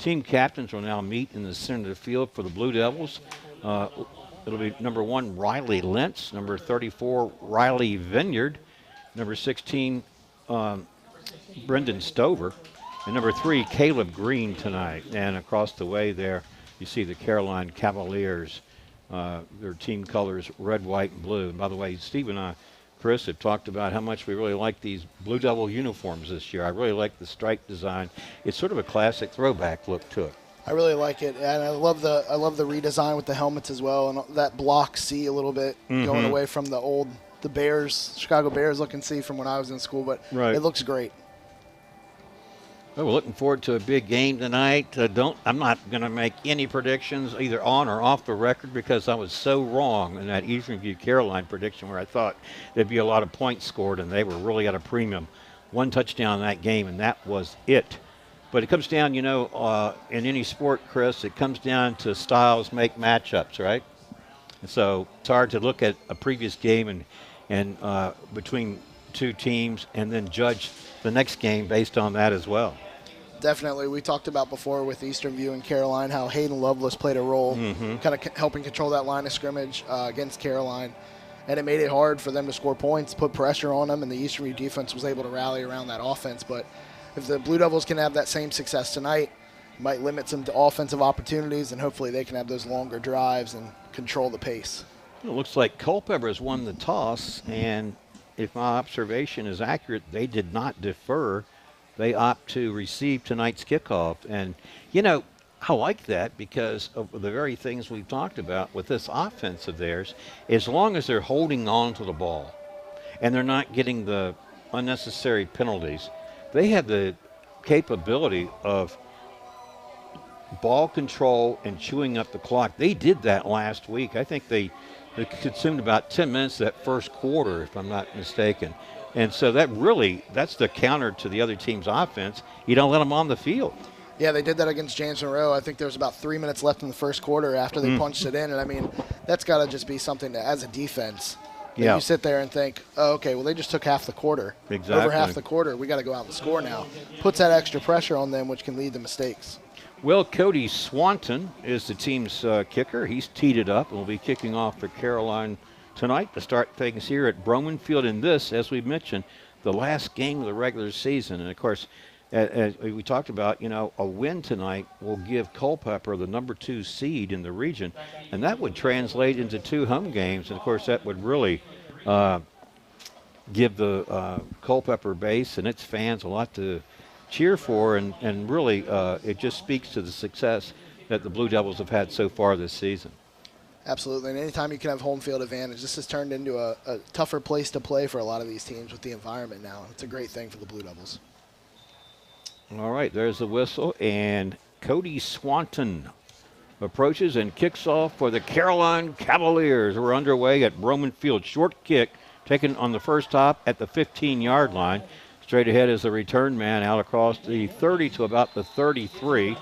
team captains will now meet in the center of the field for the Blue Devils. It'll be number 1, Riley Lentz, number 34, Riley Vineyard, number 16, Brendan Stover, and number 3, Caleb Green tonight. And across the way there, you see the Caroline Cavaliers, their team colors, red, white, and blue. And by the way, Steve and I, Chris, have talked about how much we really like these Blue Devil uniforms this year. I really like the stripe design. It's sort of a classic throwback look to it. I really like it, and I love the redesign with the helmets as well, and that block C a little bit, going away from the Bears, Chicago Bears looking C from when I was in school, but It looks great. Well, we're looking forward to a big game tonight. I'm not going to make any predictions either on or off the record because I was so wrong in that Eastern View Caroline prediction where I thought there'd be a lot of points scored, and they were really at a premium. 1 touchdown in that game, and that was it. But it comes down, in any sport, Chris, it comes down to styles make matchups, right? And so it's hard to look at a previous game and between two teams and then judge the next game based on that as well. Definitely. We talked about before with Eastern View and Caroline how Hayden Lovelace played a role kind of helping control that line of scrimmage against Caroline. And it made it hard for them to score points, put pressure on them, and the Eastern View defense was able to rally around that offense. But if the Blue Devils can have that same success tonight, it might limit some offensive opportunities, and hopefully they can have those longer drives and control the pace. It looks like Culpeper has won the toss, and if my observation is accurate, they did not defer. They opt to receive tonight's kickoff. And, I like that because of the very things we've talked about with this offense of theirs. As long as they're holding on to the ball and they're not getting the unnecessary penalties, they have the capability of ball control and chewing up the clock. They did that last week. I think they consumed about 10 minutes of that first quarter, if I'm not mistaken. And so that's the counter to the other team's offense. You don't let them on the field. Yeah, they did that against James Monroe. I think there was about 3 minutes left in the first quarter after they punched it in. And, that's got to just be something that, as a defense, you sit there and think, oh, okay, well, they just took half the quarter. Exactly. Over half the quarter. We got to go out and score now. Puts that extra pressure on them, which can lead to mistakes. Well, Cody Swanton is the team's kicker. He's teed it up and will be kicking off for Caroline tonight to start things here at Broman Field. And this, as we mentioned, the last game of the regular season. And, of course, as we talked about, a win tonight will give Culpeper the number 2 seed in the region, and that would translate into 2 home games. And, of course, that would really give the Culpeper base and its fans a lot to cheer for, and really it just speaks to the success that the Blue Devils have had so far this season. Absolutely, and anytime you can have home field advantage, this has turned into a tougher place to play for a lot of these teams with the environment now. It's a great thing for the Blue Devils. All right, there's the whistle, and Cody Swanton approaches and kicks off for the Caroline Cavaliers. We're underway at Broman Field. Short kick taken on the first hop at the 15-yard line. Straight ahead is the return man out across the 30 to about the 33.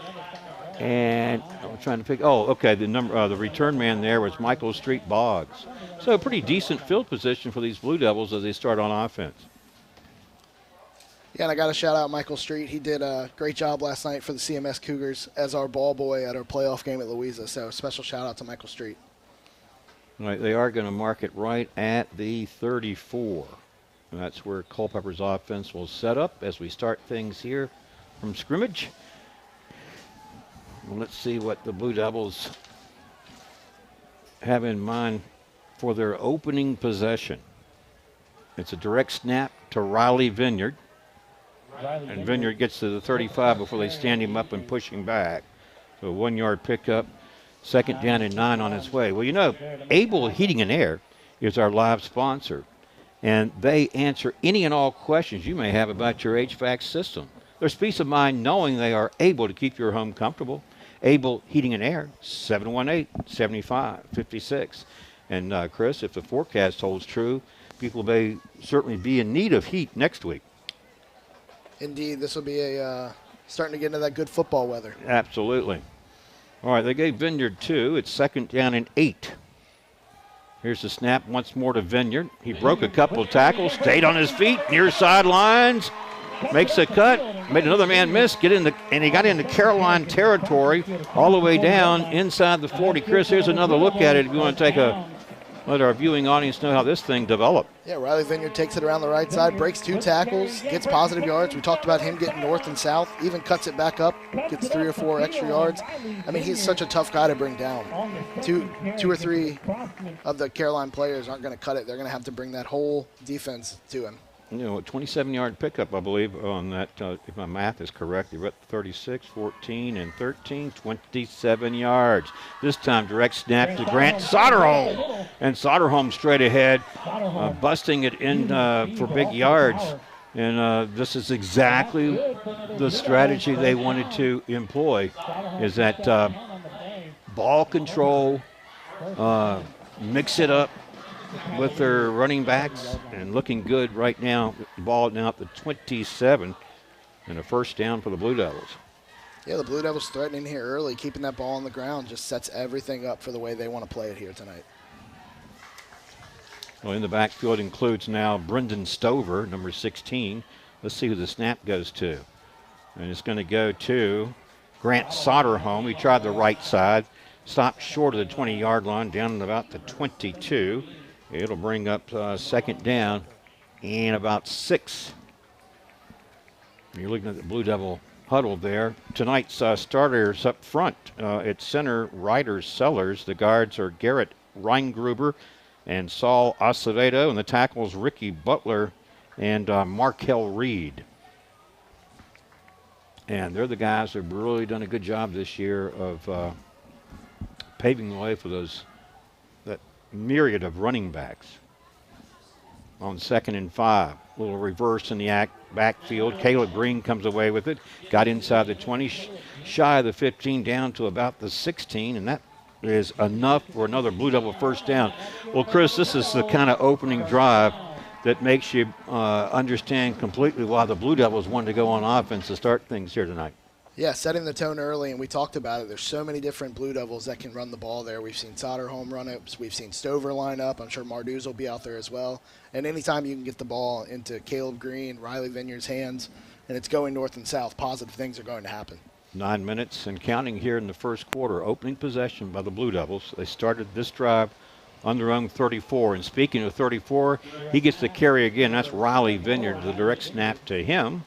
And I'm trying to pick. The return man there was Michael Street Boggs. So a pretty decent field position for these Blue Devils as they start on offense. Yeah, and I got to shout out Michael Street. He did a great job last night for the CMS Cougars as our ball boy at our playoff game at Louisa. So special shout out to Michael Street. All right, they are going to mark it right at the 34. And that's where Culpeper's offense will set up as we start things here from scrimmage. Well, let's see what the Blue Devils have in mind for their opening possession. It's a direct snap to Riley Vineyard. And Vineyard gets to the 35 before they stand him up and push him back. So a 1-yard pickup, 2nd down and 9 on its way. Well, Able Heating and Air is our live sponsor, and they answer any and all questions you may have about your HVAC system. There's peace of mind knowing they are able to keep your home comfortable. Able Heating and Air, 718-7556. And, Chris, if the forecast holds true, people may certainly be in need of heat next week. Indeed, this will be starting to get into that good football weather. Absolutely. All right, they gave Vineyard 2. It's 2nd down and 8. Here's the snap once more to Vineyard. He broke a couple of tackles, stayed on his feet, near sidelines, makes a cut, made another man miss, and he got into Caroline territory all the way down inside the 40. Chris, here's another look at it if you want to let our viewing audience know how this thing developed. Yeah, Riley Vineyard takes it around the right side, breaks 2 tackles, gets positive yards. We talked about him getting north and south, even cuts it back up, gets 3 or 4 extra yards. I mean, he's such a tough guy to bring down. Two or three of the Caroline players aren't going to cut it. They're going to have to bring that whole defense to him. A 27-yard pickup, I believe, on that, if my math is correct. They were at 36, 14, and 13, 27 yards. This time, direct snap to Grant Soderholm. And Soderholm straight ahead, busting it in for big yards. And this is exactly the strategy they wanted to employ, is that ball control, mix it up with their running backs, and looking good right now. The ball now at the 27, and a first down for the Blue Devils. Yeah, the Blue Devils threatening here early, keeping that ball on the ground just sets everything up for the way they want to play it here tonight. Well, in the backfield includes now Brendan Stover, number 16. Let's see who the snap goes to. And it's going to go to Grant Soderholm. He tried the right side, stopped short of the 20-yard line, down at about the 22. It'll bring up second down and about 6. You're looking at the Blue Devil huddle there. Tonight's starters up front. At center, Ryder Sellers. The guards are Garrett Reingruber and Saul Acevedo. And the tackles, Ricky Butler and Markel Reed. And they're the guys who have really done a good job this year of paving the way for that myriad of running backs. On 2nd and 5, a little reverse in the backfield. Caleb Green comes away with it. Got inside the 20, shy of the 15, down to about the 16, and that is enough for another Blue Devil first down. Well, Chris, this is the kind of opening drive that makes you understand completely why the Blue Devils wanted to go on offense to start things here tonight. Yeah, setting the tone early, and we talked about it. There's so many different Blue Devils that can run the ball there. We've seen Soderholm run it. We've seen Stover line up. I'm sure Marduz will be out there as well. And anytime you can get the ball into Caleb Green, Riley Vineyard's hands, and it's going north and south, positive things are going to happen. 9 minutes and counting here in the first quarter. Opening possession by the Blue Devils. They started this drive on their own 34. And speaking of 34, he gets the carry again. That's Riley Vineyard, the direct snap to him.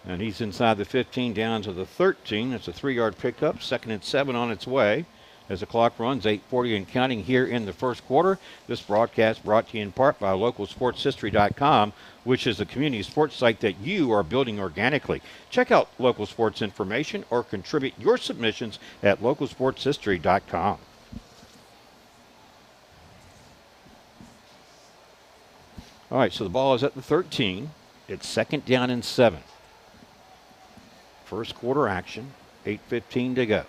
And he's inside the 15, down to the 13. That's a 3-yard pickup. 2nd and 7 on its way as the clock runs, 8:40 and counting here in the first quarter. This broadcast brought to you in part by LocalSportsHistory.com, which is a community sports site that you are building organically. Check out local sports information or contribute your submissions at LocalSportsHistory.com. All right, so the ball is at the 13. It's 2nd down and 7. First quarter action, 8:15 to go.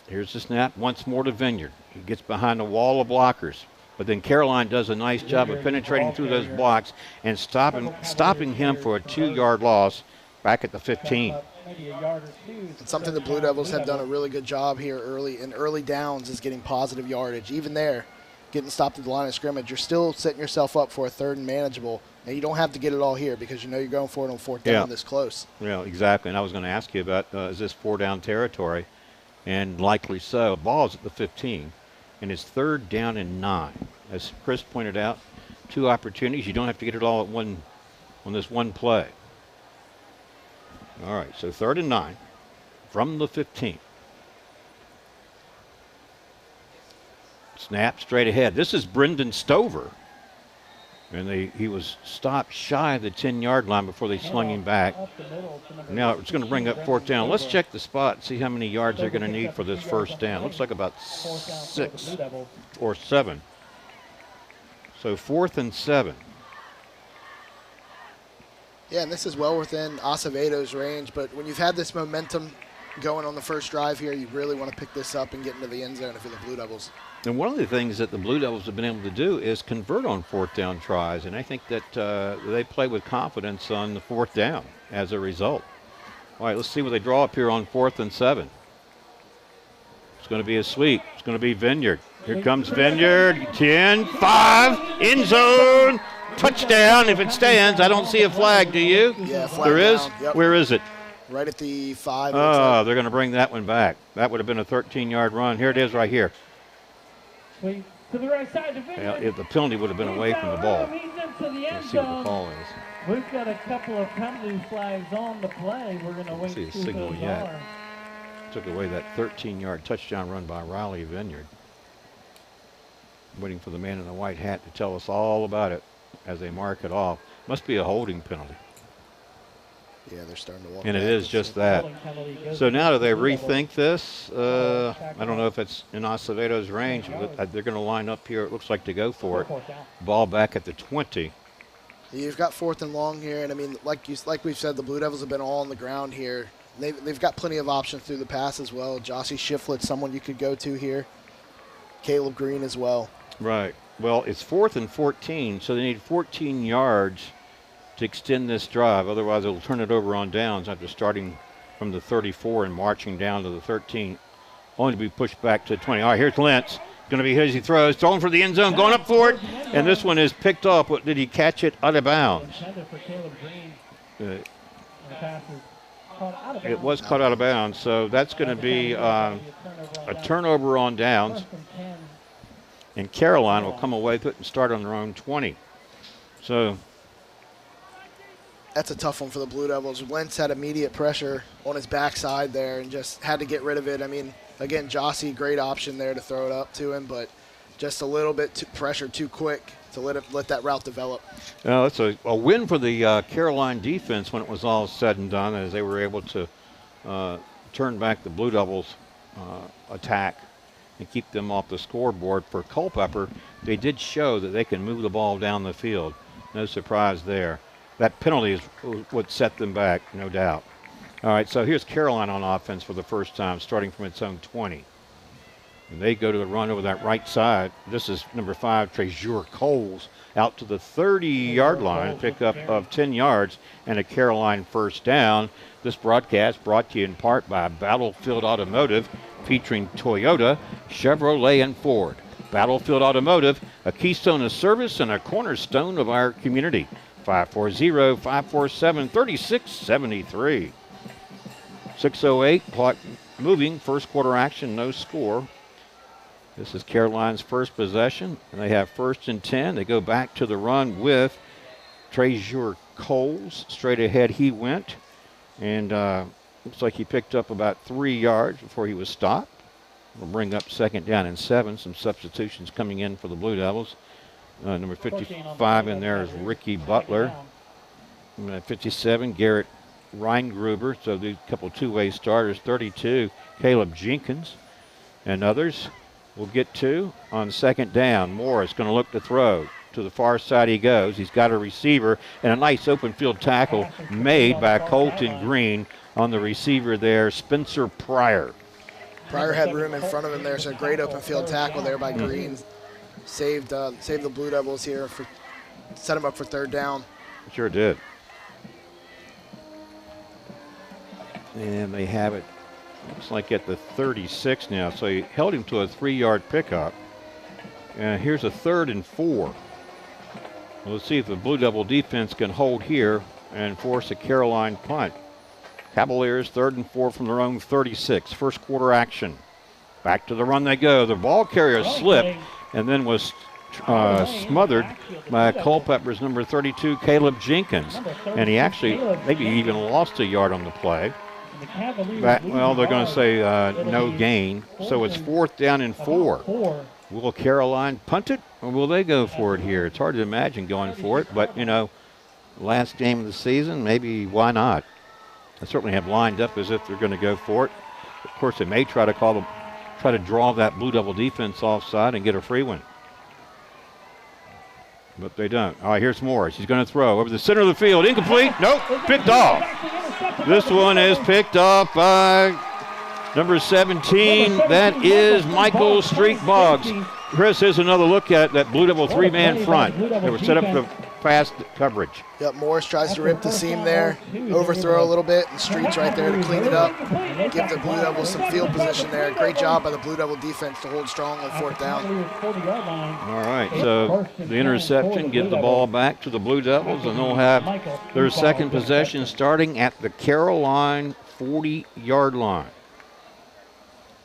Here's the snap once more to Vineyard. He gets behind a wall of blockers, but then Caroline does a nice job of penetrating through those blocks and stopping him for a 2-yard loss back at the 15. It's something the Blue Devils have done a really good job here early downs is getting positive yardage. Even there, getting stopped at the line of scrimmage, you're still setting yourself up for a 3rd and manageable. And you don't have to get it all here because you know you're going for it on 4th down this close. Yeah, exactly. And I was going to ask you about, is this 4-down territory? And likely so. Ball's at the 15, and it's 3rd down and 9. As Chris pointed out, 2 opportunities. You don't have to get it all at on this one play. All right, so 3rd and 9 from the 15. Snap straight ahead. This is Brendan Stover. And he was stopped shy of the 10-yard line before they slung him back. Now it's going to bring up 4th down. Let's check the spot and see how many yards they're going to need for this first down. Looks like about 6 or 7. So 4th and 7. Yeah, and this is well within Acevedo's range. But when you've had this momentum going on the first drive here, you really want to pick this up and get into the end zone if you're the Blue Devils. And one of the things that the Blue Devils have been able to do is convert on 4th down tries, and I think that they play with confidence on the 4th down as a result. All right, let's see what they draw up here on 4th and 7. It's going to be a sweep. It's going to be Vineyard. Here comes Vineyard. 10, 5, end zone. Touchdown if it stands. I don't see a flag, do you? Yeah, flag there is? down. Yep. Where is it? Right at the 5. Oh, they're going to bring that one back. That would have been a 13-yard run. Here it is right here. To the right side, If the penalty would have been away from the ball. Let's see what the call is. We've got a couple of penalty flags on the play. We're going to wait See a to see signal those yet. are. Took away that 13-yard touchdown run by Riley Vineyard. Waiting for the man in the white hat to tell us all about it as they mark it off. Must be a holding penalty. Yeah, they're starting to walk. And it is just that. So now do they rethink this? I don't know if it's in Aceveto's range. But they're going to line up here. It looks like to go for it. Ball back at the 20. You've got 4th and long here, and I mean, like we've said, the Blue Devils have been all on the ground here. They've got plenty of options through the pass as well. Jossie Shiflett, someone you could go to here. Caleb Green as well. Right. Well, it's 4th and 14, so they need 14 yards to extend this drive. Otherwise, it'll turn it over on downs after starting from the 34 and marching down to the 13, only to be pushed back to the 20. All right, here's Lentz. Going to be his. He throws, throwing for the end zone, going up for it, and this one is picked off. Did he catch it out of bounds? It was caught out of bounds, so that's going to be a turnover on downs. And Caroline will come away with it and start on their own 20. So that's a tough one for the Blue Devils. Wentz had immediate pressure on his backside there and just had to get rid of it. I mean, again, Jossie, great option there to throw it up to him, but just a little bit pressure too quick to let that route develop. It's a win for the Caroline defense when it was all said and done, as they were able to turn back the Blue Devils' attack and keep them off the scoreboard. For Culpeper, they did show that they can move the ball down the field. No surprise there. That penalty is what set them back, no doubt. All right, so here's Caroline on offense for the first time, starting from its own 20. And they go to the run over that right side. This is number 5, Treasure Coles, out to the 30-yard line, pickup of 10 yards, and a Caroline first down. This broadcast brought to you in part by Battlefield Automotive, featuring Toyota, Chevrolet, and Ford. Battlefield Automotive, a keystone of service and a cornerstone of our community. 540-547-3673. 6:08, clock moving, first quarter action, no score. This is Caroline's first possession, and they have 1st and 10. They go back to the run with Treasure Coles. Straight ahead he went, and looks like he picked up about 3 yards before he was stopped. We'll bring up 2nd down and 7. Some substitutions coming in for the Blue Devils. Number 55 in there is Ricky Butler. 57, Garrett Reingruber. So the couple two-way starters. 32, Caleb Jenkins. And others we'll get to on 2nd down. Morris going to look to throw. To the far side he goes. He's got a receiver and a nice open field tackle made by Colton Green on the receiver there, Spencer Pryor. Pryor had room in front of him there, so a great open field tackle there by Green. Saved the Blue Devils here, set him up for 3rd down. Sure did. And they have it, looks like at the 36 now. So he held him to a 3-yard pickup. And here's a 3rd and 4. Well, let's see if the Blue Devil defense can hold here and force a Caroline punt. Cavaliers 3rd and 4 from their own 36. First quarter action. Back to the run they go. The ball carrier slipped and then was smothered by Culpeper's number 32, Caleb Jenkins. And he actually maybe even lost a yard on the play. Well, they're going to say no gain. So it's 4th down and 4. Will Caroline punt it, or will they go for it here? It's hard to imagine going for it, but, last game of the season, maybe why not? They certainly have lined up as if they're going to go for it. Of course, they may try to draw that Blue Devil defense offside and get a free one. But they don't. All right, here's Morris. He's going to throw over the center of the field. Incomplete. Nope, picked off. This one is picked off by number 17. That is Michael Street Boggs. Chris, here's another look at that Blue Devil 3-man front. They were set up fast coverage. Yep, Morris tries to rip the seam there, overthrow a little bit, and Street's right there to clean it up, give the Blue Devils some field position there. Great job by the Blue Devil defense to hold strong on 4th down. All right, so the interception gives the ball back to the Blue Devils, and they'll have their second possession starting at the Caroline 40-yard line.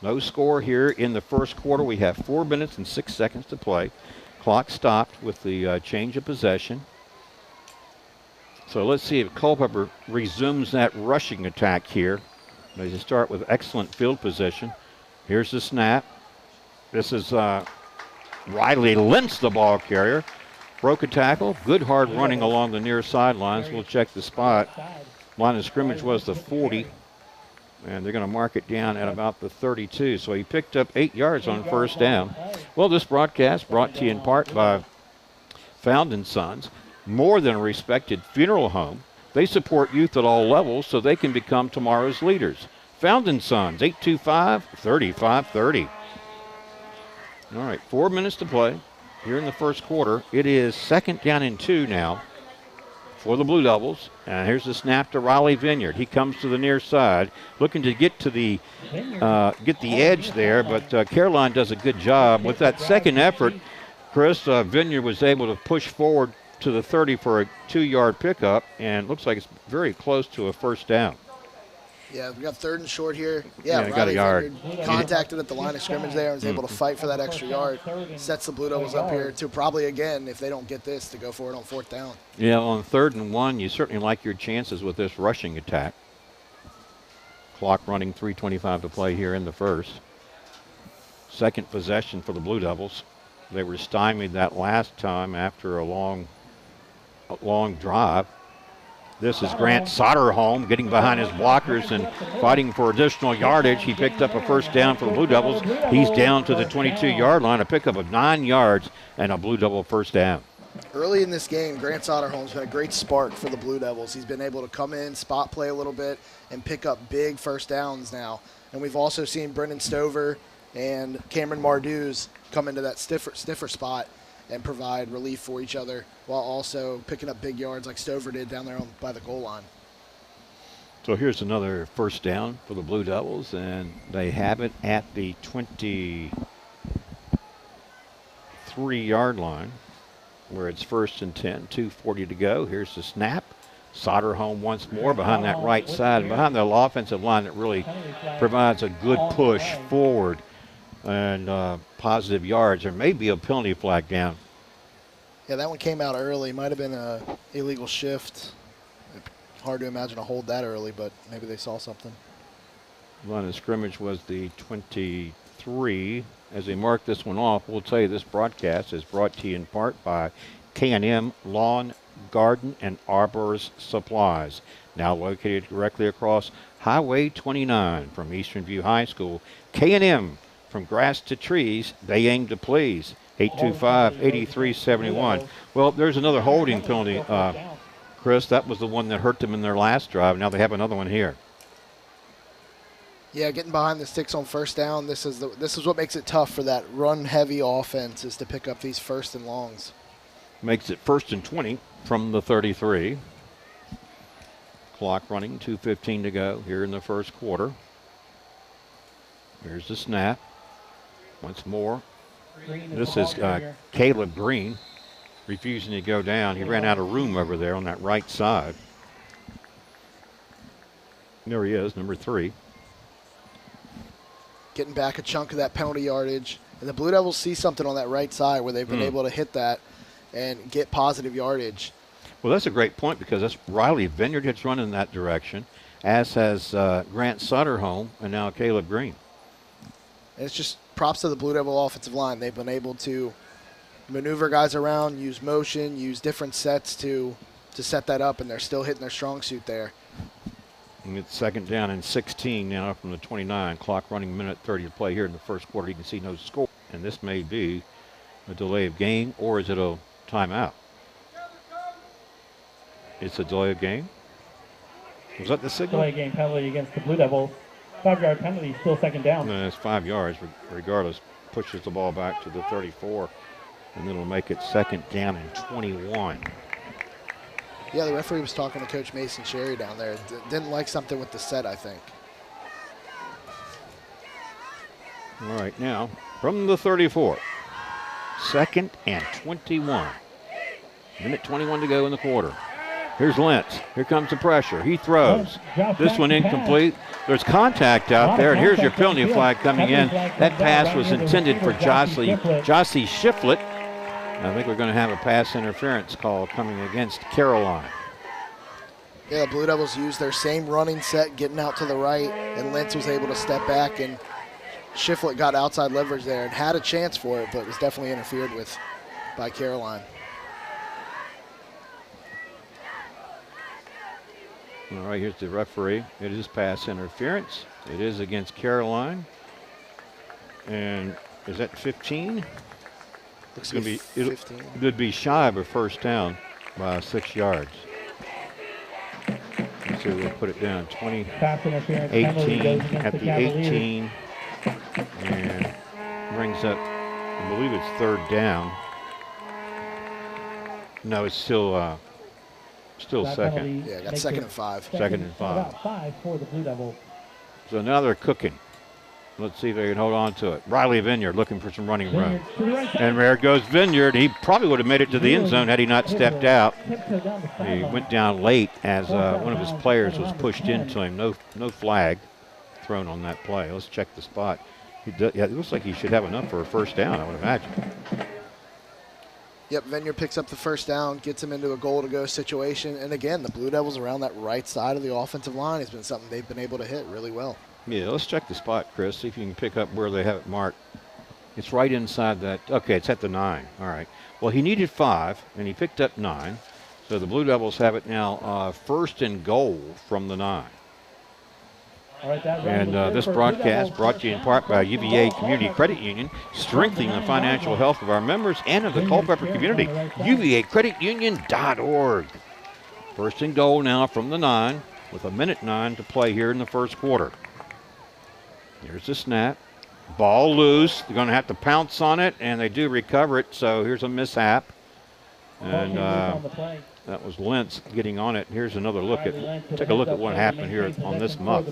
No score here in the first quarter. We have 4 minutes and 6 seconds to play. Clock stopped with the change of possession. So let's see if Culpeper resumes that rushing attack here. They start with excellent field position. Here's the snap. This is Riley Lentz, the ball carrier. Broke a tackle. Good hard running along the near sidelines. We'll check the spot. Line of scrimmage was the 40. And they're going to mark it down at about the 32. So he picked up 8 yards on first down. Well, this broadcast brought to you in part by Found & Sons, more than a respected funeral home. They support youth at all levels so they can become tomorrow's leaders. Found & Sons, 825-3530. All right, 4 minutes to play here in the first quarter. It is 2nd down and 2 now for the Blue Devils. And here's the snap to Riley Vineyard. He comes to the near side, looking to get to the edge there, but Caroline does a good job. With that second effort, Chris, Vineyard was able to push forward to the 30 for a 2-yard pickup, and looks like it's very close to a first down. Yeah, we got 3rd and short here. Yeah, got a yard. Contacted at the line of scrimmage there and was able to fight for that extra yard. Sets the Blue Devils up here to probably, again, if they don't get this, to go for it on 4th down. Yeah, on 3rd and 1, you certainly like your chances with this rushing attack. Clock running, 3:25 to play here in the first. Second possession for the Blue Devils. They were stymied that last time after a long drive. This is Grant Soderholm getting behind his blockers and fighting for additional yardage. He picked up a first down for the Blue Devils. He's down to the 22-yard line, a pickup of 9 yards and a Blue Devil first down. Early in this game, Grant Soderholm's been a great spark for the Blue Devils. He's been able to come in, spot play a little bit, and pick up big first downs now. And we've also seen Brendan Stover and Cameron Marduz come into that stiffer spot and provide relief for each other while also picking up big yards like Stover did down there by the goal line. So here's another first down for the Blue Devils, and they have it at the 23-yard line where it's 1st and 10, 2:40 to go. Here's the snap. Soderholm once more behind that right side, and behind the offensive line that really provides a good push forward and positive yards. There may be a penalty flag down. Yeah, that one came out early. Might have been an illegal shift. Hard to imagine a hold that early, but maybe they saw something. Line of scrimmage was the 23. As they mark this one off, we'll tell you this broadcast is brought to you in part by K&M Lawn, Garden, and Arborist Supplies, now located directly across Highway 29 from Eastern View High School. K&M, from grass to trees, they aim to please. 825-8371. Well, there's another holding penalty, Chris. That was the one that hurt them in their last drive. Now they have another one here. Yeah, getting behind the sticks on first down. This is what makes it tough for that run-heavy offense, is to pick up these 1st and longs. Makes it 1st and 20 from the 33. Clock running, 2:15 to go here in the first quarter. Here's the snap. Once more. This is Caleb Green refusing to go down. He ran out of room over there on that right side. There he is, number 3. Getting back a chunk of that penalty yardage. And the Blue Devils see something on that right side where they've been able to hit that and get positive yardage. Well, that's a great point, because that's Riley Vineyard has run in that direction, as has Grant Soderholm and now Caleb Green. And it's just props to the Blue Devil offensive line. They've been able to maneuver guys around, use motion, use different sets to set that up, and they're still hitting their strong suit there. And it's 2nd down and 16 now from the 29. Clock running, minute 30 to play here in the first quarter. You can see no score. And this may be a delay of game, or is it a timeout? It's a delay of game. Was that the signal? Delay game penalty against the Blue Devils. 5-yard penalty, still 2nd down. No, it's 5 yards regardless. Pushes the ball back to the 34, and then it'll make it 2nd down and 21. Yeah, the referee was talking to Coach Mason Sherry down there. Didn't like something with the set, I think. All right, now from the 34, 2nd and 21. Minute 21 to go in the quarter. Here's Lentz. Here comes the pressure. He throws. This one incomplete. There's contact out there, and here's your penalty flag coming in. That pass was intended for Jossie Shiflett. I think we're going to have a pass interference call coming against Caroline. Yeah, the Blue Devils used their same running set, getting out to the right, and Lentz was able to step back, and Shiflett got outside leverage there and had a chance for it, but was definitely interfered with by Caroline. All right, here's the referee. It is pass interference. It is against Caroline. And is that 15? Looks to be 15. It would be shy of a first down by 6 yards. Let's see, we'll put it down 20, 18 at the 18, and brings up, I believe it's 3rd down. No, it's still second. Yeah, got 2nd and 5. 2nd and 5. About 5 for the Blue Devils. So now they're cooking. Let's see if they can hold on to it. Riley Vineyard looking for some running room. And there goes Vineyard. He probably would have made it to the end zone had he not stepped out. He went down late as one of his players was pushed into him. No flag thrown on that play. Let's check the spot. Yeah, it looks like he should have enough for a first down, I would imagine. Yep, Vineyard picks up the first down, gets him into a goal-to-go situation. And again, the Blue Devils around that right side of the offensive line has been something they've been able to hit really well. Yeah, let's check the spot, Chris. See if you can pick up where they have it marked. It's right inside that. Okay, it's at the 9. All right. Well, he needed 5, and he picked up 9. So the Blue Devils have it now 1st and goal from the 9. And this broadcast brought to you in part by UVA Community Credit Union, strengthening the financial health of our members and of the Culpeper community. UVAcreditunion.org. 1st and goal now from the 9 with 1:09 to play here in the first quarter. Here's the snap. Ball loose. They're going to have to pounce on it, and they do recover it, so here's a mishap. And that was Lentz getting on it. Here's another look at, take a look at what happened here on this muff.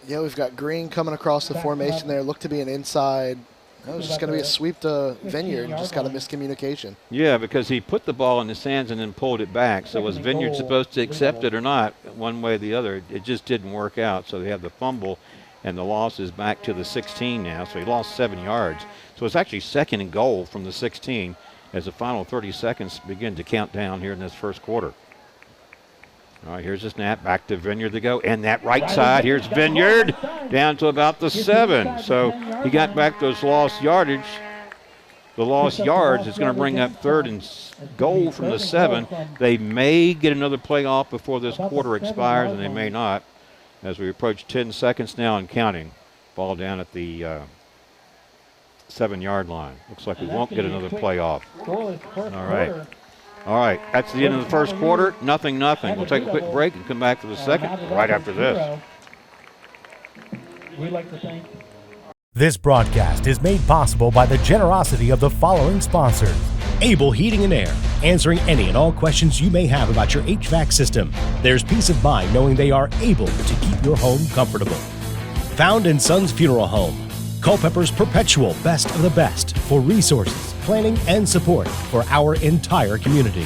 Yeah, we've got Green coming across the formation there. Looked to be an inside. It was just going to be a sweep to Vineyard. Just got a miscommunication. Yeah, because he put the ball in his hands and then pulled it back. So was Vineyard supposed to accept it or not? One way or the other. It just didn't work out. So they have the fumble, and the loss is back to the 16 now. So he lost 7 yards. So it's actually 2nd and goal from the 16 as the final 30 seconds begin to count down here in this first quarter. All right, here's the snap. Back to Vineyard to go. And that right side, here's Vineyard down to about the 7. So he got back those lost yardage. The lost yards is going to bring up 3rd and goal from the 7. They may get another play off before this quarter expires, and they may not. As we approach 10 seconds now and counting. Ball down at the 7-yard line. Looks like we won't get another play off. All right. All right, that's the end of the first quarter. Nothing. We'll take a quick break and come back for the second right after this. We'd like to thank. This broadcast is made possible by the generosity of the following sponsors. Able Heating and Air, answering any and all questions you may have about your HVAC system. There's peace of mind knowing they are able to keep your home comfortable. Found & Sons Funeral Home, Culpeper's perpetual best of the best for resources, planning, and support for our entire community.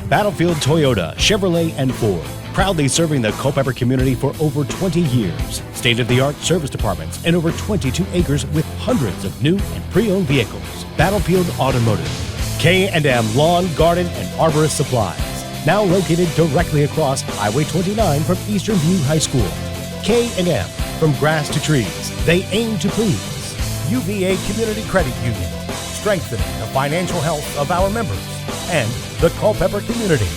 Battlefield Toyota, Chevrolet, and Ford, proudly serving the Culpeper community for over 20 years. State-of-the-art service departments and over 22 acres with hundreds of new and pre-owned vehicles. Battlefield Automotive. K&M Lawn, Garden, and Arborist Supplies. Now located directly across Highway 29 from Eastern View High School. K&M, from grass to trees, they aim to please. UVA Community Credit Union, strengthening the financial health of our members and the Culpeper community.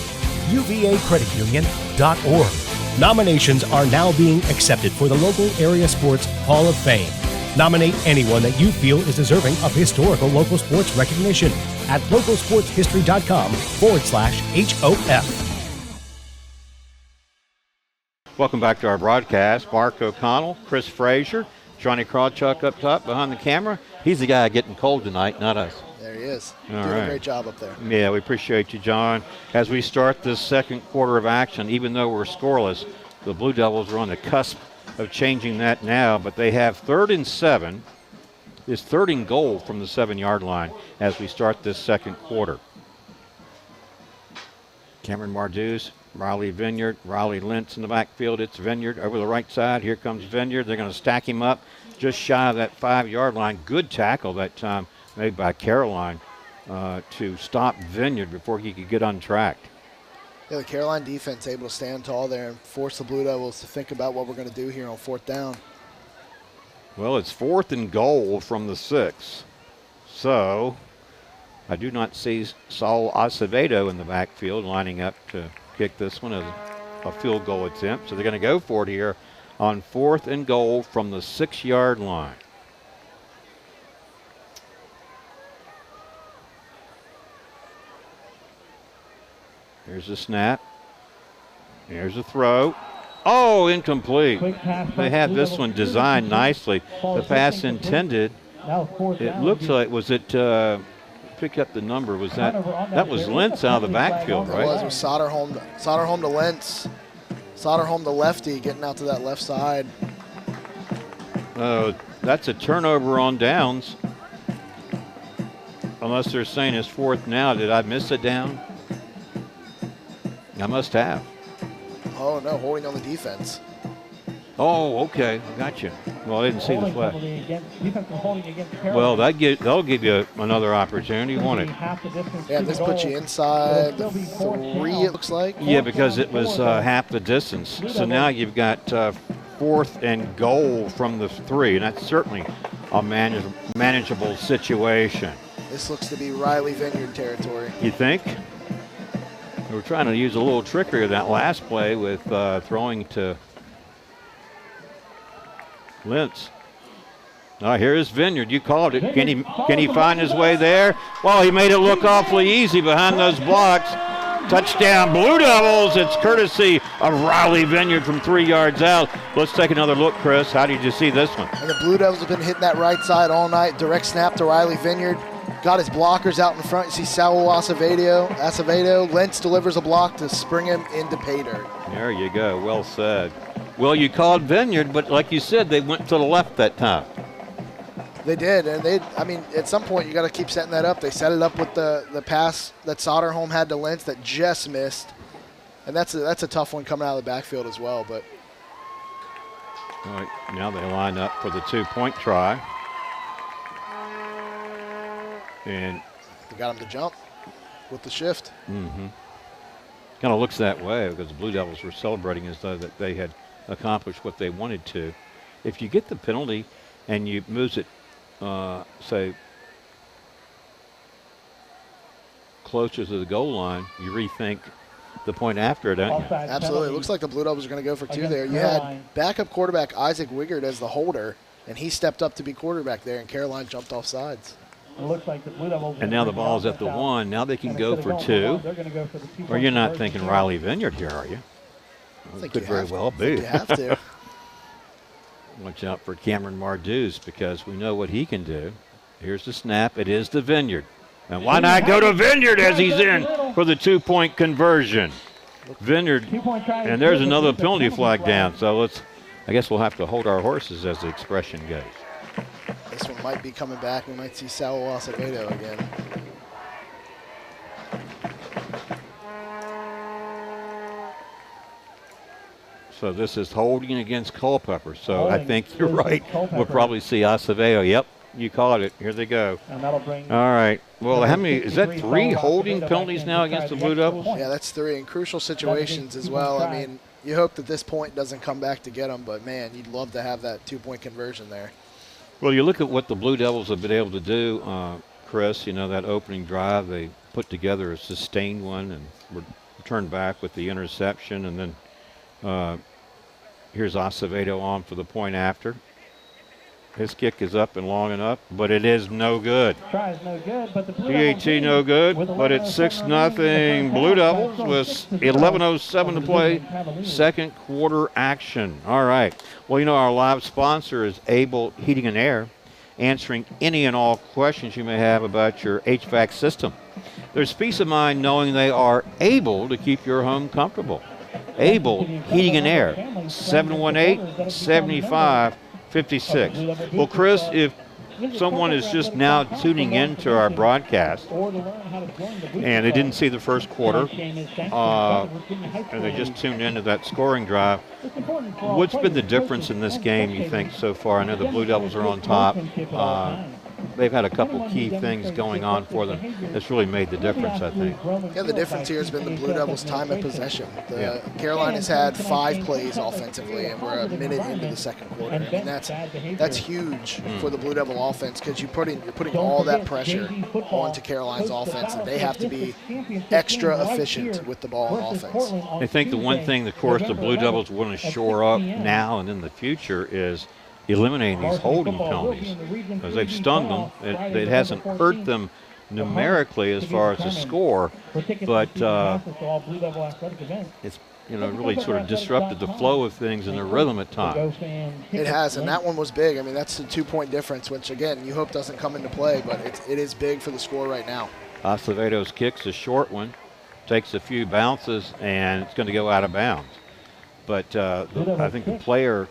UVAcreditunion.org. Nominations are now being accepted for the local area sports Hall of Fame. Nominate anyone that you feel is deserving of historical local sports recognition at localsportshistory.com/HOF. Welcome back to our broadcast. Mark O'Connell, Chris Frazier, Johnny Krawchuk up top behind the camera. He's the guy getting cold tonight, not us. There he is. All Doing right. a great job up there. Yeah, we appreciate you, John. As we start this second quarter of action, even though we're scoreless, the Blue Devils are on the cusp of changing that now, but they have 3rd and 7. It's 3rd and goal from the 7-yard line as we start this second quarter. Cameron Marduz, Riley Vineyard, Riley Lentz in the backfield. It's Vineyard over the right side. Here comes Vineyard. They're going to stack him up just shy of that 5-yard line. Good tackle that time made by Caroline to stop Vineyard before he could get untracked. Yeah, the Caroline defense able to stand tall there and force the Blue Devils to think about what we're going to do here on 4th down. Well, it's 4th and goal from the 6. So I do not see Saul Acevedo in the backfield lining up to kick this one as a field goal attempt. So they're going to go for it here on 4th and goal from the 6-yard line. Here's the snap. Here's a throw. Oh, incomplete. They had this one designed nicely. The pass intended, it looks like, was it, pick up the number, was that was Lentz out of the backfield, right? It was Soderholm to Lentz. Soderholm to lefty, getting out to that left side. That's a turnover on downs. Unless they're saying it's 4th now. Did I miss a down? I must have. Oh, no, holding on the defense. Oh, okay. Gotcha. Well, I didn't see the flag. Well, they'll give you another opportunity, won't it? Yeah, this puts you inside the 3, it looks like. Yeah, because it was half the distance. So now you've got 4th and goal from the 3, and that's certainly a manageable situation. This looks to be Riley Vineyard territory. You think? We're trying to use a little trickery of that last play with throwing to Lentz. Here is Vineyard. You called it. Can he find his way there? Well, he made it look awfully easy behind those blocks. Touchdown, Blue Devils. It's courtesy of Riley Vineyard from 3 yards out. Let's take another look, Chris. How did you see this one? And the Blue Devils have been hitting that right side all night. Direct snap to Riley Vineyard. Got his blockers out in front. You see Saul Acevedo. Lentz delivers a block to spring him into pay dirt. There you go. Well said. Well, you called Vineyard, but like you said, they went to the left that time. They did, and at some point you got to keep setting that up. They set it up with the pass that Soderholm had to Lentz that just missed, and that's a tough one coming out of the backfield as well. But all right, now they line up for the 2-point try. And they got him to jump with the shift. Mm-hmm. Kind of looks that way because the Blue Devils were celebrating as though that they had accomplished what they wanted to. If you get the penalty and you moves it, say, closer to the goal line, you rethink the point after it, don't you? Absolutely. It looks like the Blue Devils are going to go for 2 there. You had backup quarterback Isaac Wigard as the holder, and he stepped up to be quarterback there, and Caroline jumped off sides. It looks like the Blue Devils. And now the ball's at the 1. Now they can go for 2. Or you're not thinking Riley Vineyard here, are you? Well, could very well be. You have to. Watch out for Cameron Marduz because we know what he can do. Here's the snap. It is the Vineyard. And why not go to Vineyard as he's in for the 2-point conversion? Vineyard, and there's another penalty flag down. So I guess we'll have to hold our horses as the expression goes. This one might be coming back. We might see Saul Acevedo again. So this is holding against Culpeper. So I think you're right. We'll probably see Acevedo. Yep, you called it. Here they go. And that'll bring all right. Well, how many? Is that 3 holding penalties now against the Blue Devils? Yeah, that's 3 in crucial situations as well. I mean, you hope that this point doesn't come back to get them, but man, you'd love to have that 2-point conversion there. Well, you look at what the Blue Devils have been able to do, Chris. You know, that opening drive, they put together a sustained one and returned back with the interception. And then here's Acevedo on for the point after. His kick is up and long enough, but it is no good. Try is no good, but the Blue PAT no good, but it's 6-0 Blue Devils with 11:07 to play. Second quarter action. All right. Well, you know, our live sponsor is Able Heating and Air. answering any and all questions you may have about your HVAC system. There's peace of mind knowing they are able to keep your home comfortable. Able Heating and Air, 718-7556. Well, Chris, if someone is just now tuning in to our broadcast and they didn't see the first quarter and they just tuned into that scoring drive, what's been the difference in this game, you think, so far? I know the Blue Devils are on top. They've had a couple key things going on for them that's really made the difference, I think. Yeah, the difference here has been the Blue Devils' time of possession. Caroline has had 5 plays offensively, and we're a minute into the second quarter. I mean, that's huge for the Blue Devil offense, because you're putting all that pressure onto Caroline's offense, and they have to be extra efficient with the ball on offense. I think the one thing, of course, the Blue Devils want to shore up now and in the future is eliminating these holding penalties, because they've stung them. It hasn't hurt them numerically as far as the score, but it's really sort of disrupted the flow of things and the rhythm at times. It has, and that one was big. I mean, that's the 2-point difference, which again you hope doesn't come into play, but it is big for the score right now. Acevedo's kicks a short one, takes a few bounces, and it's going to go out of bounds. But I think the player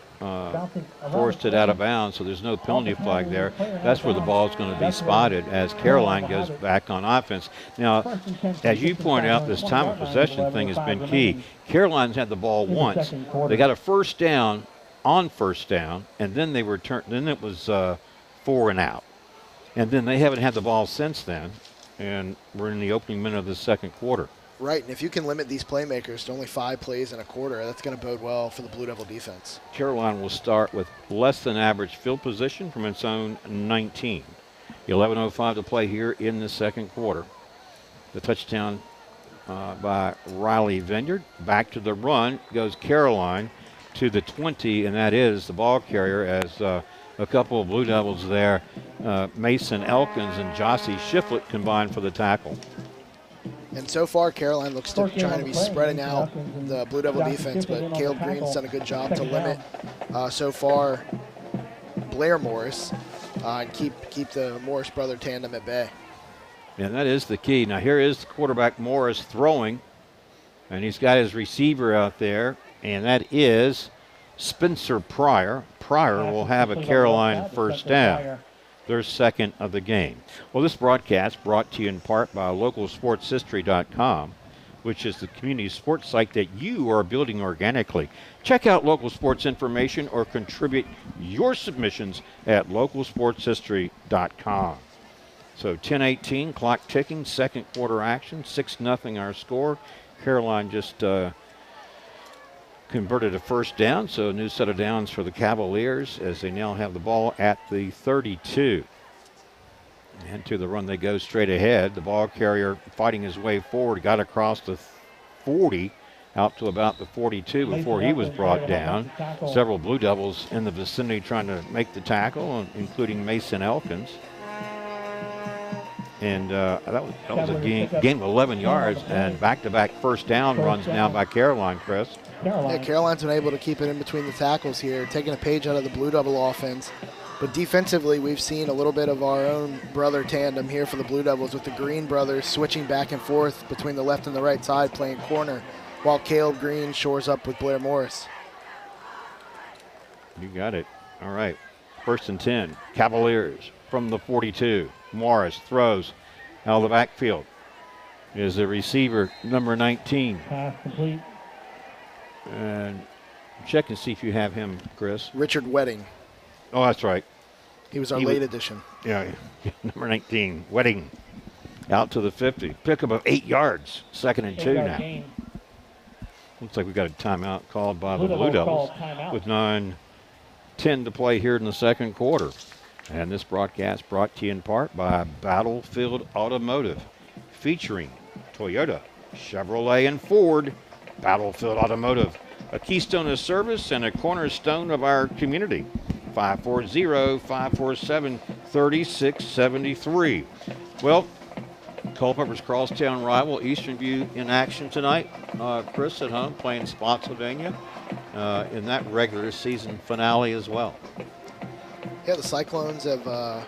forced it out of bounds, so there's no penalty flag there. That's where the ball is going to be spotted as Caroline goes back on offense. Now, as you point out, this time of possession thing has been key. Caroline's had the ball once. They got a first down on first down, and then they returned. Then it was 4 and out. And then they haven't had the ball since then, and we're in the opening minute of the second quarter. Right, and if you can limit these playmakers to only 5 plays in a quarter, that's going to bode well for the Blue Devil defense. Caroline will start with less than average field position from its own 19. 11:05 to play here in the second quarter. The touchdown by Riley Vineyard. Back to the run goes Caroline to the 20, and that is the ball carrier as a couple of Blue Devils there. Mason Elkins and Jossie Shiflett combined for the tackle. And so far, Caroline looks to be trying to be spreading out the Blue Devil defense, but Caleb Green's done a good job to limit so far Blair Morris and keep the Morris brother tandem at bay. And that is the key. Now here is the quarterback Morris throwing, and he's got his receiver out there, and that is Spencer Pryor. Pryor will have a Caroline first down, their second of the game. Well, this broadcast brought to you in part by localsportshistory.com, which is the community sports site that you are building organically. Check out local sports information or contribute your submissions at localsportshistory.com. So 10:18, clock ticking, second quarter action, 6-0 our score. Caroline just converted a first down, so a new set of downs for the Cavaliers as they now have the ball at the 32. And to the run they go straight ahead. The ball carrier fighting his way forward, got across the 40 out to about the 42 before he was brought down. Several Blue Devils in the vicinity trying to make the tackle, including Mason Elkins. And that was a game of 11 yards and back-to-back first down runs now by Caroline, Chris. Yeah, Caroline's been able to keep it in between the tackles here, taking a page out of the Blue Devil offense. But defensively, we've seen a little bit of our own brother tandem here for the Blue Devils, with the Green brothers switching back and forth between the left and the right side, playing corner, while Caleb Green shores up with Blair Morris. You got it. All right. First and 10. Cavaliers from the 42. Morris throws out of the backfield. Is the receiver number 19. Pass complete. And check and see if you have him, Chris. Richard Wedding. Oh, that's right. He was our late addition. Yeah, number 19, Wedding. Out to the 50. Pick up of 8 yards. Second and 2 now. Gain. Looks like we got a timeout called by the Blue Devils with 9:10 to play here in the second quarter. And this broadcast brought to you in part by Battlefield Automotive, featuring Toyota, Chevrolet, and Ford. Battlefield Automotive, a keystone of service and a cornerstone of our community. 540-547-3673. Well, Culpeper's crosstown rival, Eastern View, in action tonight. Chris at home playing Spotsylvania in that regular season finale as well. Yeah, the Cyclones have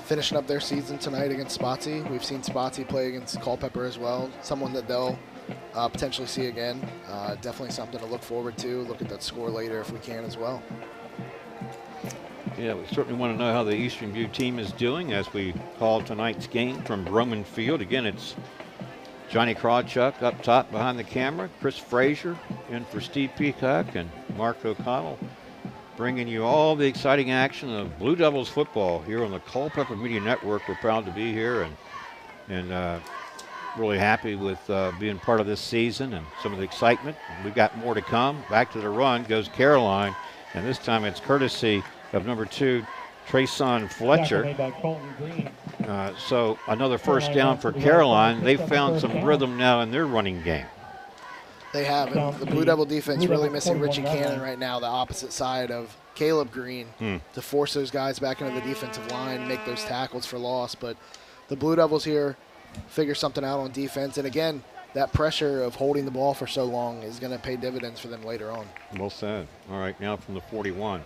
finishing up their season tonight against Spotsy. We've seen Spotsy play against Culpeper as well, someone that they'll potentially see again. Definitely something to look forward to. Look at that score later if we can as well. Yeah, we certainly want to know how the Eastern View team is doing as we call tonight's game from Roman Field. Again, it's Johnny Krawchuk up top behind the camera, Chris Frazier in for Steve Peacock, and Mark O'Connell bringing you all the exciting action of Blue Devils football here on the Culpeper Media Network. We're proud to be here and really happy with being part of this season and some of the excitement. We've got more to come. Back to the run goes Caroline, and this time it's courtesy of number 2, Trayson Fletcher. Made by Colton Green. So another first down for Caroline. They've found some rhythm now in their running game. They have. And the Blue Devil defense really missing Richie Cannon right now, the opposite side of Caleb Green, to force those guys back into the defensive line, make those tackles for loss. But the Blue Devils here figure something out on defense. And again, that pressure of holding the ball for so long is going to pay dividends for them later on. Well said. All right, now from the 41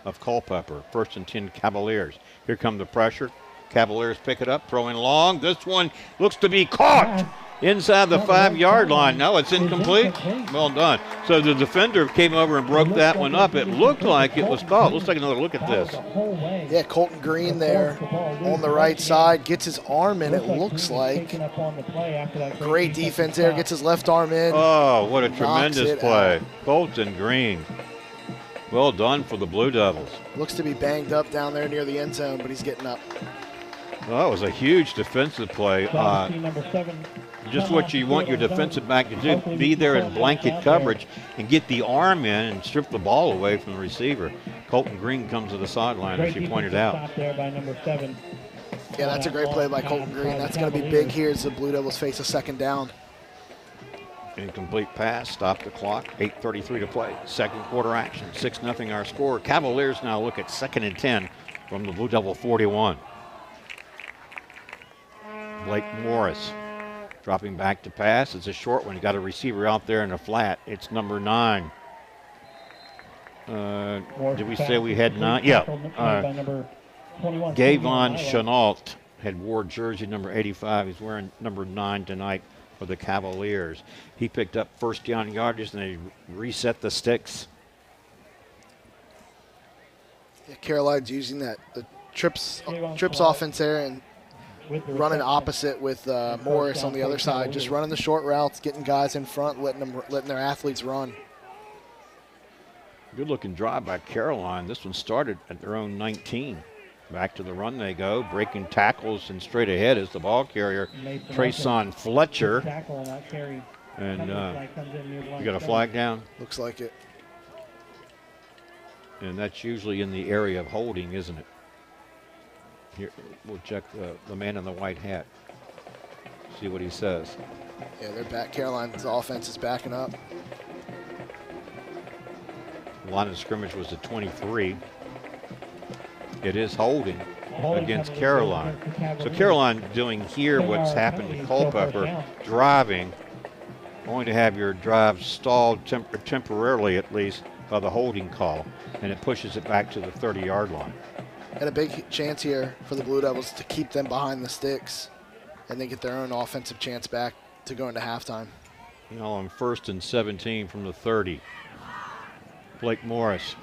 of Culpeper, 1st and 10 Cavaliers. Here come the pressure. Cavaliers pick it up, throwing long. This one looks to be caught inside the 5-yard line. No, it's incomplete. Well done. So the defender came over and broke that one up. It looked like it was caught. Let's take another look at this. Yeah, Colton Green there on the right side gets his arm in, it looks like. Great defense there, gets his left arm in. Oh, what a tremendous play. Colton Green. Well done for the Blue Devils. Looks to be banged up down there near the end zone, but he's getting up. Well, that was a huge defensive play. Just what you want your defensive back to do, be there in blanket coverage and get the arm in and strip the ball away from the receiver. Colton Green comes to the sideline, as you pointed out. Yeah, that's a great play by Colton Green. That's going to be big here as the Blue Devils face a second down. Incomplete pass, stop the clock, 8:33 to play. Second quarter action, 6-0 our score. Cavaliers now look at 2nd and 10 from the Blue Devil 41. Blake Morris dropping back to pass. It's a short one. Got a receiver out there in the flat. It's number 9. Did we say we had 9? Yeah. Gavon Chenault had wore jersey number 85. He's wearing number 9 tonight for the Cavaliers. He picked up first down yardage and they reset the sticks. Yeah, Caroline's using the trips offense there and running opposite with Morris on the other side, just running the short routes, getting guys in front, letting their athletes run. Good looking drive by Caroline. This one started at their own 19. Back to the run they go, breaking tackles and straight ahead is the ball carrier, Trayson Fletcher. And you got a flag down? Looks like it. And that's usually in the area of holding, isn't it? Here, we'll check the man in the white hat. See what he says. Yeah, they're back. Caroline's offense is backing up. Line of scrimmage was at 23. It is holding against Caroline. So Caroline doing here what's happened to Culpeper, driving, going to have your drive stalled temporarily at least by the holding call, and it pushes it back to the 30-yard line. And a big chance here for the Blue Devils to keep them behind the sticks and then get their own offensive chance back to go into halftime. You know, on 1st and 17 from the 30. Blake Morris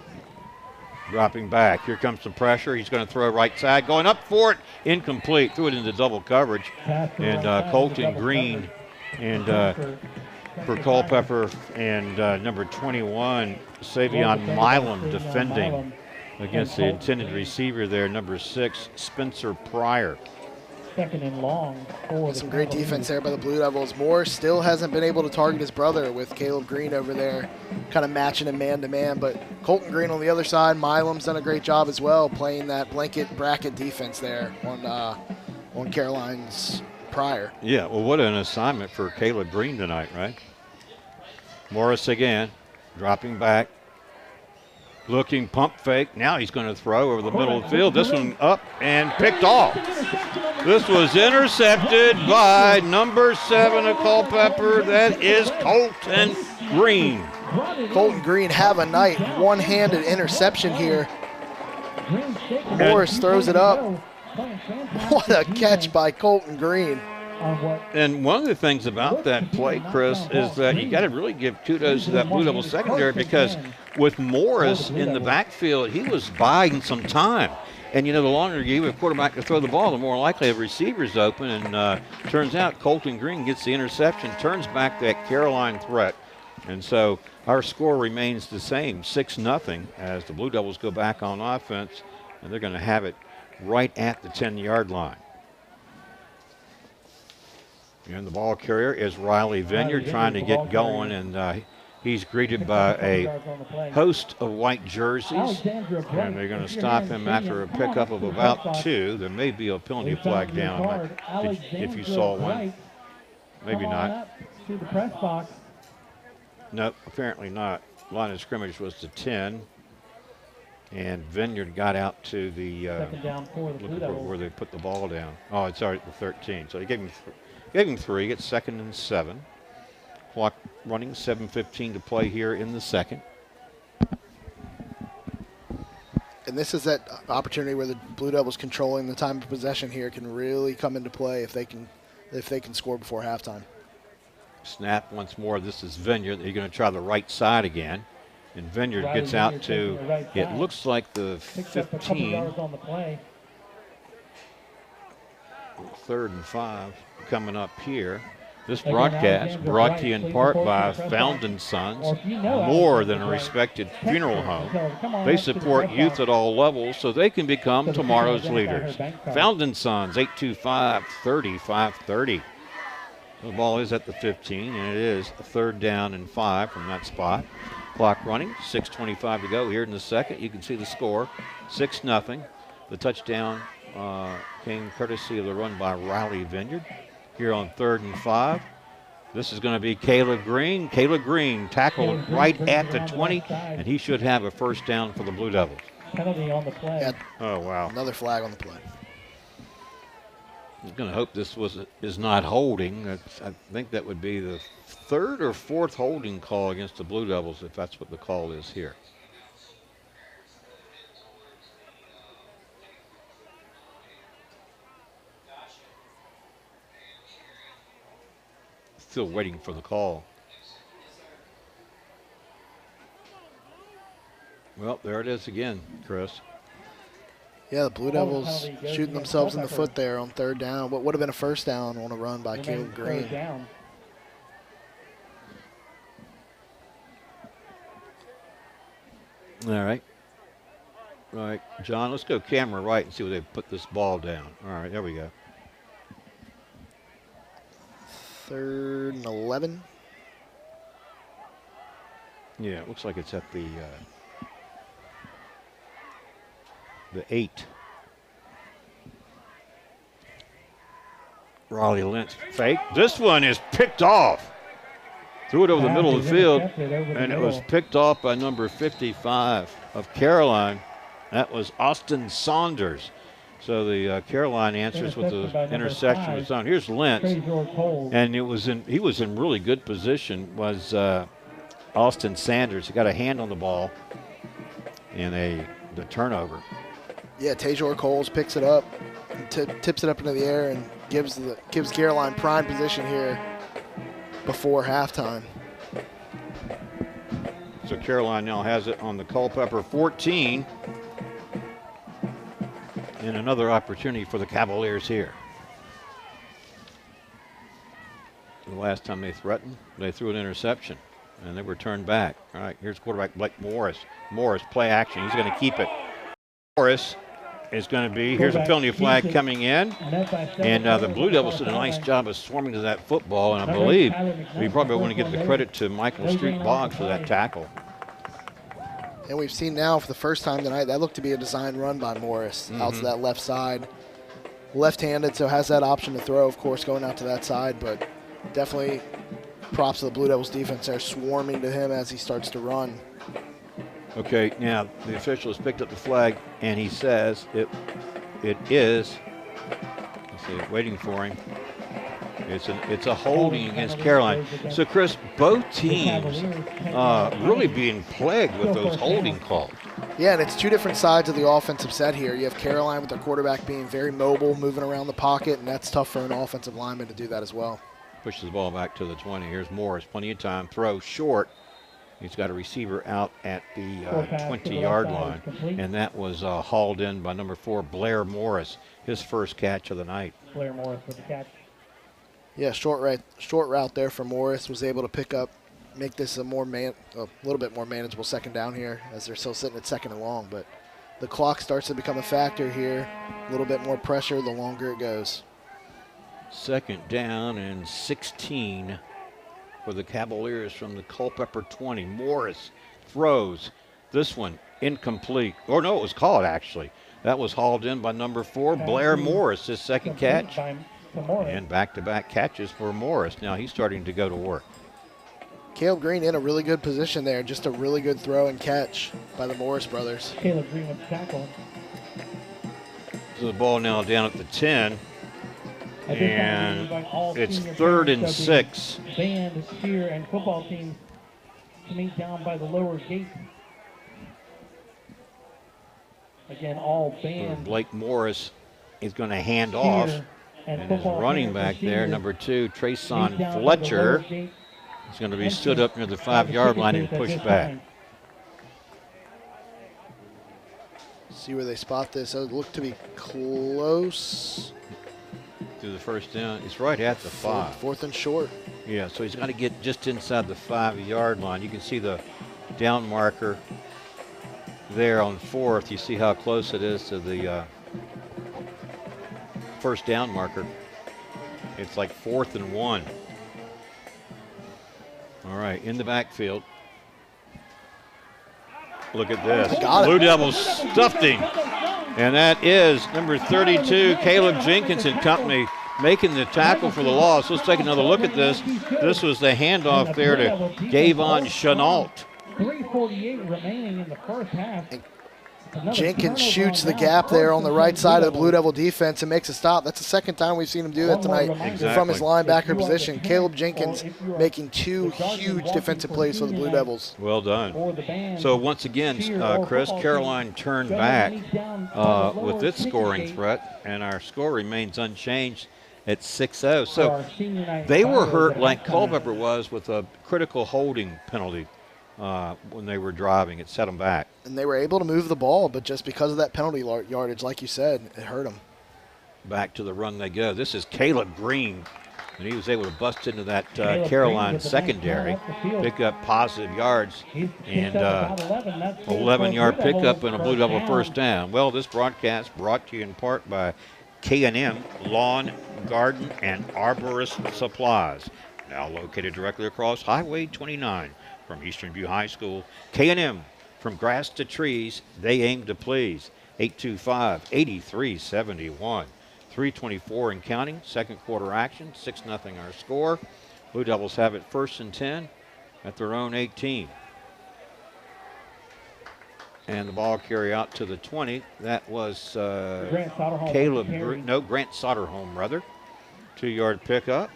dropping back. Here comes some pressure. He's going to throw right side. Going up for it. Incomplete. Threw it into double coverage. And Colton Green and for Culpeper and number 21, Savion Milam defending against the intended receiver there, number 6, Spencer Pryor. Second and long. Some great defense there by the Blue Devils. Moore still hasn't been able to target his brother with Caleb Green over there, kind of matching him man-to-man. But Colton Green on the other side, Milam's done a great job as well, playing that blanket bracket defense there on Caroline's Pryor. Yeah, well, what an assignment for Caleb Green tonight, right? Morris again, dropping back. Looking pump fake. Now he's going to throw over the middle of the field. This one up and picked off. This was intercepted by number 7 of Culpeper. That is Colton Green. Colton Green have a night. One-handed interception here. Morris throws it up. What a catch by Colton Green. And one of the things about that play, Chris, is that you got to really give kudos to that Blue Devils secondary, because with Morris in the backfield, he was buying some time. And, you know, the longer you give a quarterback to throw the ball, the more likely a receiver's open. And turns out Colton Green gets the interception, turns back that Caroline threat. And so our score remains the same, 6-0, as the Blue Devils go back on offense, and they're going to have it right at the 10-yard line. And the ball carrier is Riley Vineyard, trying to get going, and he's greeted by a host of white jerseys, and they're going to stop him after a pickup of about 2. There may be a penalty flag down, if you saw one. Maybe not. Nope, apparently not. Line of scrimmage was the 10, and Vineyard got out to the where they put the ball down. Oh, it's already the 13. So he gave him 3. Gets 2nd and 7. Clock running, 7:15 to play here in the second. And this is that opportunity where the Blue Devils controlling the time of possession here can really come into play if they can score before halftime. Snap once more. This is Vineyard. They're going to try the right side again. And Vineyard gets out to, it looks like the 15. 3rd and 5 coming up here. This broadcast brought to you in part by Fountain Sons, more than a respected funeral home. They support youth at all levels so they can become tomorrow's leaders. Fountain Sons, 825-3530. The ball is at the 15, and it is a 3rd down and 5 from that spot. Clock running, 6:25 to go here in the second. You can see the score, 6-0. The touchdown came courtesy of the run by Riley Vineyard. Here on 3rd and 5. This is going to be Caleb Green. Caleb Green tackled right at the 20, and he should have a 1st down for the Blue Devils. Penalty on the play. Oh, wow. Another flag on the play. I'm going to hope this is not holding. I think that would be the 3rd or 4th holding call against the Blue Devils, if that's what the call is here. Still waiting for the call. Well, there it is again, Chris. Yeah, the Blue Devils shooting themselves in the foot there on 3rd down. What would have been a 1st down on a run by Caleb Green. All right. All right, John, let's go camera right and see where they put this ball down. All right, there we go. 3rd and 11. Yeah, it looks like it's at the 8. Raleigh Lynch fake. This one is picked off. Threw it over the middle of the field, and it was picked off by number 55 of Caroline. That was Austin Saunders. So the Caroline answers with the interception of his own. Here's Lentz, and he was in really good position. Was Austin Sanders? He got a hand on the ball in the turnover. Yeah, Tajor Coles picks it up, and tips it up into the air, and gives Caroline prime position here before halftime. So Caroline now has it on the Culpeper 14. And another opportunity for the Cavaliers here. The last time they threatened, they threw an interception, and they were turned back. All right, here's quarterback Blake Morris. Morris, play action. He's going to keep it. Morris is going to be, here's a penalty flag coming in, and the Blue Devils did a nice job of swarming to that football, and I believe we probably want to give the credit to Michael Street Boggs for that tackle. And we've seen now for the first time tonight, that looked to be a design run by Morris out to that left side. Left-handed, so has that option to throw, of course, going out to that side, but definitely props to the Blue Devils defense. They're swarming to him as he starts to run. Okay, now the official has picked up the flag, and he says it is, let's see, waiting for him. It's a holding against Caroline. So, Chris, both teams really being plagued with those holding calls. Yeah, and it's two different sides of the offensive set here. You have Caroline with their quarterback being very mobile, moving around the pocket, and that's tough for an offensive lineman to do that as well. Pushes the ball back to the 20. Here's Morris. Plenty of time. Throw short. He's got a receiver out at the 20-yard line. And that was hauled in by number 4, Blair Morris. His first catch of the night. Blair Morris with the catch. Yeah, short route there for Morris. Was able to pick up, make this a little bit more manageable second down here as they're still sitting at 2nd and long. But the clock starts to become a factor here. A little bit more pressure the longer it goes. 2nd down and 16 for the Cavaliers from the Culpeper 20. Morris throws. This one incomplete. Or no, it was caught actually. That was hauled in by number 4, Blair Morris, his second catch. And back-to-back catches for Morris. Now he's starting to go to work. Caleb Green in a really good position there. Just a really good throw and catch by the Morris brothers. Caleb Green with the tackle. So the ball now down at the 10. And it's 3rd and 6. Band, cheer, and football teams to meet down by the lower gate. Again, all band. Blake Morris is going to hand off. And his running back there, number 2, Trayson Fletcher, is going to be stood up near the 5-yard line and pushed back. See where they spot this. It looked to be close. Through the first down. It's right at the 5. 4th and short. Yeah, so he's got to get just inside the 5-yard line. You can see the down marker there on 4th. You see how close it is to the first down marker. It's like 4th and 1. All right, in the backfield. Look at this. Blue Devils stuffed him. And that is number 32, Caleb Jenkins and company, making the tackle for the loss. Let's take another look at this. This was the handoff there to Gavon Chenault. 3:48 remaining in the first half. Jenkins shoots the gap there on the right side of the Blue Devil defense and makes a stop. That's the second time we've seen him do that tonight from his linebacker position. Caleb Jenkins making 2 huge defensive plays for the Blue Devils. Well done. So once again, Chris, Caroline turned back with its scoring threat, and our score remains unchanged at 6-0. So they were hurt like Culpeper was with a critical holding penalty. When they were driving, it set them back. And they were able to move the ball, but just because of that penalty yardage, like you said, it hurt them. Back to the run they go. This is Caleb Green, and he was able to bust into that Caroline secondary, pick up positive yards, and 11-yard pickup and a Blue Devil first down. Well, this broadcast brought to you in part by K&M Lawn, Garden, and Arborist Supplies, now located directly across Highway 29. From Eastern View High School, K&M, from grass to trees, they aim to please. 825-8371. 3:24 and counting. Second quarter action, 6-0 our score. Blue Devils have it 1st and 10 at their own 18. And the ball carry out to the 20. That was Caleb Green. No, Grant Soderholm, rather. 2-yard pickup.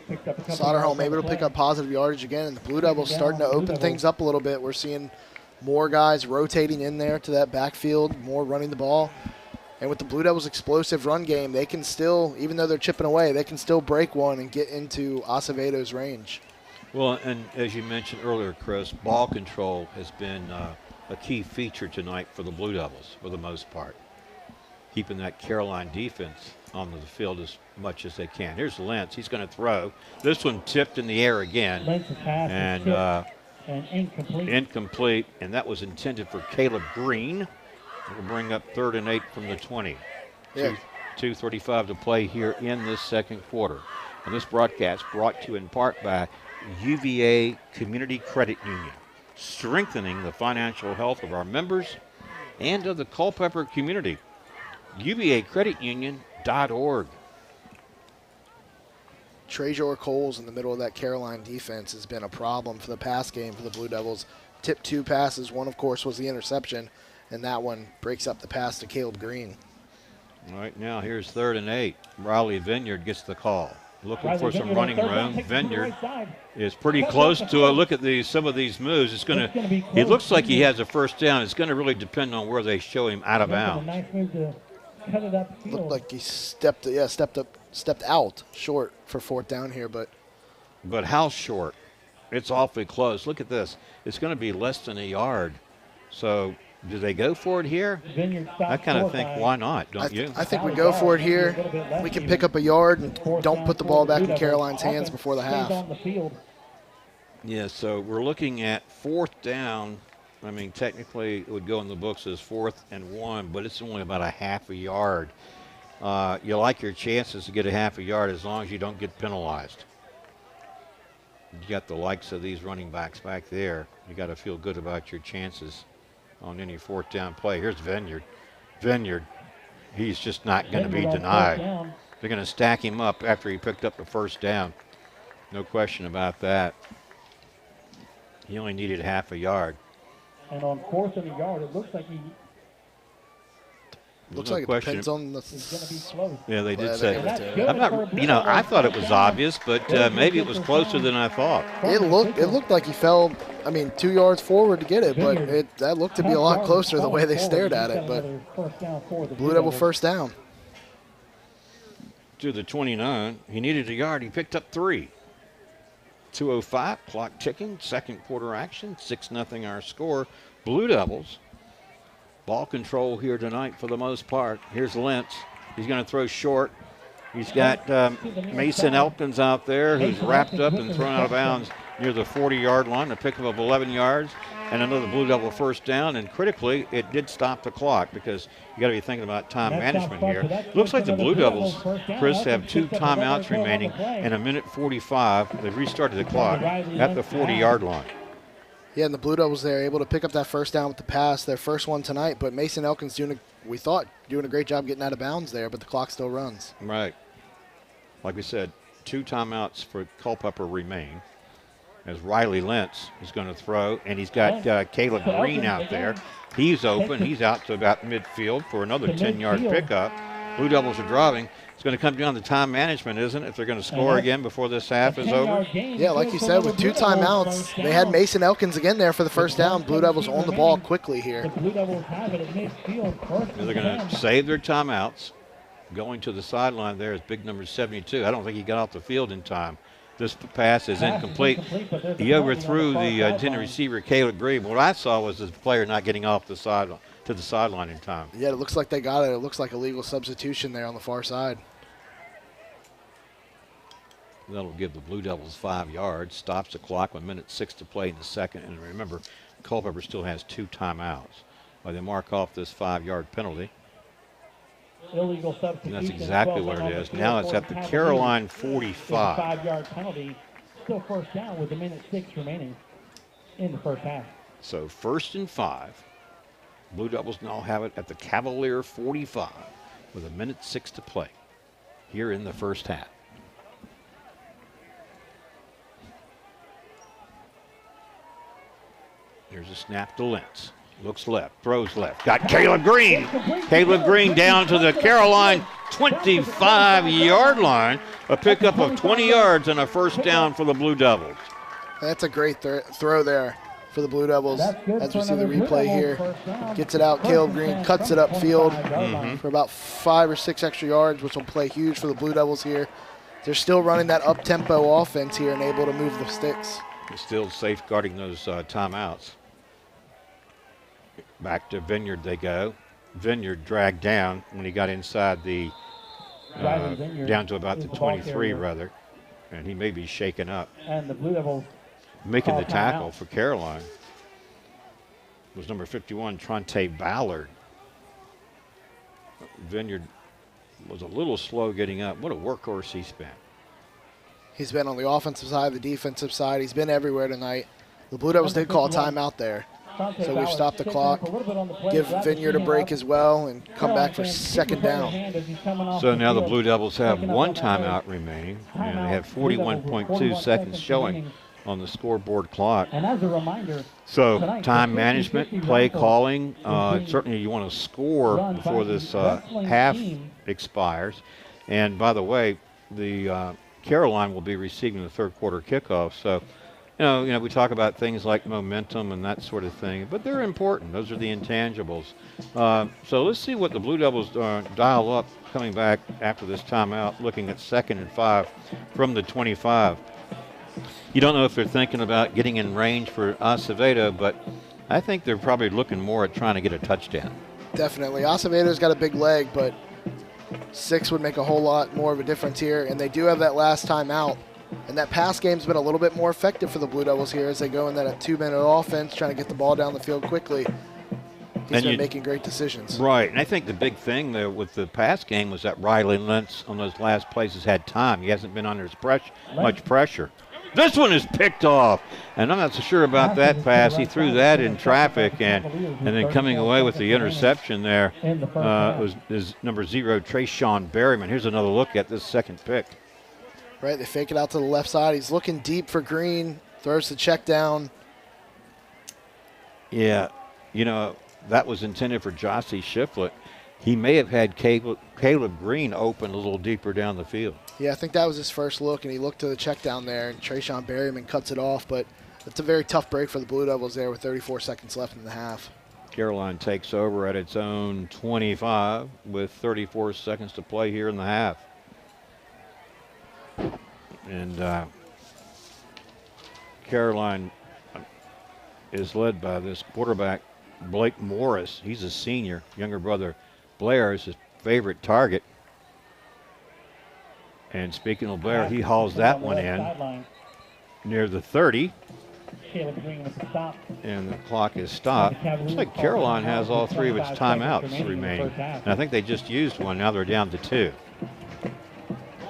Soderholm able to pick up positive yardage again, and the Blue Devils starting to open things up a little bit. We're seeing more guys rotating in there to that backfield, more running the ball. And with the Blue Devils' explosive run game, they can still, even though they're chipping away, they can still break one and get into Acevedo's range. Well, and as you mentioned earlier, Chris, ball control has been a key feature tonight for the Blue Devils for the most part, keeping that Caroline defense on the field as much as they can. Here's Lentz. He's going to throw. This one tipped in the air again. And incomplete. And that was intended for Caleb Green. We'll bring up 3rd and 8 from the 20. Yeah. 2:35 to play here in this second quarter. And this broadcast brought to you in part by UVA Community Credit Union, strengthening the financial health of our members and of the Culpeper community. UVAcreditunion.org. Trejor Coles in the middle of that Caroline defense has been a problem for the pass game for the Blue Devils. Tipped 2 passes. One, of course, was the interception, and that one breaks up the pass to Caleb Green. All right, now here's 3rd and 8. Riley Vineyard gets the call. looking for some running room. Vineyard is pretty close to it. Look at some of these moves. It looks like he has a first down. It's going to really depend on where they show him out of bounds. Nice move to cut it up. Looked like he stepped out short for fourth down here, but how short? It's awfully close. Look at this. It's going to be less than a yard. So do they go for it here? I kind of think, why not, don't you? I think we go for it here. We can pick up a yard and don't put the ball back in Caroline's hands before the half. Yeah, so we're looking at fourth down. I mean, technically it would go in the books as 4th and 1, but it's only about a half a yard. You like your chances to get a half a yard as long as you don't get penalized. You got the likes of these running backs back there. You got to feel good about your chances on any fourth down play. Here's Vineyard. He's just not going to be denied. They're going to stack him up after he picked up the first down. No question about that. He only needed half a yard. And on 4th and a yard, it looks like he Looks like it depends on the. It's going to be close. Yeah, they did say. I'm not. I thought it was obvious, but maybe it was closer than I thought. It looked like he fell. 2 yards forward to get it, but that looked to be a lot closer the way they stared at it. But Blue Devil first down. To the 29. He needed a yard. He picked up 3. 2:05. Clock ticking. Second quarter action. 6-0 our score. Blue Devils. Ball control here tonight for the most part. Here's Lentz. He's going to throw short. He's got Mason Elkins out there who's wrapped up and thrown out of bounds near the 40-yard line, a pickup of 11 yards, and another Blue Devil first down. And critically, it did stop the clock because you got to be thinking about time management here. Looks like the Blue Devils, Chris, have 2 timeouts remaining and 1:45. They've restarted the clock at the 40-yard line. Yeah, and the Blue Devils there able to pick up that first down with the pass, their first one tonight. But Mason Elkins doing a great job getting out of bounds there, but the clock still runs. Right. Like we said, 2 timeouts for Culpeper remain. As Riley Lentz is going to throw, and he's got Caleb Green out there. He's open. He's out to about midfield for another 10-yard pickup. Blue Devils are driving. It's going to come down to time management, isn't it, if they're going to score again before this half is over? Yeah, like you said, with 2 timeouts, they had Mason Elkins again there for the first down. Blue Devils on the ball quickly here. They're going to save their timeouts. Going to the sideline there is big number 72. I don't think he got off the field in time. This pass is incomplete. He overthrew the intended receiver, Caleb Green. What I saw was the player not getting off the sideline to the sideline in time. Yeah, it looks like they got it. It looks like a legal substitution there on the far side. That'll give the Blue Devils 5 yards. Stops the clock with 1:06 to play in the second. And remember, Culpeper still has 2 timeouts. They mark off this 5-yard penalty. Illegal substitution. And that's exactly what it is. Now it's at the Caroline 45. 5-yard penalty. Still first down with 1:06 remaining in the first half. So 1st and 5. Blue Devils now have it at the Cavalier 45 with 1:06 to play here in the first half. Here's a snap to Lentz. Looks left, throws left. Got Caleb Green. Caleb Green down to the Caroline 25-yard line. A pickup of 20 yards and a first down for the Blue Devils. That's a great throw there for the Blue Devils. As we see the replay here, gets it out. Caleb Green cuts it upfield for about 5 or 6 extra yards, which will play huge for the Blue Devils here. They're still running that up-tempo offense here and able to move the sticks. They're still safeguarding those timeouts. Back to Vineyard they go. Vineyard dragged down when he got inside the down to about the 23 rather, and he may be shaken up. And the Blue Devils making the tackle for Caroline was number 51, Tronte Ballard. Vineyard was a little slow getting up. What a workhorse he's been. He's been on the offensive side, the defensive side. He's been everywhere tonight. The Blue Devils did call a timeout there. So we've stopped the clock, give Vineyard a break as well, and come back for second down. So now the Blue Devils have 1 timeout remaining, and they have 41.2 seconds showing on the scoreboard clock. And as a reminder, so time management, play calling, certainly you want to score before this half expires. And by the way, the Caroline will be receiving the third quarter kickoff. So, we talk about things like momentum and that sort of thing, but they're important. Those are the intangibles. So let's see what the Blue Devils dial up coming back after this timeout, looking at 2nd and 5 from the 25. You don't know if they're thinking about getting in range for Acevedo, but I think they're probably looking more at trying to get a touchdown. Definitely. Acevedo's got a big leg, but 6 would make a whole lot more of a difference here, and they do have that last time out. And that pass game's been a little bit more effective for the Blue Devils here as they go in that 2-minute offense, trying to get the ball down the field quickly. He's been making great decisions. Right, and I think the big thing there with the pass game was that Riley Lentz on those last plays has had time. He hasn't been under much pressure. This one is picked off, and I'm not so sure about that pass. He threw that in traffic, and then coming away with the interception there is number 0, Trayshawn Berryman. Here's another look at this second pick. Right, they fake it out to the left side. He's looking deep for Green, throws the check down. Yeah, that was intended for Jossie Shiflett. He may have had Caleb Green open a little deeper down the field. Yeah, I think that was his first look, and he looked to the check down there, and Trayshawn Berryman cuts it off, but it's a very tough break for the Blue Devils there with 34 seconds left in the half. Caroline takes over at its own 25 with 34 seconds to play here in the half. And Caroline is led by this quarterback, Blake Morris. He's a senior. Younger brother Blair is his favorite target. And speaking of Blair, he hauls that one in near the 30. And the clock is stopped. Looks like Caroline has all 3 of its timeouts remaining. And I think they just used one. Now they're down to 2.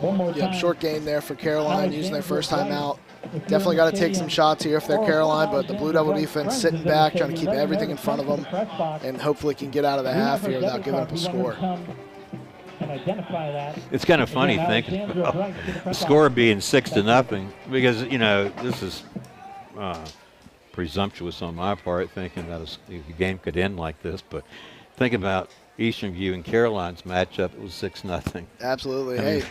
Yep, short gain there for Caroline using their first time out. Definitely got to take some shots here if they're Caroline, but the Blue Devil defense sitting back, trying to keep everything in front of them, and hopefully can get out of the half here without giving up a score. It's kind of funny thinking about the score being 6-0 because, this is presumptuous on my part thinking that a game could end like this, but think about Eastern View and Caroline's matchup. It was 6-0. Absolutely.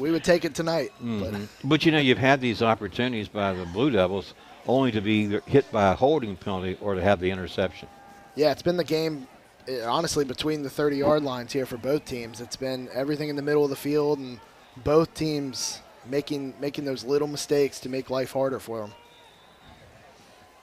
We would take it tonight. Mm-hmm. But you've had these opportunities by the Blue Devils only to be hit by a holding penalty or to have the interception. Yeah, it's been the game, honestly, between the 30-yard lines here for both teams. It's been everything in the middle of the field, and both teams making those little mistakes to make life harder for them.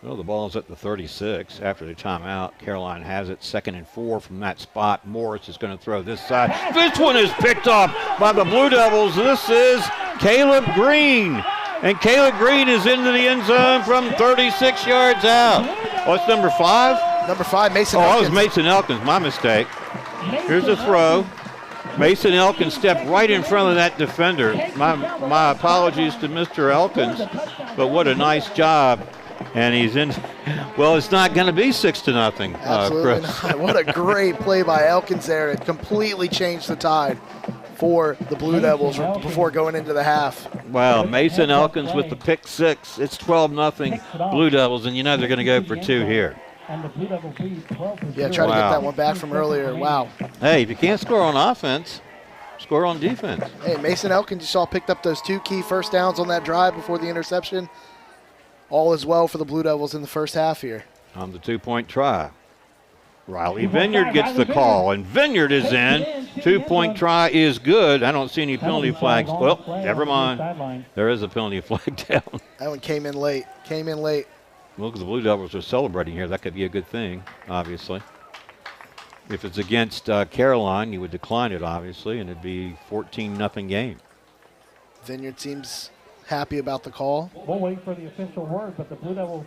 Well, the ball is at the 36 after the timeout. Caroline has it 2nd and 4 from that spot. Morris is going to throw this side. This one is picked off by the Blue Devils. This is Caleb Green. And Caleb Green is into the end zone from 36 yards out. What's number 5? Number 5, Mason Elkins. Oh, that was Mason Elkins. My mistake. Here's a throw. Mason Elkins stepped right in front of that defender. My apologies to Mr. Elkins, but what a nice job. And he's in. Well, it's not going to be 6-0. Absolutely Chris. not. What a great play by Elkins there. It completely changed the tide for the Blue Devils before going into the half. Wow, Mason Elkins with the pick 6. It's 12-0 Blue Devils, and they're going to go for 2 here. Yeah, try to get that one back from earlier. Wow. Hey, if you can't score on offense, score on defense. Hey, Mason Elkins, you saw, picked up those 2 key first downs on that drive before the interception. All is well for the Blue Devils in the first half here. On the 2-point try. Riley Vineyard gets the call, and Vineyard is in. 2-point try is good. I don't see any penalty flags. Well, never mind. There is a penalty flag down. That one came in late. Well, because the Blue Devils are celebrating here. That could be a good thing, obviously. If it's against Caroline, you would decline it, obviously, and it'd be 14-0 game. Vineyard seems happy about the call. We'll wait for the official word, but the Blue Devils.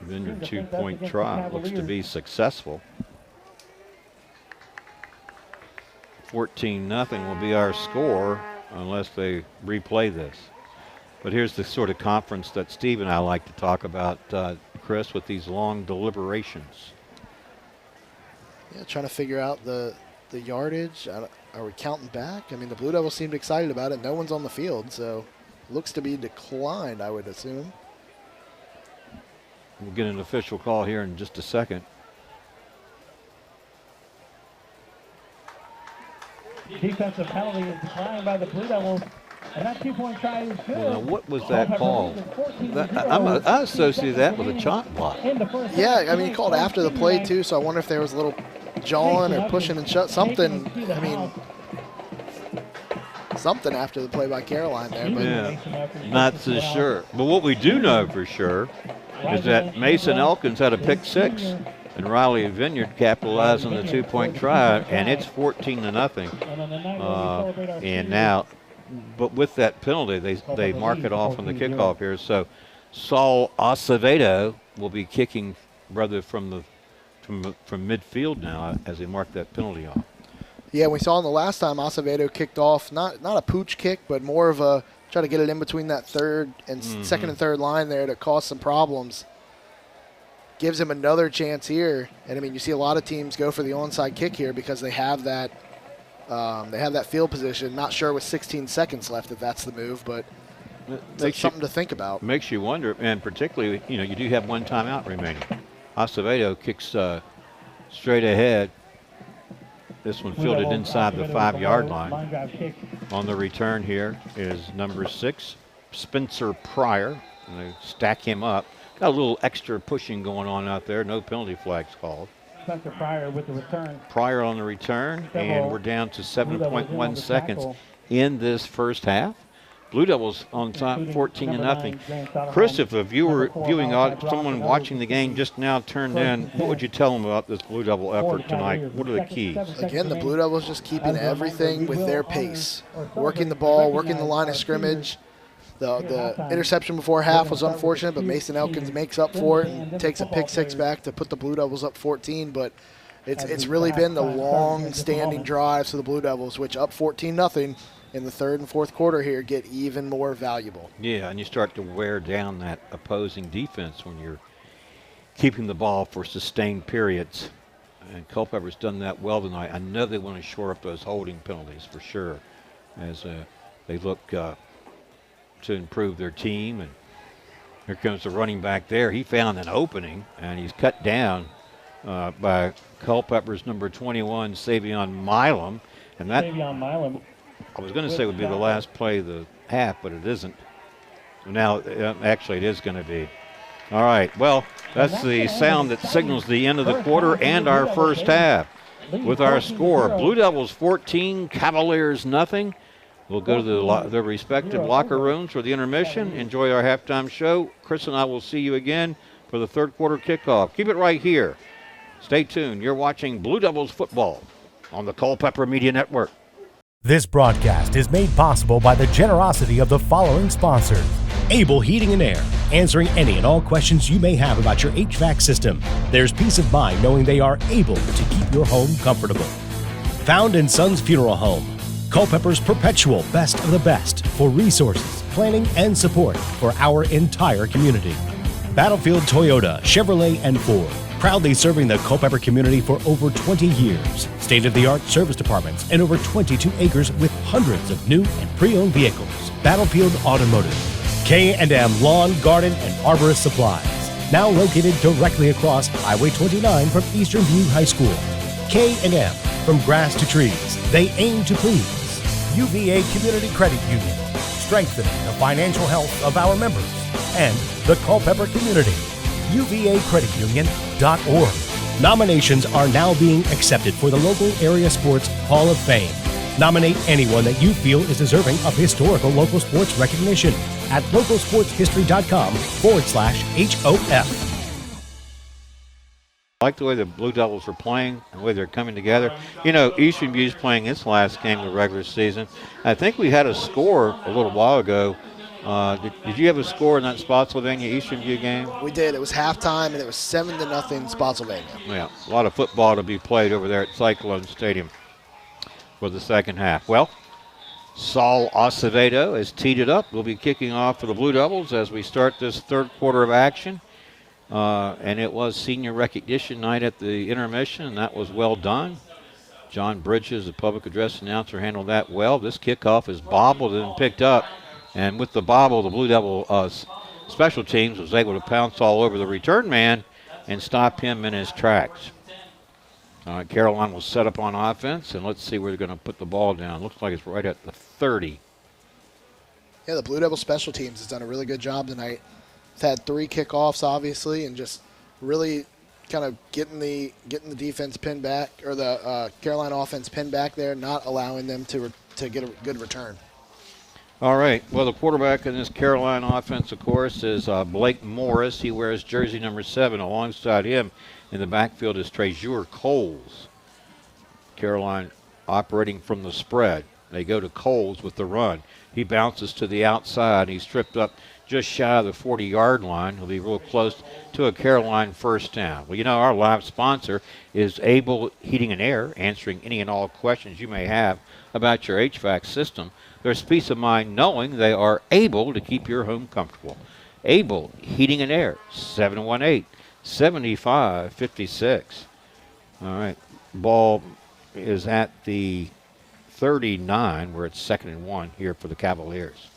Vineyard 2-point try looks to be successful. 14-0 will be our score unless they replay this. But here's the sort of conference that Steve and I like to talk about, Chris, with these long deliberations. Yeah, trying to figure out the yardage. Are we counting back? I mean, the Blue Devils seemed excited about it. No one's on the field, so looks to be declined, I would assume. We'll get an official call here in just a second. Defensive penalty is declined by the Blue Devils. And that 2-point try is good. Well, now, what was that call? I associate that with a chop block. Yeah, I mean, he called after the play, too, so I wonder if there was a little jawing or pushing and shut something. I mean, something after the play by Caroline there. But Yeah, not so sure. But what we do know for sure is that Mason Elkins had a pick 6, and Riley Vineyard capitalized on the 2-point try, and it's 14-0. And now, but with that penalty, they mark it off on the kickoff here. So Saul Acevedo will be kicking rather from midfield now as they mark that penalty off. yeah, we saw in the last time Acevedo kicked off, not a pooch kick, but more of a try to get it in between that third and second and third line there to cause some problems. Gives him another chance here, and I mean, you see a lot of teams go for the onside kick here because they have that field position. Not sure with 16 seconds left if that's the move, but it's something to think about. Makes you wonder, and particularly, you do have one timeout remaining. Acevedo kicks straight ahead. This one fielded inside the 5-yard line. On the return here is number 6, Spencer Pryor. And they stack him up. Got a little extra pushing going on out there. No penalty flags called. Spencer Pryor with the return. Pryor on the return, and we're down to 7.1 seconds in this first half. Blue Devils on top, 14-0. Chris, if a someone watching the game just now turned in, what would you tell them about this Blue Devil effort tonight? What are the keys? Again, the Blue Devils just keeping everything with their pace. Working the ball, working the line of scrimmage. The interception before half was unfortunate, but Mason Elkins makes up for it and takes a pick 6 back to put the Blue Devils up 14. But it's really been the long-standing drives to the Blue Devils, which up 14-0 in the third and fourth quarter here get even more valuable. Yeah, and you start to wear down that opposing defense when you're keeping the ball for sustained periods. And Culpeper's done that well tonight. I know they want to shore up those holding penalties for sure as they look to improve their team. And here comes the running back there. He found an opening, and he's cut down by Culpeper's number 21, Savion Milam. And that, I was going to say, would be the last play of the half, but it isn't. So now, actually, it is going to be. All right, well, that's the sound that signals the end of the quarter and our first half. With our score, Blue Devils 14, Cavaliers nothing. We'll go to their respective locker rooms for the intermission. Enjoy our halftime show. Chris and I will see you again for the third quarter kickoff. Keep it right here. Stay tuned. You're watching Blue Devils football on the Culpeper Media Network. This broadcast is made possible by the generosity of the following sponsors. Able Heating and Air, answering any and all questions you may have about your HVAC system. There's peace of mind knowing they are able to keep your home comfortable. Found & Sons Funeral Home, Culpeper's perpetual best of the best for resources, planning, and support for our entire community. Battlefield Toyota, Chevrolet, and Ford, proudly serving the Culpeper community for over 20 years. State-of-the-art service departments and over 22 acres with hundreds of new and pre-owned vehicles. Battlefield Automotive. K&M Lawn, Garden, and Arborist Supplies. Now located directly across Highway 29 from Eastern View High School. K&M, from grass to trees, they aim to please. UVA Community Credit Union, strengthening the financial health of our members. And the Culpeper community. UVACreditUnion.org. Nominations are now being accepted for the local area sports Hall of Fame. Nominate anyone that you feel is deserving of historical local sports recognition at localsportshistory.com/HOF. I like the way the Blue Devils are playing and the way they're coming together. Eastern View's playing its last game of the regular season. I think we had a score a little while ago. Did you have a score in that Spotsylvania Eastern View game? We did. It was halftime, and it was 7-0 Spotsylvania. Yeah, a lot of football to be played over there at Cyclone Stadium for the second half. Well, Saul Acevedo has teed it up. We'll be kicking off for the Blue Devils as we start this third quarter of action. And it was senior recognition night at the intermission, and that was well done. John Bridges, the public address announcer, handled that well. This kickoff is bobbled and picked up. And with the bobble, the Blue Devil special teams was able to pounce all over the return man and stop him in his tracks. Caroline will set up on offense, and let's see where they're going to put the ball down. Looks like it's right at the 30. Yeah, the Blue Devil special teams has done a really good job tonight. It's had 3 kickoffs, obviously, and just really kind of getting the defense pinned back, or the Carolina offense pinned back there, not allowing them to get a good return. All right. Well, the quarterback in this Carolina offense, of course, is Blake Morris. He wears jersey number 7. Alongside him in the backfield is Treasure Coles. Carolina operating from the spread. They go to Coles with the run. He bounces to the outside. He's tripped up just shy of the 40-yard line. He'll be real close to a Carolina first down. Well, you know, our live sponsor is Able Heating and Air, answering any and all questions you may have about your HVAC system. There's peace of mind knowing they are able to keep your home comfortable. Able Heating and Air, 718-7556. All right. Ball is at the 39, where it's 2nd and 1 here for the Cavaliers.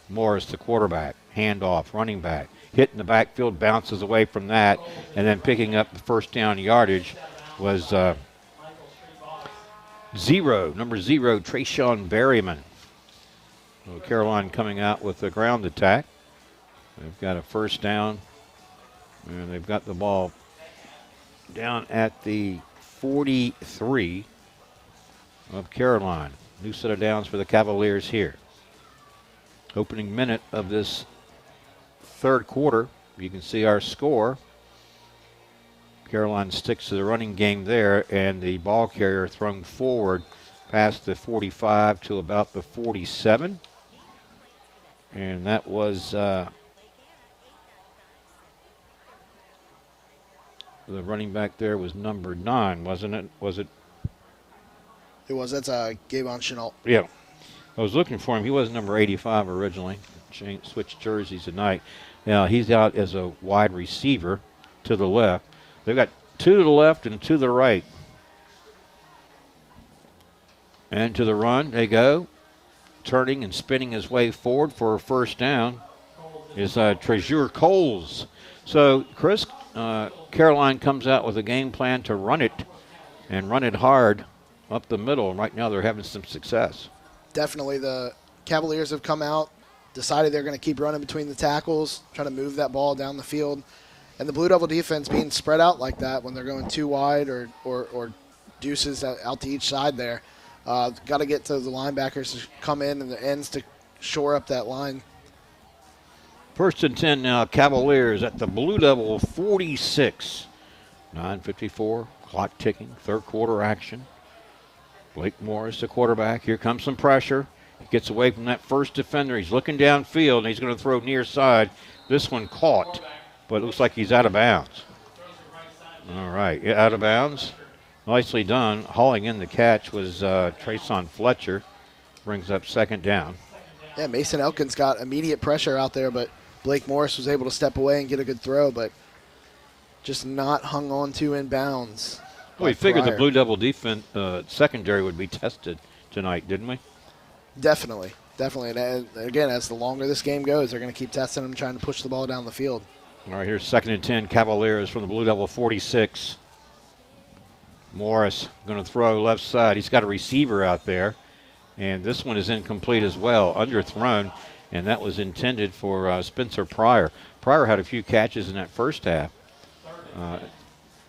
Morris, the quarterback, handoff, running back, hitting the backfield, bounces away from that, and then picking up the first down yardage was number 0, Trayshawn Berryman. So Caroline coming out with the ground attack. They've got a first down, and they've got the ball down at the 43 of Caroline. New set of downs for the Cavaliers here. Opening minute of this third quarter. You can see our score. Caroline sticks to the running game there, and the ball carrier thrown forward past the 45 to about the 47. And that was the running back there was number 9, wasn't it? Was it? It was. That's Gavon Chenault. Yeah. I was looking for him. He was number 85 originally. Switched jerseys tonight. Now he's out as a wide receiver to the left. They've got 2 to the left and 2 to the right. And to the run they go. Turning and spinning his way forward for a first down is Treasure Coles. So, Chris, Caroline comes out with a game plan to run it and run it hard up the middle. And right now they're having some success. Definitely the Cavaliers have come out, decided they're going to keep running between the tackles, trying to move that ball down the field. And the Blue Devil defense being spread out like that when they're going too wide or deuces out to each side there. Got to get to the linebackers to come in and the ends to shore up that line. 1st and 10 now, Cavaliers at the Blue Devil 46. 9:54, clock ticking, third quarter action. Blake Morris, the quarterback. Here comes some pressure. He gets away from that first defender. He's looking downfield, and he's going to throw near side. This one caught, but it looks like he's out of bounds. All right, out of bounds. Nicely done. Hauling in the catch was Trayson Fletcher. Brings up 2nd down. Yeah, Mason Elkins got immediate pressure out there, but Blake Morris was able to step away and get a good throw, but just not hung on to in bounds. Well, we figured the Blue Devil defense secondary would be tested tonight, didn't we? Definitely. And again, as the longer this game goes, they're going to keep testing them, trying to push the ball down the field. All right, here's 2nd and 10, Cavaliers from the Blue Devil 46. Morris going to throw left side. He's got a receiver out there, and this one is incomplete as well, underthrown, and that was intended for Spencer Pryor. Pryor had a few catches in that first half.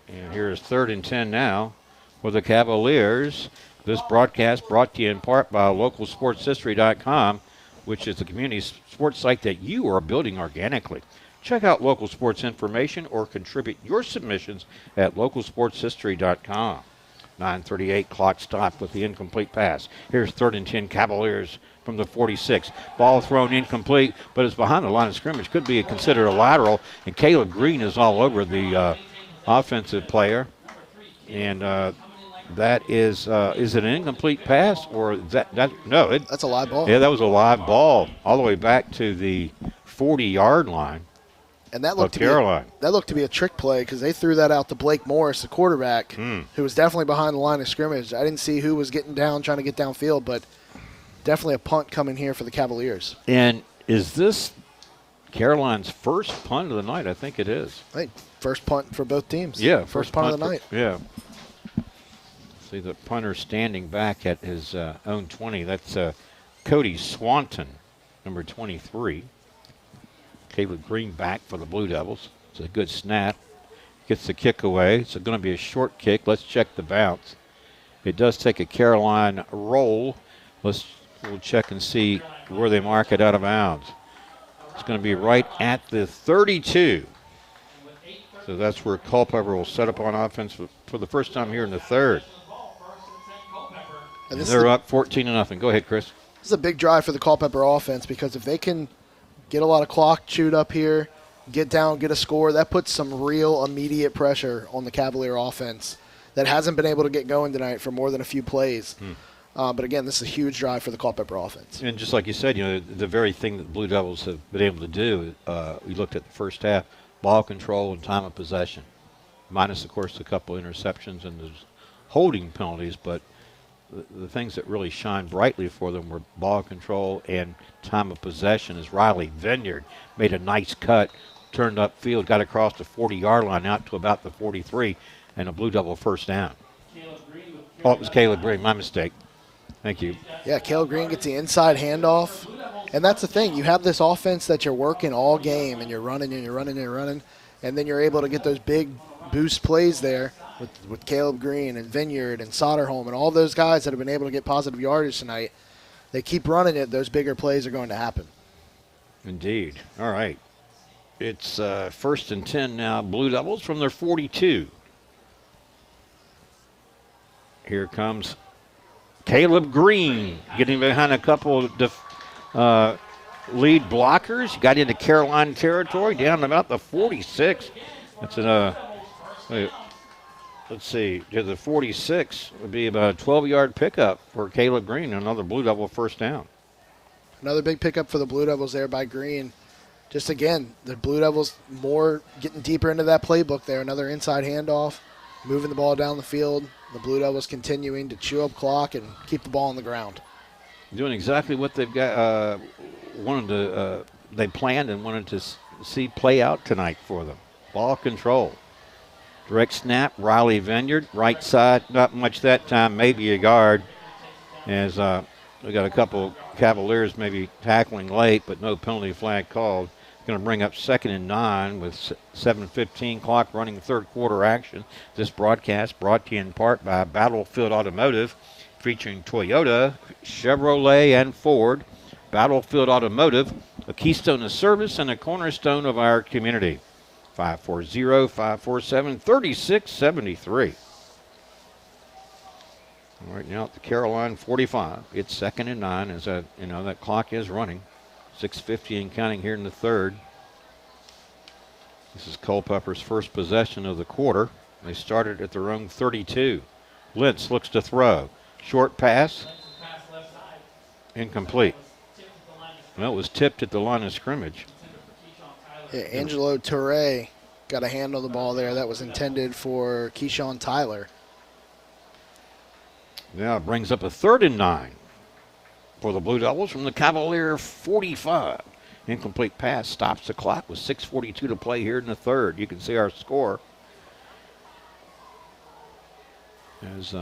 And here's 3rd and 10 now for the Cavaliers. This broadcast brought to you in part by LocalSportsHistory.com, which is the community sports site that you are building organically. Check out local sports information or contribute your submissions at LocalSportsHistory.com. 9:38, clock stopped with the incomplete pass. Here's 3rd and 10, Cavaliers from the 46. Ball thrown incomplete, but it's behind the line of scrimmage. Could be considered a lateral, and Caleb Green is all over the offensive player. And that is it an incomplete pass or that no? That's a live ball. Yeah, that was a live ball all the way back to the 40-yard line. And that looked to be a trick play because they threw that out to Blake Morris, the quarterback, who was definitely behind the line of scrimmage. I didn't see who was getting down, trying to get downfield, but definitely a punt coming here for the Cavaliers. And is this Caroline's first punt of the night? I think it is. I think first punt for both teams. Yeah, first punt of the night. Yeah. See the punter standing back at his own 20. That's Cody Swanton. number 23. Caleb Green back for the Blue Devils. It's a good snap. Gets the kick away. It's going to be a short kick. Let's check the bounce. It does take a Caroline roll. We'll check and see where they mark it out of bounds. It's going to be right at the 32. So that's where Culpeper will set up on offense for the first time here in the third. And they're up 14-0. Go ahead, Chris. This is a big drive for the Culpeper offense because if they can get a lot of clock chewed up here, get down, get a score, that puts some real immediate pressure on the Cavalier offense that hasn't been able to get going tonight for more than a few plays. But again, this is a huge drive for the Culpeper offense. And just like you said, the very thing that the Blue Devils have been able to do, we looked at the first half, ball control and time of possession, minus, of course, a couple interceptions and those holding penalties. But the things that really shine brightly for them were ball control and time of possession, as Riley Vineyard made a nice cut, turned upfield, got across the 40-yard line out to about the 43, and a Blue Devil first down. Oh, it was Caleb Green. My mistake. Thank you. Yeah, Caleb Green gets the inside handoff. And that's the thing. You have this offense that you're working all game, and you're running and you're running and you're running, and then you're able to get those big boost plays there with Caleb Green and Vineyard and Soderholm and all those guys that have been able to get positive yardage tonight. They keep running it. Those bigger plays are going to happen. Indeed. All right. It's 1st and 10 now. Blue Devils from their 42. Here comes Caleb Green getting behind a couple of lead blockers. Got into Caroline territory down about the 46. That's let's see, to the 46 would be about a 12-yard pickup for Caleb Green, another Blue Devil first down. Another big pickup for the Blue Devils there by Green. Just again, the Blue Devils more getting deeper into that playbook there. Another inside handoff, moving the ball down the field. The Blue Devils continuing to chew up clock and keep the ball on the ground. Doing exactly what they've got, they planned and wanted to see play out tonight for them. Ball control. Direct snap, Riley Vineyard, right side, not much that time, maybe a yard. As we got a couple Cavaliers maybe tackling late, but no penalty flag called. Going to bring up 2nd and 9 with 7:15 clock running third quarter action. This broadcast brought to you in part by Battlefield Automotive, featuring Toyota, Chevrolet, and Ford. Battlefield Automotive, a keystone of service and a cornerstone of our community. 540-547-3673. All right, now at the Caroline 45. It's 2nd and 9 as that clock is running. 6:50 and counting here in the third. This is Culpeper's first possession of the quarter. They started at their own 32. Lentz looks to throw. Short pass. Incomplete. Well, it was tipped at the line of scrimmage. Yeah, Angelo Toure got a hand on the ball there. That was intended for Keyshawn Tyler. Now it brings up a 3rd and 9 for the Blue Devils from the Cavalier 45. Incomplete pass stops the clock with 6:42 to play here in the third. You can see our score as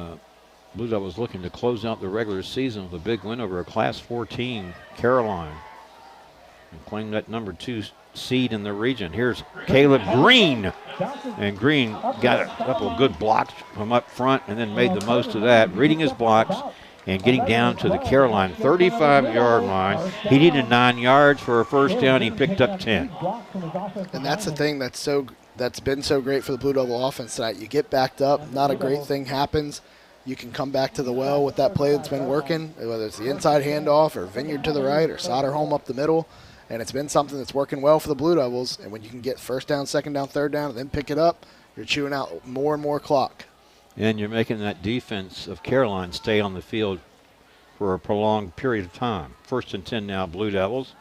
Blue Devils looking to close out the regular season with a big win over a Class 14 Caroline and claim that number 2 seed in the region. Here's Caleb Green, and Green got a couple of good blocks from up front and then made the most of that, reading his blocks and getting down to the Caroline 35-yard line. He needed 9 yards for a first down. He picked up 10. And that's the thing that's been so great for the Blue Devil offense tonight. You get backed up, not a great thing happens. You can come back to the well with that play that's been working, whether it's the inside handoff or Vineyard to the right or Soderholm up the middle. And it's been something that's working well for the Blue Devils. And when you can get first down, second down, third down, and then pick it up, you're chewing out more and more clock. And you're making that defense of Caroline stay on the field for a prolonged period of time. 1st and 10 now, Blue Devils.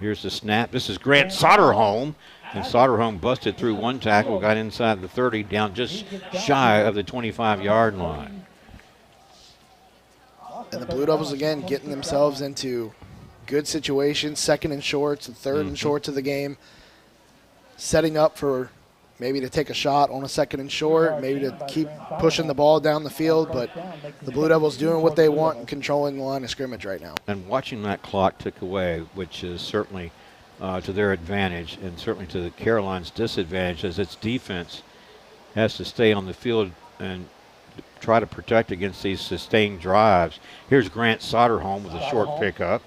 Here's the snap. This is Grant Soderholm. And Soderholm busted through one tackle, got inside the 30, down just shy of the 25-yard line. And the Blue Devils, again, getting themselves into good situations, 2nd and shorts, and 3rd and shorts of the game, setting up for maybe to take a shot on a 2nd and short, maybe to keep pushing the ball down the field. But the Blue Devils doing what they want and controlling the line of scrimmage right now. And watching that clock tick away, which is certainly to their advantage and certainly to the Caroline's disadvantage, as its defense has to stay on the field and try to protect against these sustained drives. Here's Grant Soderholm with a short pickup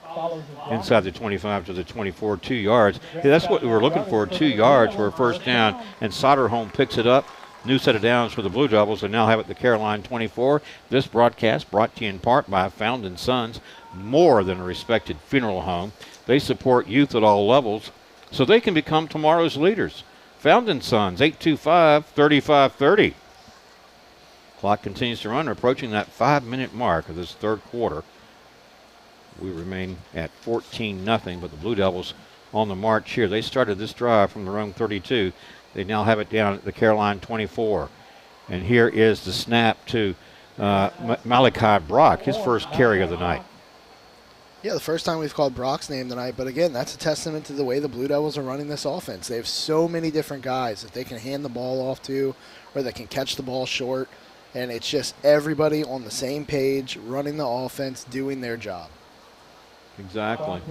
inside the 25 to the 24, 2 yards. Yeah, that's what we were looking for, 2 yards for a first down, and Soderholm picks it up. New set of downs for the Blue Devils, and now have it the Caroline 24. This broadcast brought to you in part by Found & Sons, more than a respected funeral home. They support youth at all levels so they can become tomorrow's leaders. Found & Sons, 825-3530. Clock continues to run, approaching that 5-minute mark of this third quarter. We remain at 14-0, but the Blue Devils on the march here. They started this drive from their own 32. They now have it down at the Caroline 24. And here is the snap to Malachi Brock, his first carry of the night. Yeah, the first time we've called Brock's name tonight, but again, that's a testament to the way the Blue Devils are running this offense. They have so many different guys that they can hand the ball off to, or they can catch the ball short, and it's just everybody on the same page, running the offense, doing their job. Exactly.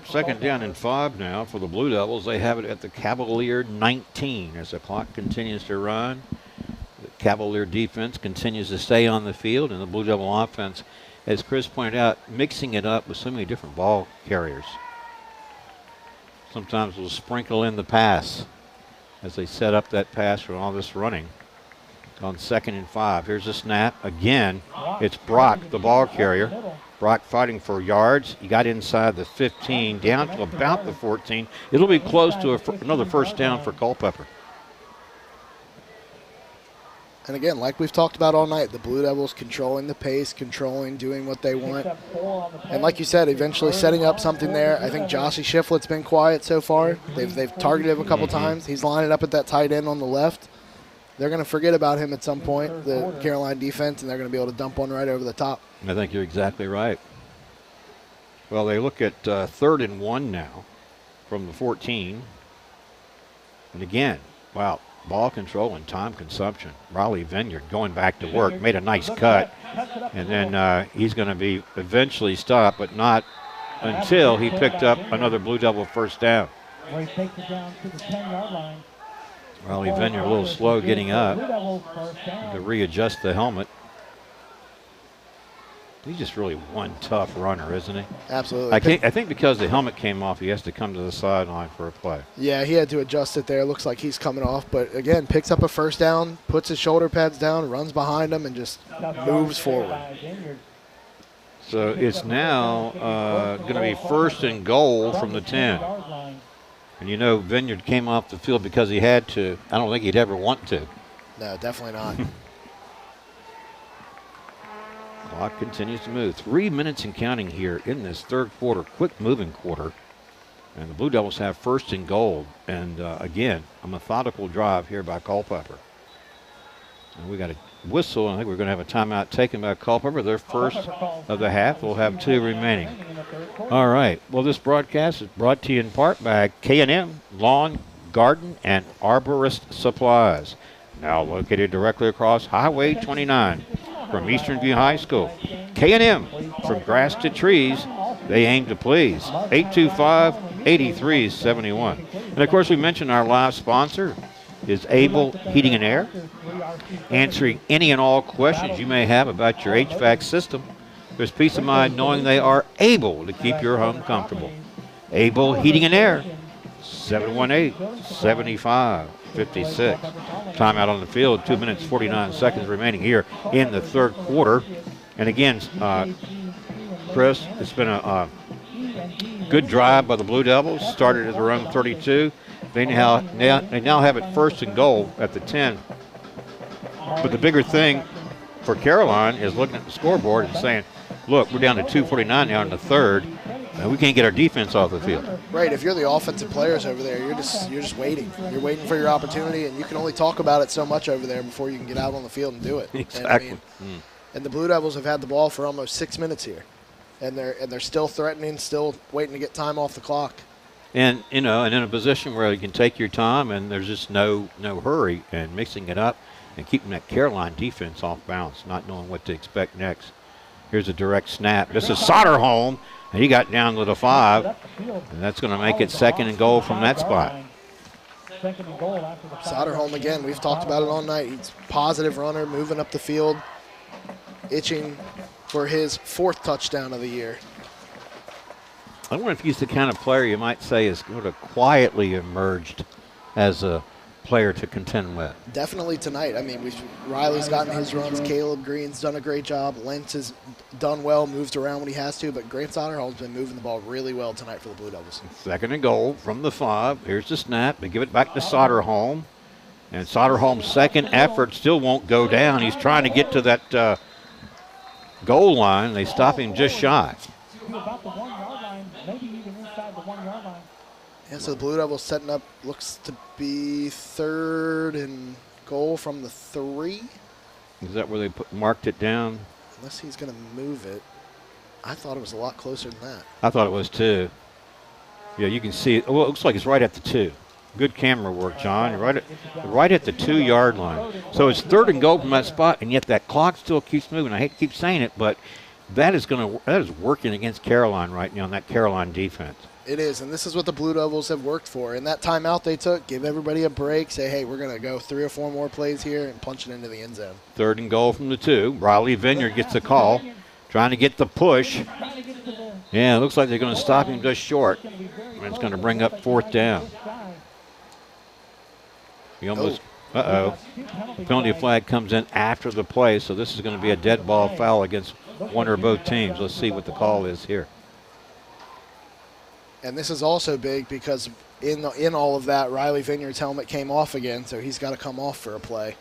Second down and 5 now for the Blue Devils. They have it at the Cavalier 19 as the clock continues to run. The Cavalier defense continues to stay on the field, and the Blue Devil offense, as Chris pointed out, mixing it up with so many different ball carriers. Sometimes we'll sprinkle in the pass as they set up that pass for all this running. On 2nd and 5. Here's a snap. Again, it's Brock, the ball carrier. Brock fighting for yards. He got inside the 15, down to about the 14. It'll be close to another first down for Culpeper. And again, like we've talked about all night, the Blue Devils controlling the pace, doing what they want. And like you said, eventually setting up something there. I think Joshy Shiflett's been quiet so far. They've targeted him a couple times. He's lining up at that tight end on the left. They're going to forget about him at some point, the Caroline defense, and they're going to be able to dump one right over the top. I think you're exactly right. Well, they look at 3rd and 1 now from the 14. And again, wow, ball control and time consumption. Raleigh Vineyard going back to work, made a nice cut. And then he's going to be eventually stopped, but not until he picked up another Blue Devil first down. Where he takes it down to the 10-yard line. Raleigh Vineyard a little slow getting up to readjust the helmet. He's just really one tough runner, isn't he? Absolutely. I think because the helmet came off, he has to come to the sideline for a play. Yeah, he had to adjust it there. Looks like he's coming off. But, again, picks up a first down, puts his shoulder pads down, runs behind him, and just moves forward. So it's now going to be 1st and goal from the 10. And you know Vineyard came off the field because he had to. I don't think he'd ever want to. No, definitely not. Clock continues to move. 3 minutes and counting here in this third quarter, quick moving quarter. And the Blue Devils have 1st and goal. And again, a methodical drive here by Culpeper. And we got a whistle. I think we're going to have a timeout taken by Culpeper. Their first of the half. We'll have 2 remaining. All right. Well, this broadcast is brought to you in part by K&M Lawn, Garden, and Arborist Supplies. Now located directly across Highway 29 from Eastern View High School. K&M, from grass to trees, they aim to please. 825-8371. And, of course, we mentioned our live sponsor is Able Heating and Air, answering any and all questions you may have about your HVAC system. There's peace of mind knowing they are able to keep your home comfortable. Able Heating and Air, 718-7556. Timeout on the field, 2 minutes, 49 seconds remaining here in the third quarter. And again, Chris, it's been a good drive by the Blue Devils. Started at their own 32. They now have it 1st and goal at the 10. But the bigger thing for Caroline is looking at the scoreboard and saying, look, we're down to 2:49 now in the third, and we can't get our defense off the field. Right. If you're the offensive players over there, you're just waiting. You're waiting for your opportunity, and you can only talk about it so much over there before you can get out on the field and do it. Exactly. And the Blue Devils have had the ball for almost 6 minutes here, and they're still threatening, still waiting to get time off the clock. And, and in a position where you can take your time and there's just no hurry and mixing it up and keeping that Caroline defense off balance, not knowing what to expect next. Here's a direct snap. This is Soderholm, and he got down to the 5, and that's going to make it 2nd and goal from that spot. Soderholm again, we've talked about it all night. He's a positive runner, moving up the field, itching for his 4th touchdown of the year. I wonder if he's the kind of player you might say is sort of quietly emerged as a player to contend with. Definitely tonight. I mean, Riley's gotten his runs. Caleb Green's done a great job. Lentz has done well, moved around when he has to, but Grant Soderholm's been moving the ball really well tonight for the Blue Devils. 2nd and goal from the 5. Here's the snap. They give it back to Soderholm. And Soderholm's 2nd effort still won't go down. He's trying to get to that goal line. They stop him just shy. About the 1 yard line, maybe even inside the 1 yard line. Yeah, so the Blue Devils setting up, looks to be 3rd and goal from the 3. Is that where they marked it down? Unless he's going to move it. I thought it was a lot closer than that. I thought it was too. Yeah, you can see it. Well, it looks like it's right at the 2. Good camera work, John. You're right at the 2 yard line. So it's 3rd and goal from that spot, and yet that clock still keeps moving. I hate to keep saying it, but that is working against Caroline right now, that Caroline defense. It is, and this is what the Blue Devils have worked for. In that timeout they took, give everybody a break, say, hey, we're going to go 3 or 4 more plays here and punch it into the end zone. 3rd and goal from the 2. Riley Vineyard gets the call, trying to get the push. Yeah, it looks like they're going to stop him just short. And it's going to bring up 4th down. He almost, penalty flag comes in after the play, so this is going to be a dead ball foul against one or both teams. Let's see what the call is here. And this is also big because in all of that, Riley Vineyard's helmet came off again, so he's got to come off for a play.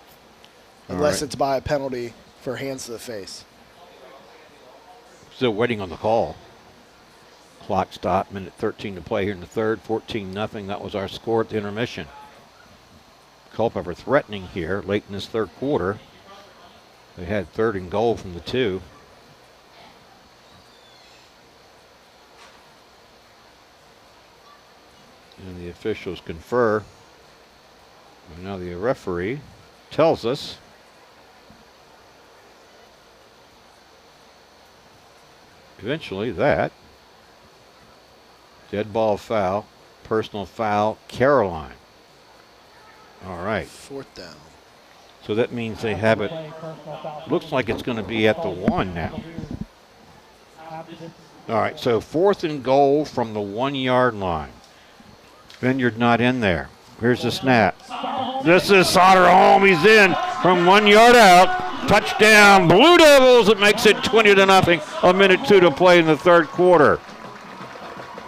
Unless it's by a penalty for hands to the face. Still waiting on the call. Clock stopped, minute 13 to play here in the 3rd, 14-0. That was our score at the intermission. Culpeper threatening here late in this 3rd quarter. They had 3rd and goal from the 2. And the officials confer. And now the referee tells us eventually that dead ball foul, personal foul, Caroline. All right. 4th down. So that means they have it. Looks like it's going to be at the 1 now. All right, so 4th and goal from the 1 yard line. Vineyard not in there. Here's the snap. This is Soderholm. He's in from 1 yard out. Touchdown, Blue Devils. It makes it 20-0. A minute 2 to play in the 3rd quarter.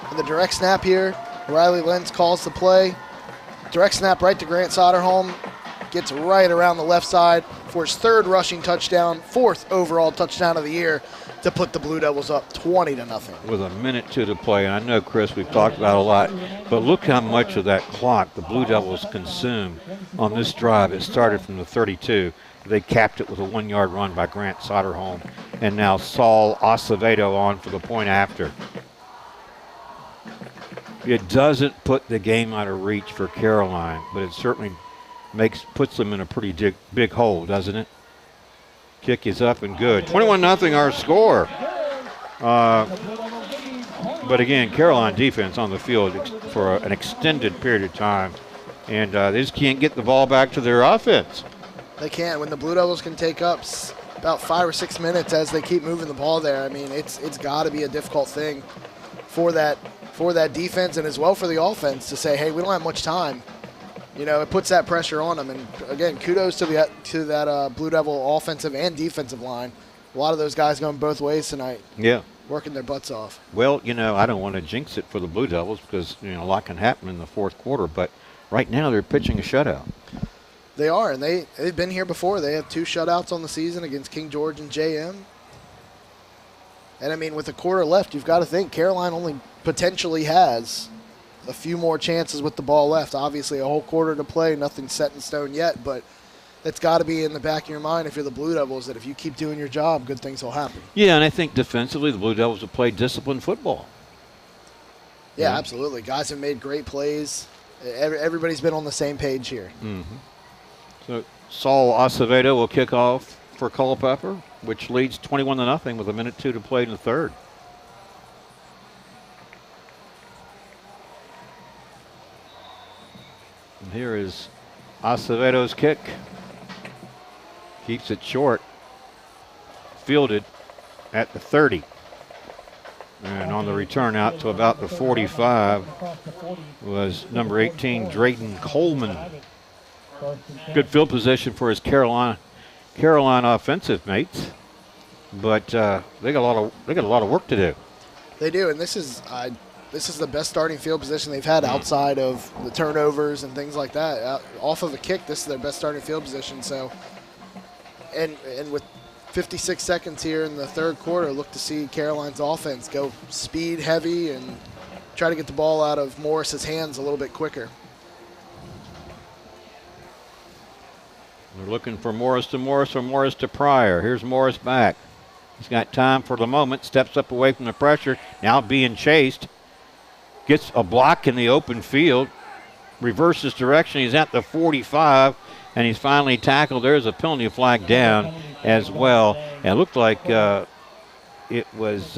And the direct snap here. Riley Lentz calls the play. Direct snap right to Grant Soderholm. Gets right around the left side for his 3rd rushing touchdown, 4th overall touchdown of the year to put the Blue Devils up 20-0. With a minute 2 to play, and I know, Chris, we've talked about a lot, but look how much of that clock the Blue Devils consumed on this drive. It started from the 32. They capped it with a 1 yard run by Grant Soderholm, and now Saul Acevedo on for the point after. It doesn't put the game out of reach for Caroline, but it certainly puts them in a pretty big hole, doesn't it? Kick is up and good. 21-0 our score. But again, Caroline defense on the field for an extended period of time, and they just can't get the ball back to their offense. They can't. When the Blue Devils can take up about 5 or 6 minutes as they keep moving the ball there, I mean, it's got to be a difficult thing for that defense and as well for the offense to say, hey, we don't have much time. You know, it puts that pressure on them. And again, kudos to that Blue Devil offensive and defensive line. A lot of those guys going both ways tonight. Yeah. Working their butts off. Well, you know, I don't want to jinx it for the Blue Devils because, you know, a lot can happen in the 4th quarter. But right now they're pitching a shutout. They are, and they've been here before. They have 2 shutouts on the season against King George and JM. And, I mean, with a quarter left, you've got to think Caroline only potentially has a few more chances with the ball left. Obviously, a whole quarter to play, nothing set in stone yet, but that's got to be in the back of your mind if you're the Blue Devils, that if you keep doing your job, good things will happen. Yeah, and I think defensively the Blue Devils have played disciplined football. Yeah, absolutely. Guys have made great plays. Everybody's been on the same page here. So Saul Acevedo will kick off for Culpeper, which leads 21-0 with 1:02 to play in the third. And here is Acevedo's kick. Keeps it short. Fielded at the 30. And on the return out to about the 45 was number 18, Drayton Coleman. Good field position for his Caroline offensive mates, but they got a lot of work to do. They do, and this is the best starting field position they've had outside of the turnovers and things like that. Off of a kick, this is their best starting field position. So, and with 56 seconds here in the third quarter, look to see Caroline's offense go speed heavy and try to get the ball out of Morris's hands a little bit quicker. They're looking for Morris to Morris or Morris to Pryor. Here's Morris back. He's got time for the moment, steps up away from the pressure, now being chased. Gets a block in the open field, reverses direction. He's at the 45, and he's finally tackled. There's a penalty flag down as well. And it looked like it was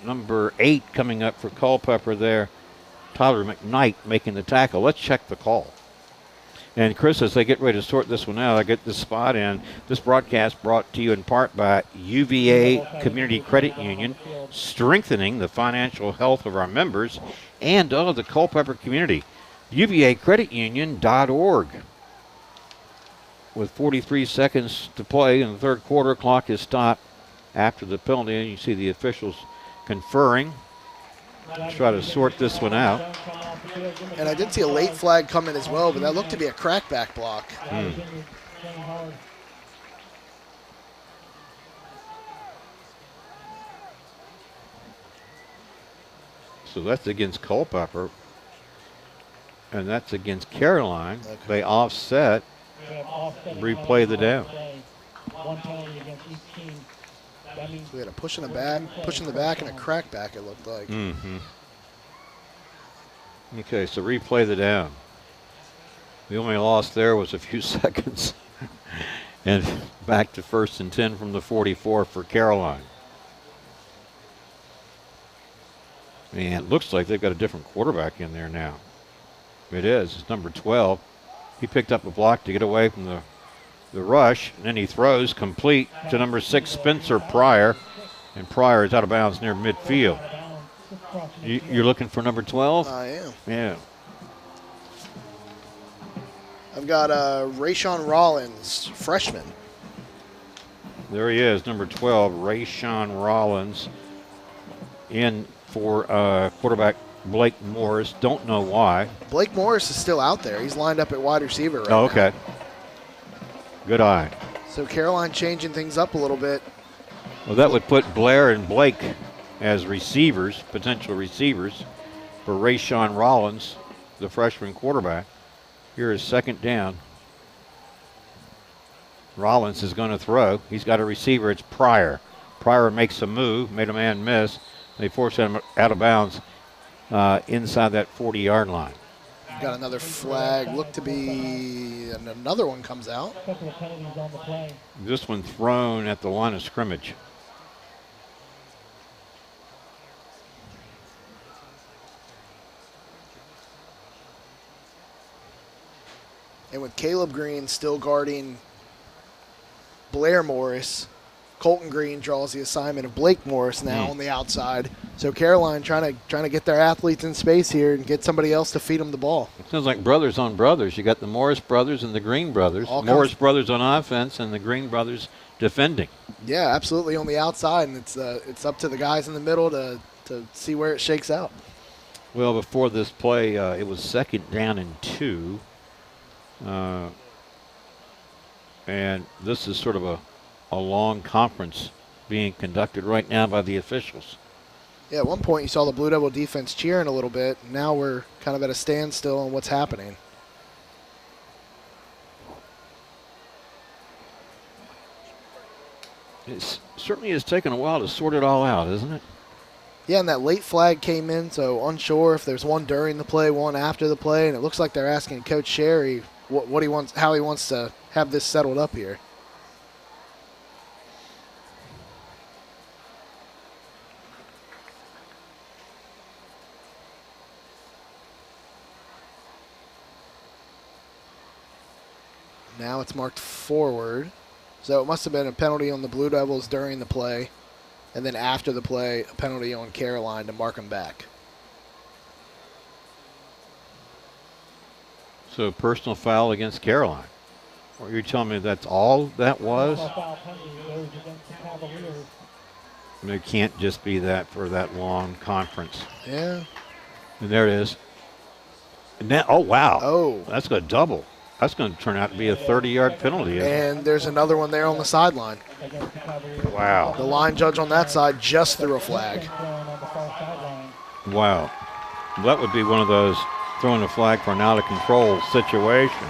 number 8 coming up for Culpeper there, Tyler McKnight making the tackle. Let's check the call. And Chris, as they get ready to sort this one out, I get this spot in. This broadcast brought to you in part by UVA Community Credit Union, strengthening the financial health of our members and of the Culpeper community. UVAcreditunion.org. With 43 seconds to play in the third quarter, clock is stopped after the penalty, and you see the officials conferring. Let's try to sort this one out. And I did see a late flag come in as well, but that looked to be a crackback block. So that's against Culpeper, and that's against Caroline. Okay. They offset, replay the down. So we had a push in the back, and a crackback, it looked like. Okay, so replay the down. The only loss there was a few seconds. And back to 1st and 10 from the 44 for Caroline. And it looks like they've got a different quarterback in there now. It is. It's number 12. He picked up a block to get away from the rush, and then he throws complete to number 6, Spencer Pryor. And Pryor is out of bounds near midfield. You're looking for number 12? I am. Yeah. I've got Rayshawn Rollins, freshman. There he is, number 12, Rayshawn Rollins, in for quarterback Blake Morris. Don't know why. Blake Morris is still out there. He's lined up at wide receiver right now. Okay. Good eye. So Caroline changing things up a little bit. Well, that would put Blair and Blake as receivers, potential receivers, for Rayshawn Rollins, the freshman quarterback. Here is 2nd down. Rollins is going to throw. He's got a receiver. It's Pryor. Pryor makes a move, made a man miss. They force him out of bounds inside that 40-yard line. Got another flag. Looked to be another one comes out. This one thrown at the line of scrimmage. And with Caleb Green still guarding Blair Morris, Colton Green draws the assignment of Blake Morris now on the outside. So Caroline trying to get their athletes in space here and get somebody else to feed them the ball. It sounds like brothers on brothers. You got the Morris brothers and the Green brothers. Morris brothers on offense and the Green brothers defending. Yeah, absolutely on the outside, and it's up to the guys in the middle to see where it shakes out. Well, before this play, it was 2nd down and 2. And this is sort of a long conference being conducted right now by the officials. Yeah, at one point you saw the Blue Devil defense cheering a little bit. Now we're kind of at a standstill on what's happening. It certainly has taken a while to sort it all out, isn't it? Yeah, and that late flag came in, so unsure if there's one during the play, one after the play, and it looks like they're asking Coach Sherry what he wants, how he wants to have this settled up here. Now it's marked forward. So it must have been a penalty on the Blue Devils during the play, and then after the play, a penalty on Caroline to mark them back. So personal foul against Caroline. Or you're telling me that's all that was? Personal foul penalty goes against the Cavaliers. It can't just be that for that long conference. Yeah. And there it is. And now, oh, wow. Oh. That's going to double. That's going to turn out to be a 30-yard penalty. And there's another one there on the sideline. Against the Cavaliers. Wow. The line judge on that side just threw a flag. Thrown on the far sideline. Wow. That would be one of those throwing a flag for an out-of-control situation.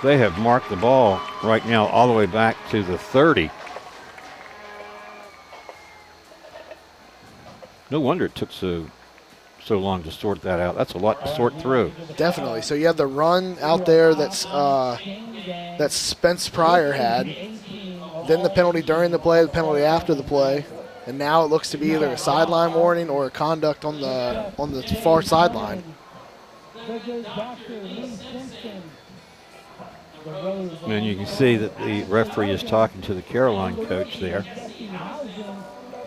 They have marked the ball right now all the way back to the 30. No wonder it took so long to sort that out. That's a lot to sort through. Definitely. So you have the run out there that Spence Pryor had, then the penalty during the play, the penalty after the play, and now it looks to be either a sideline warning or a conduct on the far sideline. And you can see that the referee is talking to the Caroline coach there,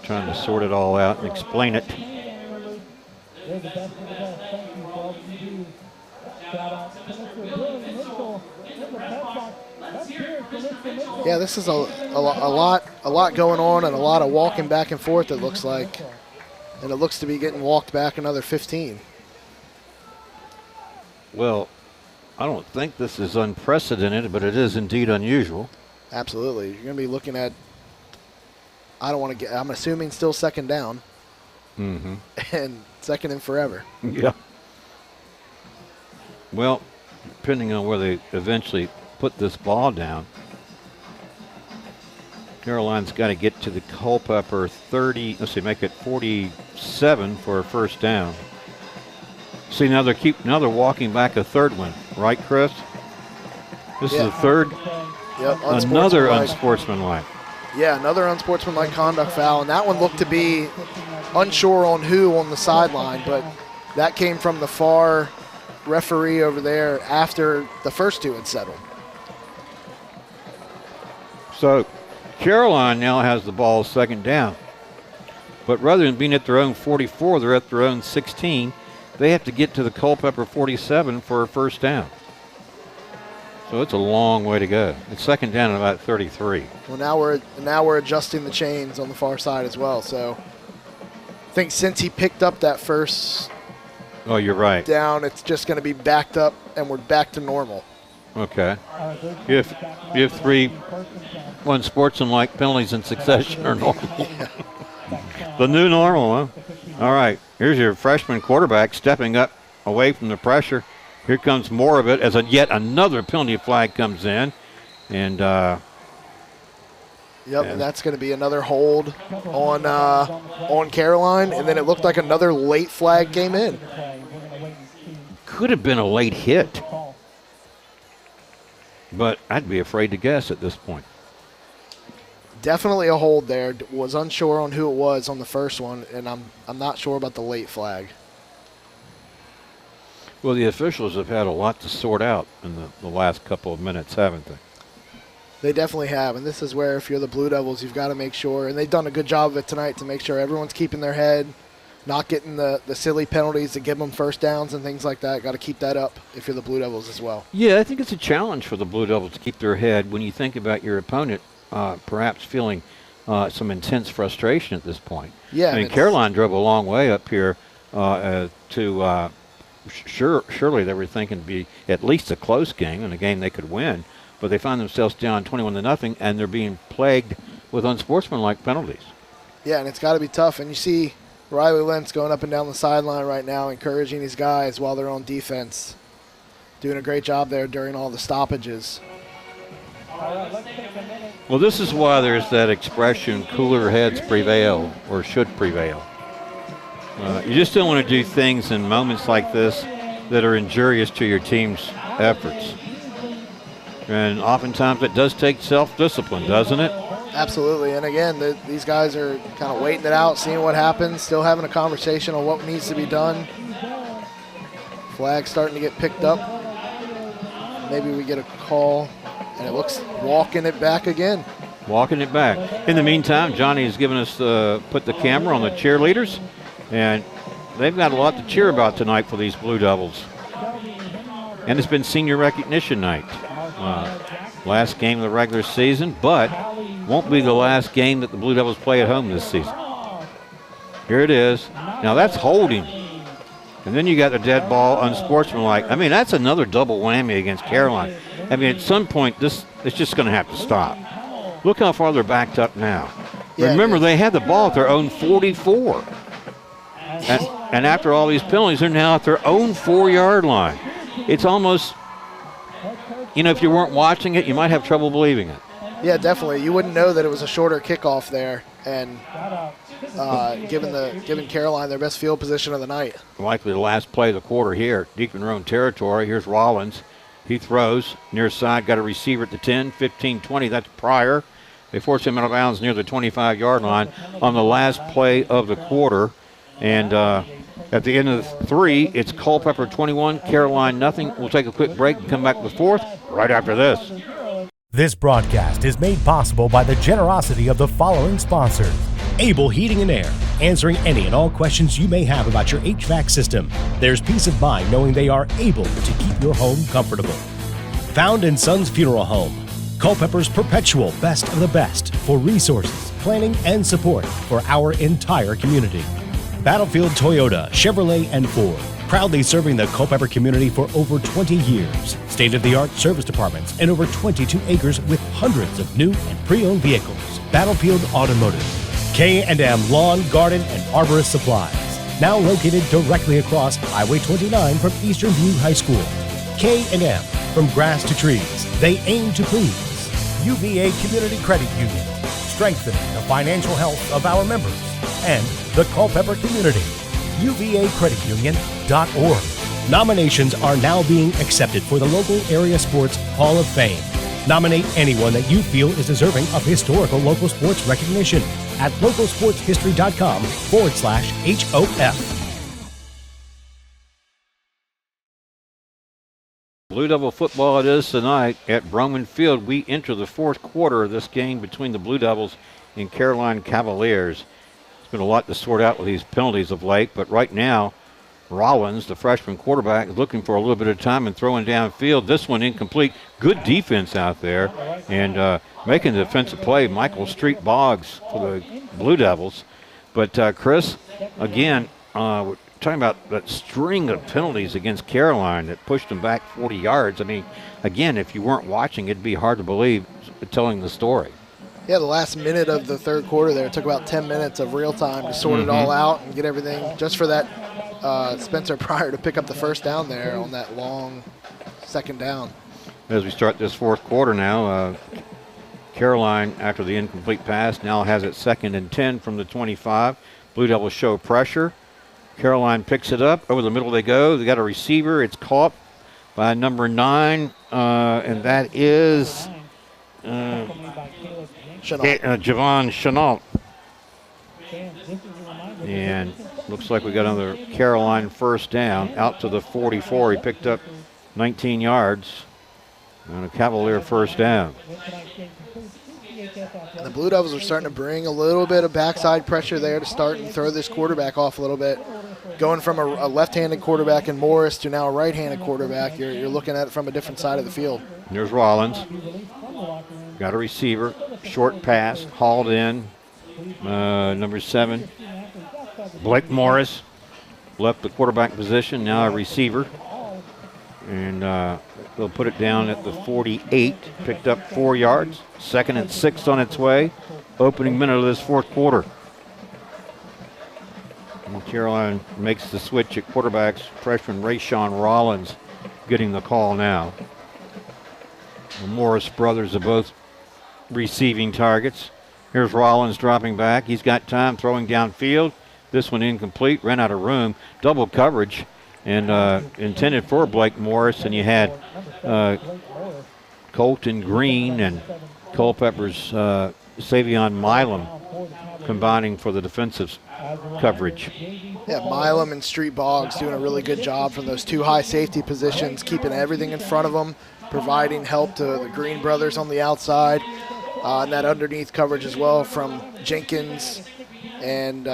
trying to sort it all out and explain it. They're the best of the best. Thank you for all you do. Shout out to Mr. Billy Mitchell in the press box. Let's hear it for Mr. Mitchell. Yeah, this is a lot going on and a lot of walking back and forth, it looks like. And it looks to be getting walked back another 15. Well, I don't think this is unprecedented, but it is indeed unusual. Absolutely. You're going to be looking at, I'm assuming still second down. Mm-hmm. And second and forever. Yeah. Well, depending on where they eventually put this ball down, Caroline's got to get to the Culpeper 30. Let's see, make it 47 for a first down. See, now they're walking back a third one, right, Chris? This is the third. Yep. Another unsportsmanlike. Yeah, another unsportsmanlike conduct foul, and that one looked to be unsure on who on the sideline, but that came from the far referee over there after the first two had settled. So Caroline now has the ball second down, but rather than being at their own 44, they're at their own 16. They have to get to the Culpeper 47 for a first down. So it's a long way to go. It's second down at about 33. Well, now we're adjusting the chains on the far side as well. So I think since he picked up that first Oh, you're right. down, it's just going to be backed up, and we're back to normal. Okay. You have three unsportsmanlike penalties in succession or normal. The new normal, huh? All right. Here's your freshman quarterback stepping up away from the pressure. Here comes more of it as yet another penalty flag comes in. And and that's going to be another hold on Caroline, and then it looked like another late flag came in. Could have been a late hit, but I'd be afraid to guess at this point. Definitely a hold there. Was unsure on who it was on the first one, and I'm not sure about the late flag. Well, the officials have had a lot to sort out in the last couple of minutes, haven't they? They definitely have, and this is where if you're the Blue Devils, you've got to make sure, and they've done a good job of it tonight to make sure everyone's keeping their head, not getting the silly penalties to give them first downs and things like that. Got to keep that up if you're the Blue Devils as well. Yeah, I think it's a challenge for the Blue Devils to keep their head when you think about your opponent perhaps feeling some intense frustration at this point. Yeah, I mean, Caroline drove a long way up here to surely they were thinking it'd be at least a close game and a game they could win, but they find themselves down 21-0, and they're being plagued with unsportsmanlike penalties. Yeah, and it's got to be tough. And you see Riley Lentz going up and down the sideline right now, encouraging these guys while they're on defense, doing a great job there during all the stoppages. Well, this is why there's that expression, cooler heads prevail, or should prevail. You just don't want to do things in moments like this that are injurious to your team's efforts. And oftentimes it does take self-discipline, doesn't it? Absolutely. And again, these guys are kind of waiting it out, seeing what happens, still having a conversation on what needs to be done. Flag starting to get picked up. Maybe we get a call, and it looks walking it back again. Walking it back. In the meantime, Johnny has given us put the camera on the cheerleaders, and they've got a lot to cheer about tonight for these Blue Devils. And it's been senior recognition night. Last game of the regular season, but won't be the last game that the Blue Devils play at home this season. Here it is. Now that's holding. And then you got the dead ball, unsportsmanlike. I mean, that's another double whammy against Caroline. I mean, at some point, it's just going to have to stop. Look how far they're backed up now. Yeah, remember, they had the ball at their own 44. And after all these penalties, they're now at their own 4-yard line. It's almost, if you weren't watching it, you might have trouble believing it. Yeah, definitely. You wouldn't know that it was a shorter kickoff there, and giving Caroline their best field position of the night. Likely the last play of the quarter here, deep in their own territory. Here's Rollins. He throws near side, got a receiver at the 10, 15, 20. That's Pryor. They force him out of bounds near the 25-yard line on the last play of the quarter. And at the end of the 3, it's Culpeper 21, Caroline nothing. We'll take a quick break and come back with 4th right after this. This broadcast is made possible by the generosity of the following sponsors. Able Heating and Air, answering any and all questions you may have about your HVAC system. There's peace of mind knowing they are able to keep your home comfortable. Found in Sons Funeral Home, Culpeper's perpetual best of the best for resources, planning, and support for our entire community. Battlefield Toyota, Chevrolet, and Ford, proudly serving the Culpeper community for over 20 years. State-of-the-art service departments and over 22 acres with hundreds of new and pre-owned vehicles. Battlefield Automotive. K&M Lawn, Garden, and Arborist Supplies. Now located directly across Highway 29 from Eastern View High School. K&M, from grass to trees, they aim to please. UVA Community Credit Union, strengthening the financial health of our members and the Culpeper community. UVACreditUnion.org. Nominations are now being accepted for the local area sports Hall of Fame. Nominate anyone that you feel is deserving of historical local sports recognition at localsportshistory.com/HOF. Blue Devil football it is tonight at Broman Field. We enter the 4th quarter of this game between the Blue Devils and Caroline Cavaliers. It's been a lot to sort out with these penalties of late, but right now, Rollins, the freshman quarterback, is looking for a little bit of time and throwing downfield. This one incomplete. Good defense out there, and making the defensive play, Michael Street Boggs for the Blue Devils. But, Chris, again, we're talking about that string of penalties against Caroline that pushed them back 40 yards. I mean, again, if you weren't watching, it'd be hard to believe telling the story. Yeah, the last minute of the 3rd quarter there, it took about 10 minutes of real time to sort it all out and get everything just for that Spencer Pryor to pick up the first down there on that long 2nd down. As we start this 4th quarter now, Caroline, after the incomplete pass, now has it 2nd and 10 from the 25. Blue Devils show pressure. Caroline picks it up. Over the middle they go. They got a receiver. It's caught by number 9, and that is Javon Chenault. And looks like we got another Caroline first down out to the 44. He picked up 19 yards and a Cavalier first down. The Blue Devils are starting to bring a little bit of backside pressure there to start and throw this quarterback off a little bit. Going from a left-handed quarterback in Morris to now a right-handed quarterback, you're looking at it from a different side of the field. There's Rollins. Got a receiver. Short pass. Hauled in. Number 7. Blake Morris left the quarterback position. Now a receiver. And they'll put it down at the 48. Picked up 4 yards. 2nd and 6 on its way. Opening minute of this 4th quarter. And Caroline makes the switch at quarterbacks. Freshman Rayshawn Rollins getting the call now. The Morris brothers are both receiving targets. Here's Rollins dropping back. He's got time throwing downfield. This one incomplete, ran out of room. Double coverage and intended for Blake Morris. And you had Colton Green and Culpeper's Savion Milam combining for the defensive coverage. Yeah, Milam and Street Boggs doing a really good job from those two high safety positions, keeping everything in front of them, providing help to the Green brothers on the outside, and that underneath coverage as well from Jenkins and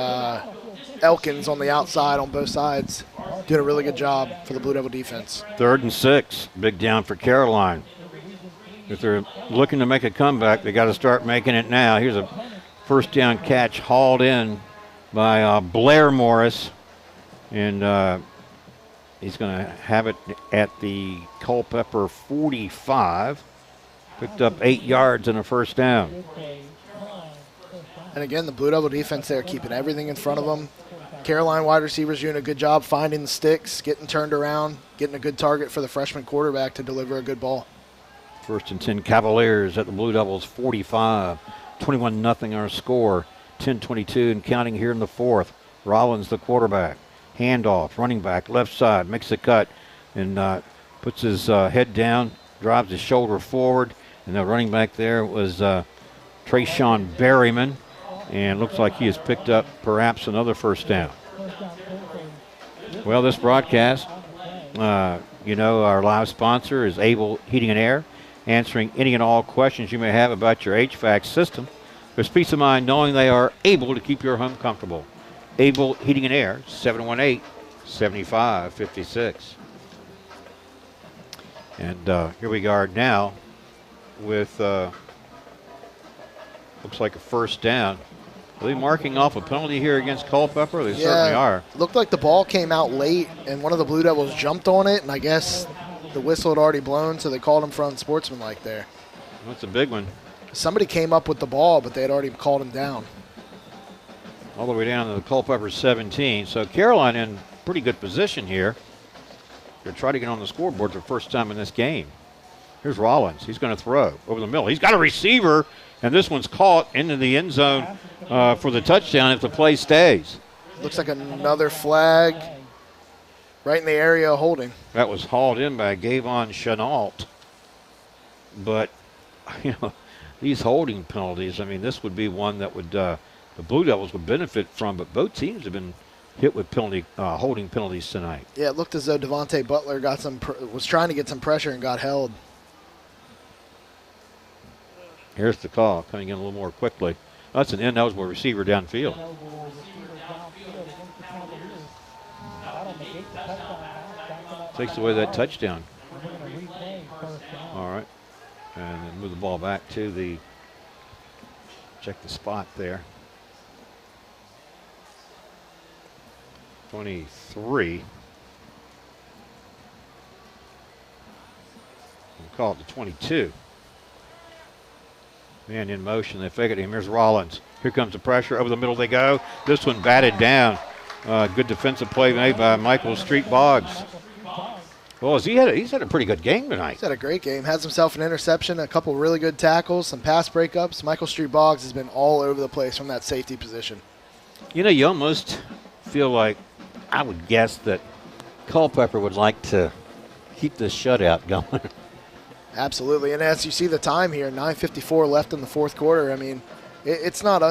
Elkins on the outside on both sides. Doing a really good job for the Blue Devil defense. 3rd and 6, big down for Caroline. If they're looking to make a comeback, they got to start making it now. Here's a first down catch hauled in by Blair Morris, and he's going to have it at the Culpeper 45. Picked up 8 yards and a first down. And again, the Blue Devil defense there keeping everything in front of them. Caroline wide receivers doing a good job finding the sticks, getting turned around, getting a good target for the freshman quarterback to deliver a good ball. 1st and 10 Cavaliers at the Blue Devils 45. 21-0 our score. 10-22 and counting here in the 4th. Rollins the quarterback. Handoff, running back, left side, makes the cut and puts his head down, drives his shoulder forward. And the running back there was Trayshawn Berryman. And looks like he has picked up perhaps another first down. Well, this broadcast, our live sponsor is Able Heating and Air, answering any and all questions you may have about your HVAC system. There's peace of mind knowing they are able to keep your home comfortable. Able Heating and Air, 718-7556. And here we are now with, looks like a first down. Are they marking off a penalty here against Culpeper? They certainly are. Looked like the ball came out late, and one of the Blue Devils jumped on it, and I guess the whistle had already blown, so they called him for unsportsmanlike there. That's a big one. Somebody came up with the ball, but they had already called him down. All the way down to the Culpeper 17. So Caroline in pretty good position here. They're trying to get on the scoreboard for the first time in this game. Here's Rollins. He's going to throw over the middle. He's got a receiver, and this one's caught into the end zone for the touchdown if the play stays. Looks like another flag right in the area of holding. That was hauled in by Gavon Chenault. But, these holding penalties, this would be one that would the Blue Devils would benefit from, but both teams have been hit with holding penalties tonight. Yeah, it looked as though Devontae Butler was trying to get some pressure and got held. Here's the call, coming in a little more quickly. That's an ineligible receiver downfield. Takes away that touchdown. All right. And then move the ball back to check the spot there. 23. We'll call it the 22. Man in motion. They fake it to him. Here's Rollins. Here comes the pressure. Over the middle they go. This one batted down. Good defensive play made by Michael Street Boggs. Well, he's had a pretty good game tonight. He's had a great game. Has himself an interception, a couple really good tackles, some pass breakups. Michael Street Boggs has been all over the place from that safety position. You almost feel like, I would guess that Culpeper would like to keep this shutout going. Absolutely, and as you see the time here, 9:54 left in the 4th quarter. It's not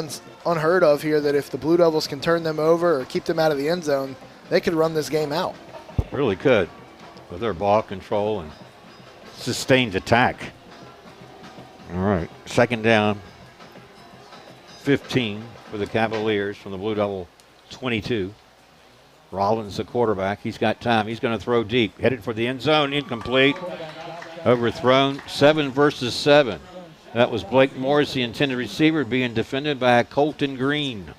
unheard of here that if the Blue Devils can turn them over or keep them out of the end zone, they could run this game out. Really could, with their ball control and sustained attack. All right, 2nd down, 15 for the Cavaliers from the Blue Devil 22. Rollins, the quarterback. He's got time. He's going to throw deep. Headed for the end zone. Incomplete. Overthrown. 7 versus 7. That was Blake Morris, the intended receiver, being defended by Colton Green.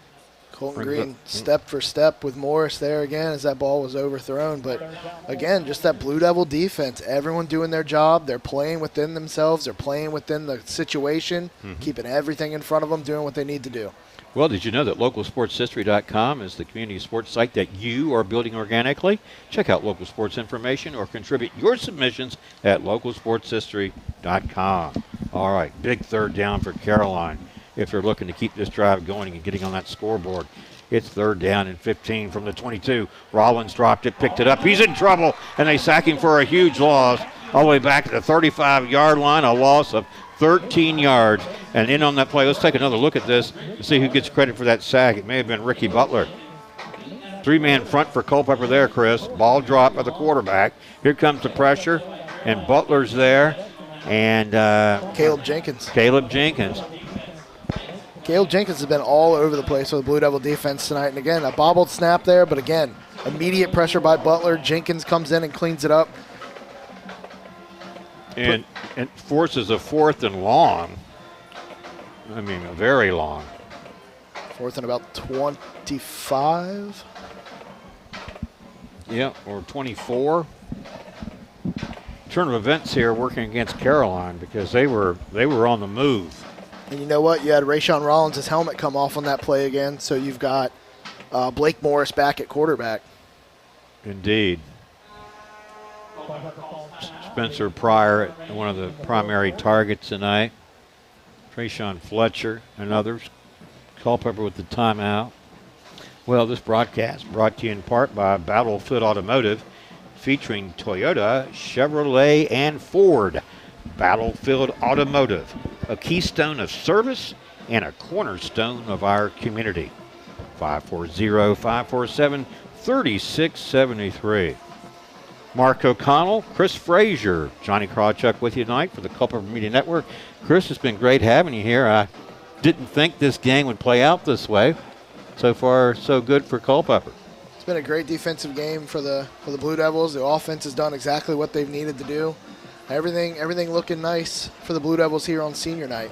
Colton Green step for step with Morris there again as that ball was overthrown. But, again, just that Blue Devil defense. Everyone doing their job. They're playing within themselves. They're playing within the situation, keeping everything in front of them, doing what they need to do. Well, did you know that localsportshistory.com is the community sports site that you are building organically? Check out local sports information or contribute your submissions at localsportshistory.com. All right, big 3rd down for Caroline if they're looking to keep this drive going and getting on that scoreboard. It's 3rd down and 15 from the 22. Rollins dropped it, picked it up. He's in trouble, and they sack him for a huge loss all the way back to the 35-yard line, a loss of 13 yards. And in on that play, let's take another look at this and see who gets credit for that sack. It may have been Ricky Butler. 3-man front for Culpeper there, Chris. Ball drop by the quarterback. Here comes the pressure, and Butler's there. And Caleb Jenkins. Caleb Jenkins has been all over the place with the Blue Devil defense tonight. And again, a bobbled snap there, but again, immediate pressure by Butler. Jenkins comes in and cleans it up. And forces a 4th and long. I mean, a very long. 4th and about 25. Yeah, or 24. Turn of events here working against Caroline because they were on the move. And you know what? You had Rayshawn Rollins' helmet come off on that play again, so you've got Blake Morris back at quarterback. Indeed. Spencer Pryor, one of the primary targets tonight. Trayshawn Fletcher and others. Culpeper with the timeout. Well, this broadcast brought to you in part by Battlefield Automotive, featuring Toyota, Chevrolet, and Ford. Battlefield Automotive, a keystone of service and a cornerstone of our community. 540-547-3673. Mark O'Connell, Chris Frazier, Johnny Krawchuk with you tonight for the Culpeper Media Network. Chris, it's been great having you here. I didn't think this game would play out this way. So far, so good for Culpeper. It's been a great defensive game for the Blue Devils. The offense has done exactly what they've needed to do. Everything looking nice for the Blue Devils here on senior night.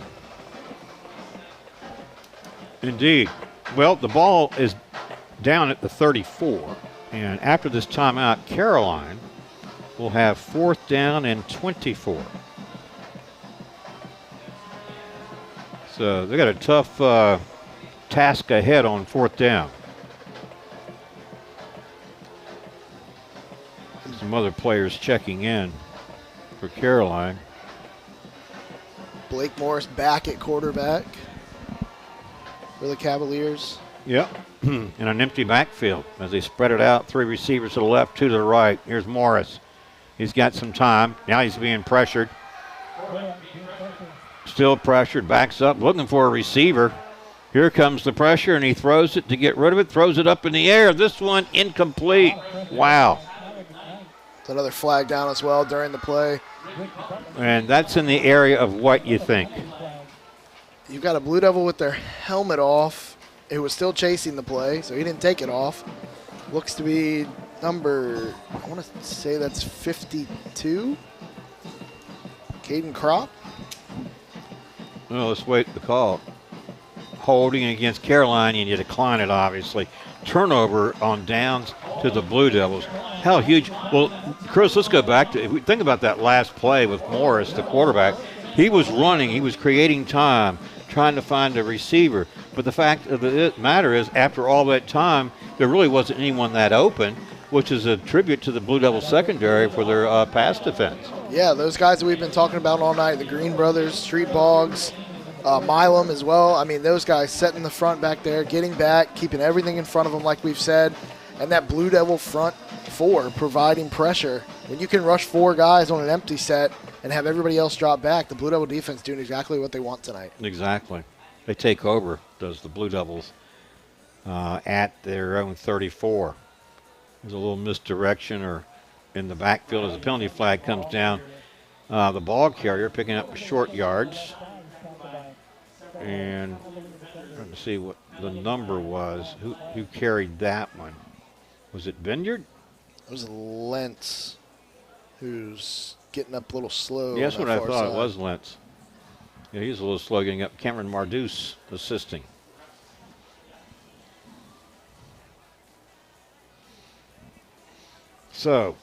Indeed. Well, the ball is down at the 34. And after this timeout, Caroline will have 4th down and 24. So they got a tough task ahead on 4th down. Some other players checking in for Caroline. Blake Morris back at quarterback for the Cavaliers. Yep. In an empty backfield as they spread it out. 3 receivers to the left, 2 to the right. Here's Morris. He's got some time. Now he's being pressured. Still pressured. Backs up, looking for a receiver. Here comes the pressure, and he throws it to get rid of it. Throws it up in the air. This one incomplete. Wow. It's another flag down as well during the play. And that's in the area of what you think. You've got a Blue Devil with their helmet off. It was still chasing the play, so he didn't take it off. Looks to be number, I want to say that's 52. Caden Kropp. Well, let's wait the call. Holding against Caroline, and you decline it, obviously. Turnover on downs to the Blue Devils. How huge. Well, Chris, let's go back to, if we think about that last play with Morris, the quarterback. He was running. He was creating time, trying to find a receiver. But the fact of the matter is, after all that time, there really wasn't anyone that open, which is a tribute to the Blue Devils secondary for their pass defense. Yeah, those guys that we've been talking about all night, the Green Brothers, Street Bogs, Milam as well. I mean, those guys setting the front back there, getting back, keeping everything in front of them like we've said, and that Blue Devil front 4 providing pressure. When you can rush 4 guys on an empty set and have everybody else drop back, the Blue Devil defense doing exactly what they want tonight. Exactly. They take over, does the Blue Devils, at their own 34. There's a little misdirection or in the backfield as the penalty flag comes down. The ball carrier picking up short yards. And trying to see what the number was. Who carried that one? Was it Vineyard? It was Lentz, who's getting up a little slow. Yeah, that's what I thought. It was Lentz. Yeah, he's a little slow getting up. Cameron Mardus assisting. So,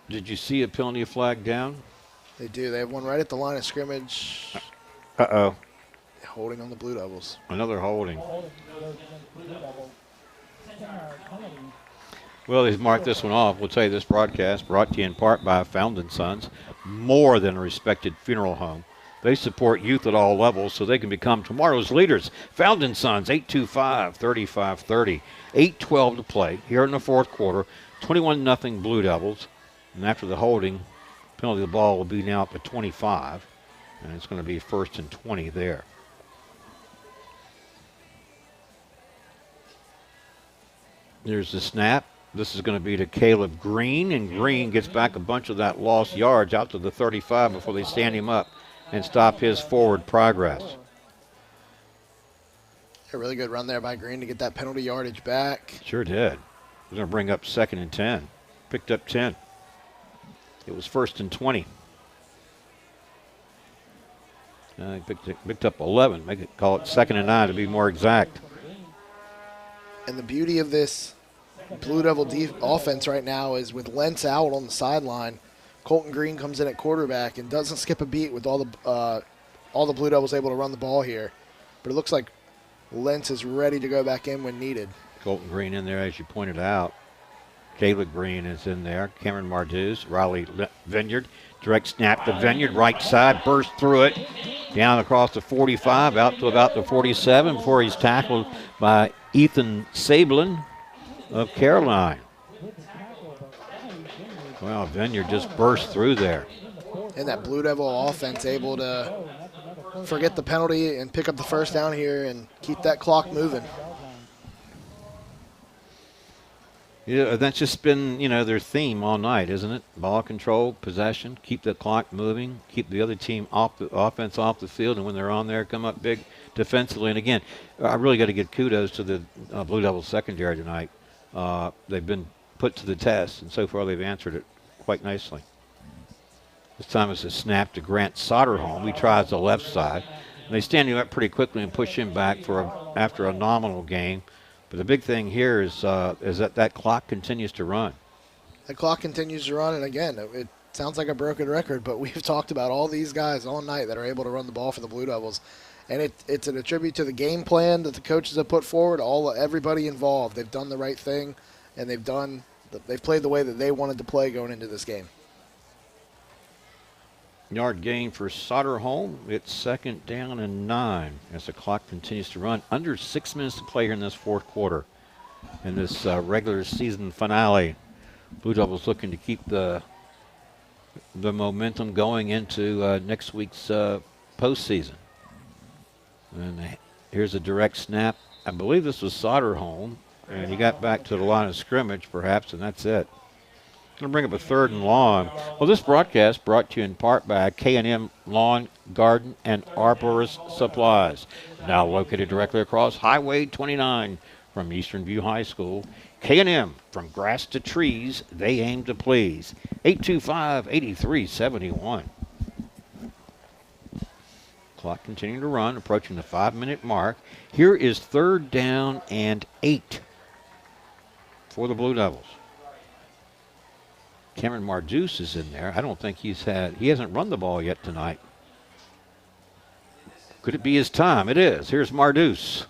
did you see a penalty flag down? They do. They have one right at the line of scrimmage. Uh-oh. Holding on the Blue Devils. Another holding. Well, he's marked this one off. We'll tell you this broadcast brought to you in part by Found & Sons, more than a respected funeral home. They support youth at all levels so they can become tomorrow's leaders. Fountain Sons, 825-3530. 8:12 to play here in the fourth quarter. 21-0 Blue Devils. And after the holding, penalty, the ball will be now up to 25. And it's going to be 1st and 20 there. There's the snap. This is going to be to Caleb Green, and Green gets back a bunch of that lost yards out to the 35 before they stand him up and stop his forward progress. A really good run there by Green to get that penalty yardage back. Sure did. We're going to bring up 2nd and 10. Picked up 10. It was 1st and 20. Picked up 11. Call it 2nd and 9 to be more exact. And the beauty of this Blue Devil offense right now is with Lentz out on the sideline, Colton Green comes in at quarterback and doesn't skip a beat with all the Blue Devils able to run the ball here. But it looks like Lentz is ready to go back in when needed. Colton Green in there, as you pointed out. Caleb Green is in there. Cameron Marduz, Riley Vineyard. Direct snap to Vineyard, right side, burst through it. Down across the 45, out to about the 47 before he's tackled by Ethan Sablin of Caroline. Well, Vineyard just burst through there. And that Blue Devil offense able to forget the penalty and pick up the first down here and keep that clock moving. Yeah, that's just been, their theme all night, isn't it? Ball control, possession, keep the clock moving, keep the other team off the offense off the field, and when they're on there, come up big defensively. And again, I really got to give kudos to the Blue Devils secondary tonight. They've been put to the test, and so far they've answered it quite nicely. This time it's a snap to Grant Soderholm. He tries the left side. And they stand him up pretty quickly and push him back after a nominal gain. But the big thing here is that clock continues to run. The clock continues to run, and again, it sounds like a broken record, but we've talked about all these guys all night that are able to run the ball for the Blue Devils. And it's an attribute to the game plan that the coaches have put forward, everybody involved. They've done the right thing, and they've played the way that they wanted to play going into this game. Yard gain for Soderholm. It's 2nd down and 9 as the clock continues to run. Under 6 minutes to play here in this fourth quarter. In this regular season finale, Blue Devils looking to keep the momentum going into next week's postseason. And here's a direct snap. I believe this was Soderholm, and he got back to the line of scrimmage perhaps, and that's it. Going to bring up a 3rd and long. Well, this broadcast brought to you in part by K&M Lawn, Garden, and Arborist Supplies. Now located directly across Highway 29 from Eastern View High School. K&M, from grass to trees, they aim to please. 825-8371. Clock continuing to run, approaching the 5-minute mark. Here is 3rd down and 8 for the Blue Devils. Cameron Marduz is in there. I don't think he hasn't run the ball yet tonight. Could it be his time? It is. Here's Marduz.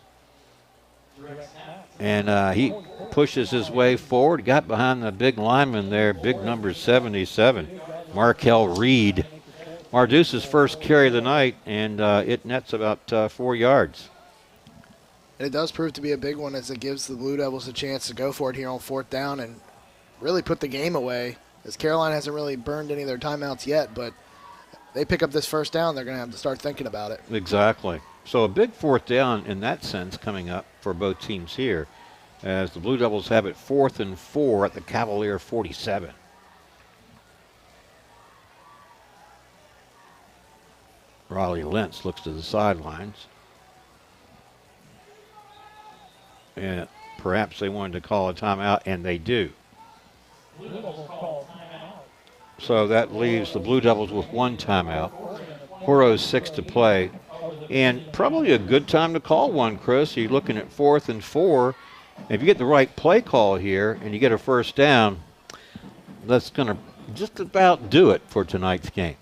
And he pushes his way forward, got behind the big lineman there, big number 77, Markel Reed. Marduz's first carry of the night, and it nets about 4 yards. And it does prove to be a big one as it gives the Blue Devils a chance to go for it here on 4th down and really put the game away. As Caroline hasn't really burned any of their timeouts yet, but they pick up this first down, they're going to have to start thinking about it. Exactly. So a big 4th down in that sense coming up for both teams here as the Blue Devils have it 4th and 4 at the Cavalier 47. Riley Lentz looks to the sidelines. And perhaps they wanted to call a timeout, and they do. So that leaves the Blue Devils with 1 timeout. 4:06 to play. And probably a good time to call one, Chris. You're looking at 4th and 4. If you get the right play call here and you get a first down, that's going to just about do it for tonight's game.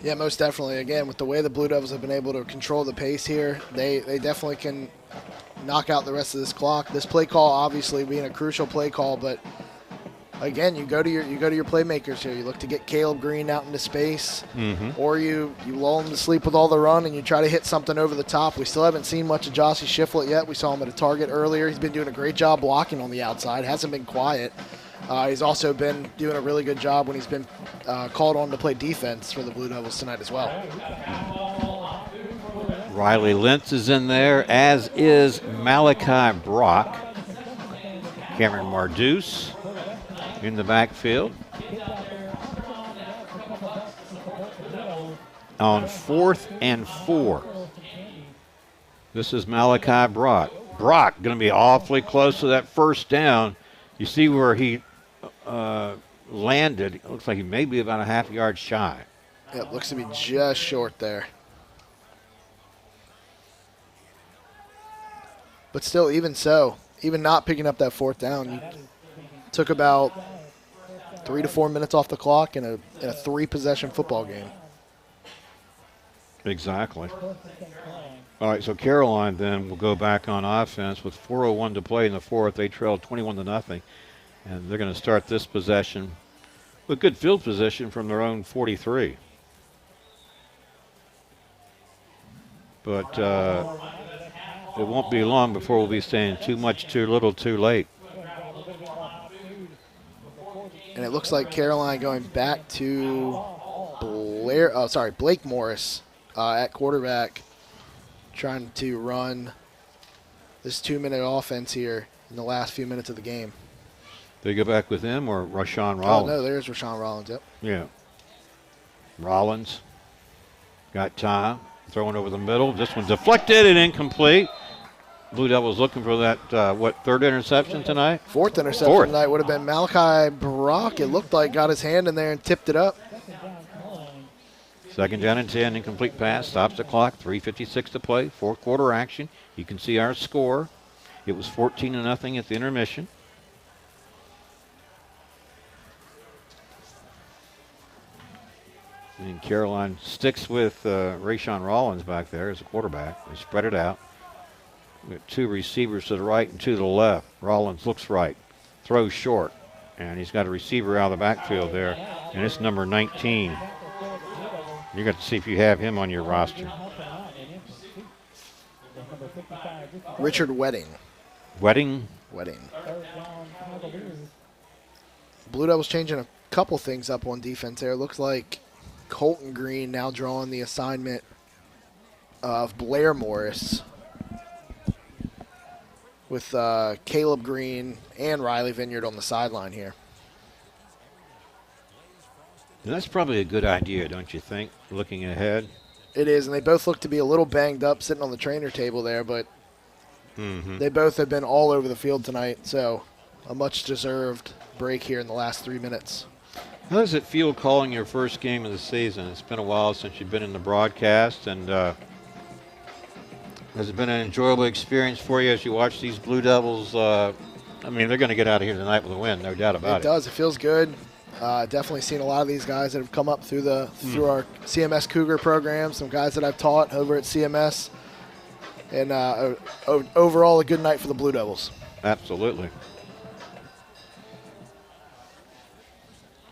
Yeah, most definitely. Again, with the way the Blue Devils have been able to control the pace here, they definitely can knock out the rest of this clock. This play call obviously being a crucial play call, but again, you go to your playmakers here. You look to get Caleb Green out into space, or you lull him to sleep with all the run, and you try to hit something over the top. We still haven't seen much of Jossie Shiflett yet. We saw him at a target earlier. He's been doing a great job blocking on the outside. Hasn't been quiet. He's also been doing a really good job when he's been called on to play defense for the Blue Devils tonight as well. Riley Lentz is in there, as is Malachi Brock. Cameron Marduse in the backfield. On 4th and 4. This is Malachi Brock. Brock going to be awfully close to that first down. You see where he landed. It looks like he may be about a half yard shy. Yeah, it looks to be just short there. But still, even so, even not picking up that 4th down, you took about 3 to 4 minutes off the clock in a 3-possession football game. Exactly. All right, so Caroline then will go back on offense with 4:01 to play in the 4th. They trailed 21-0, and they're going to start this possession with good field position from their own 43. But it won't be long before we'll be saying too much, too little, too late. And it looks like Caroline going back to Blake Morris at quarterback, trying to run this 2-minute offense here in the last few minutes of the game. They go back with him or Rashawn Rollins? Oh, no, there's Rashawn Rollins, yep. Yeah. Rollins got time, throwing over the middle. This one deflected and incomplete. Blue Devils looking for that, 3rd interception tonight? 4th interception tonight would have been Malachi Brock. It looked like got his hand in there and tipped it up. 2nd down and 10, incomplete pass, stops the clock, 3:56 to play, 4th quarter action. You can see our score. It was 14-0 at the intermission. And Caroline sticks with Rashawn Rollins back there as a quarterback. They spread it out. We have 2 receivers to the right and 2 to the left. Rollins looks right, throws short, and he's got a receiver out of the backfield there, and it's number 19. You got to see if you have him on your roster. Richard Wedding. Wedding. Blue Devils changing a couple things up on defense there. It looks like Colton Green now drawing the assignment of Blair Morris, with Caleb Green and Riley Vineyard on the sideline here. And that's probably a good idea, don't you think, looking ahead? It is, and they both look to be a little banged up sitting on the trainer table there, but they both have been all over the field tonight, so a much-deserved break here in the last 3 minutes. How does it feel calling your first game of the season? It's been a while since you've been in the broadcast, and has it been an enjoyable experience for you as you watch these Blue Devils? I mean, they're going to get out of here tonight with a win, no doubt about it. It does. It feels good. Definitely seen a lot of these guys that have come up through our CMS Cougar program, some guys that I've taught over at CMS, and overall a good night for the Blue Devils. Absolutely.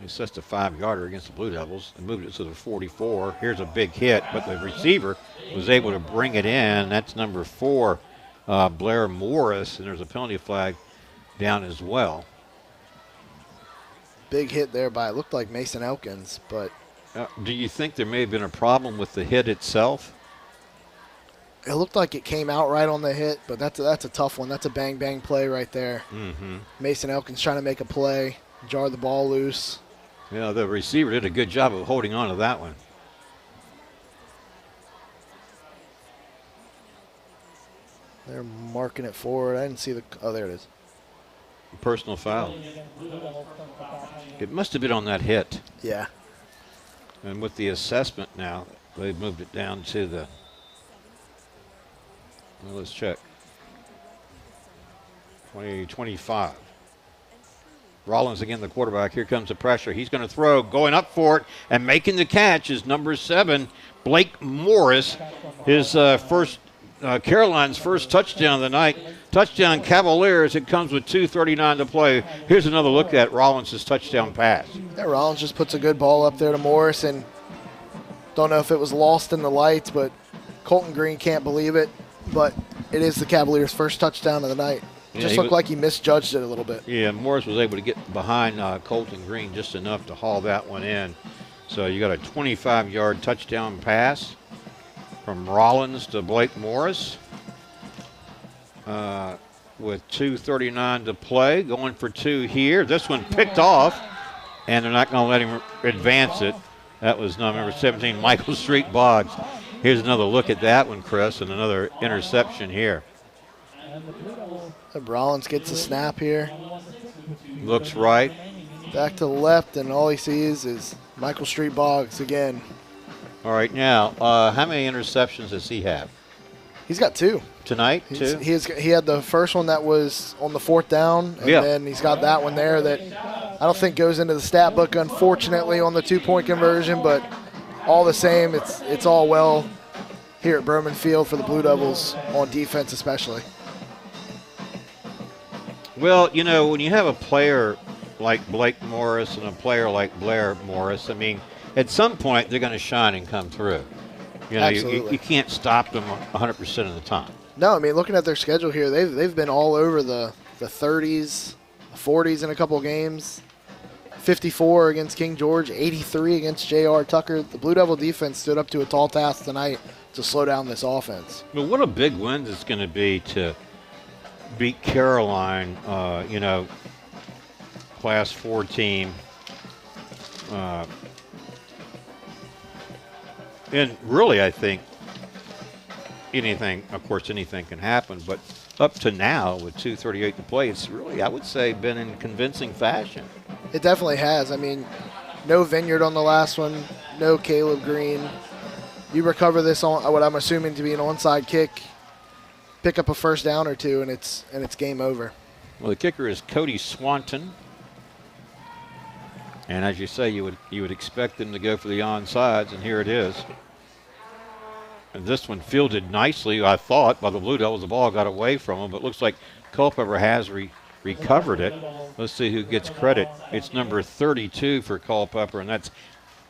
He sets a 5-yarder against the Blue Devils and moved it to the 44. Here's a big hit, but the receiver was able to bring it in. That's number 4, Blair Morris, and there's a penalty flag down as well. Big hit there by, it looked like Mason Elkins, but... do you think there may have been a problem with the hit itself? It looked like it came out right on the hit, but that's a tough one. That's a bang-bang play right there. Mason Elkins trying to make a play, jar the ball loose. Yeah, the receiver did a good job of holding on to that one. They're marking it forward. I didn't see oh, there it is. Personal foul. It must have been on that hit. Yeah. And with the assessment now, they've moved it down to the, well, let's check, 25. Rollins again, the quarterback. Here comes the pressure. He's going to throw, going up for it, and making the catch is number 7, Blake Morris. His first Caroline's first touchdown of the night. Touchdown Cavaliers. It comes with 2:39 to play. Here's another look at Rollins' touchdown pass. Yeah, Rollins just puts a good ball up there to Morris, and don't know if it was lost in the lights, but Colton Green can't believe it. But it is the Cavaliers' first touchdown of the night. Just looked like he misjudged it a little bit. Yeah, Morris was able to get behind Colton Green just enough to haul that one in. So you got a 25-yard touchdown pass from Rollins to Blake Morris with 2:39 to play. Going for 2 here. This one picked off, and they're not going to let him advance it. That was number 17, Michael Street Boggs. Here's another look at that one, Chris, and another interception here. Rollins gets a snap here. Looks right. Back to the left, and all he sees is Michael Street Boggs again. All right, now, how many interceptions does he have? He's got 2. Tonight, 2? He had the first one that was on the 4th down, and then he's got that one there that I don't think goes into the stat book, unfortunately, on the 2-point conversion, but all the same, it's all well here at Berman Field for the Blue Devils, on defense especially. Well, you know, when you have a player like Blake Morris and a player like Blair Morris, I mean, at some point they're going to shine and come through. You know, you can't stop them 100% of the time. No, I mean, looking at their schedule here, they've been all over the 30s, the 40s in a couple games. 54 against King George, 83 against J.R. Tucker. The Blue Devil defense stood up to a tall task tonight to slow down this offense. But what a big win it's going to be to beat Caroline, you know, Class 4 team. And really, I think anything can happen. But up to now, with 2:38 to play, it's really, I would say, been in convincing fashion. It definitely has. I mean, no Vineyard on the last one, no Caleb Green. You recover this on what I'm assuming to be an onside kick, pick up a first down or 2, and it's game over. Well, the kicker is Cody Swanton. And as you say, you would expect them to go for the onside, and here it is. And this one fielded nicely, I thought, by the Blue Devils. The ball got away from them, but it looks like Culpeper has recovered it. Let's see who gets credit. It's number 32 for Culpeper, and that's,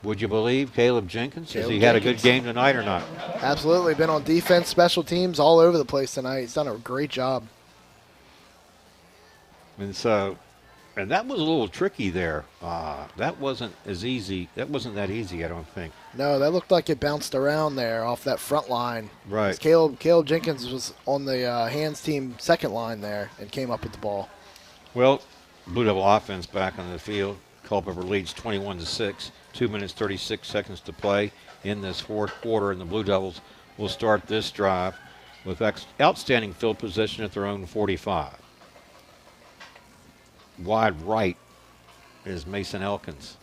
would you believe, Caleb Jenkins? Has he had a good game tonight or not? Absolutely. Been on defense, special teams, all over the place tonight. He's done a great job. And that was a little tricky there. That wasn't as easy. That wasn't that easy, I don't think. No, that looked like it bounced around there off that front line. Right. Caleb Jenkins was on the hands team second line there and came up with the ball. Well, Blue Devil offense back on the field. Culpeper leads 21-6. 2 minutes, 36 seconds to play in this fourth quarter, and the Blue Devils will start this drive with outstanding field position at their own 45. Wide right is Mason Elkins.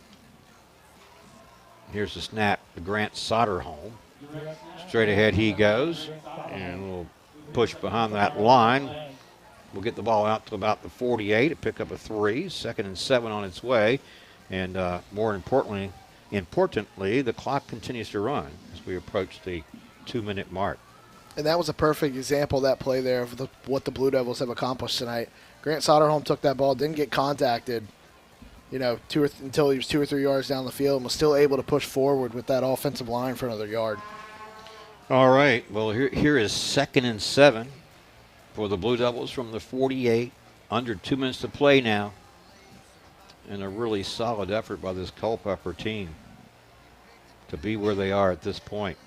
Here's the snap to Grant Soderholm. Straight ahead he goes, and we'll push behind that line. We'll get the ball out to about the 48 to pick up a 3. 2nd and 7 on its way. And more importantly, the clock continues to run as we approach the 2-minute mark. And that was a perfect example of that play there of what the Blue Devils have accomplished tonight. Grant Soderholm took that ball, didn't get contacted, you know, until he was 2 or 3 yards down the field, and was still able to push forward with that offensive line for another yard. All right. Well, here is 2nd and 7 for the Blue Devils from the 48. Under 2 minutes to play now. And a really solid effort by this Culpeper team to be where they are at this point.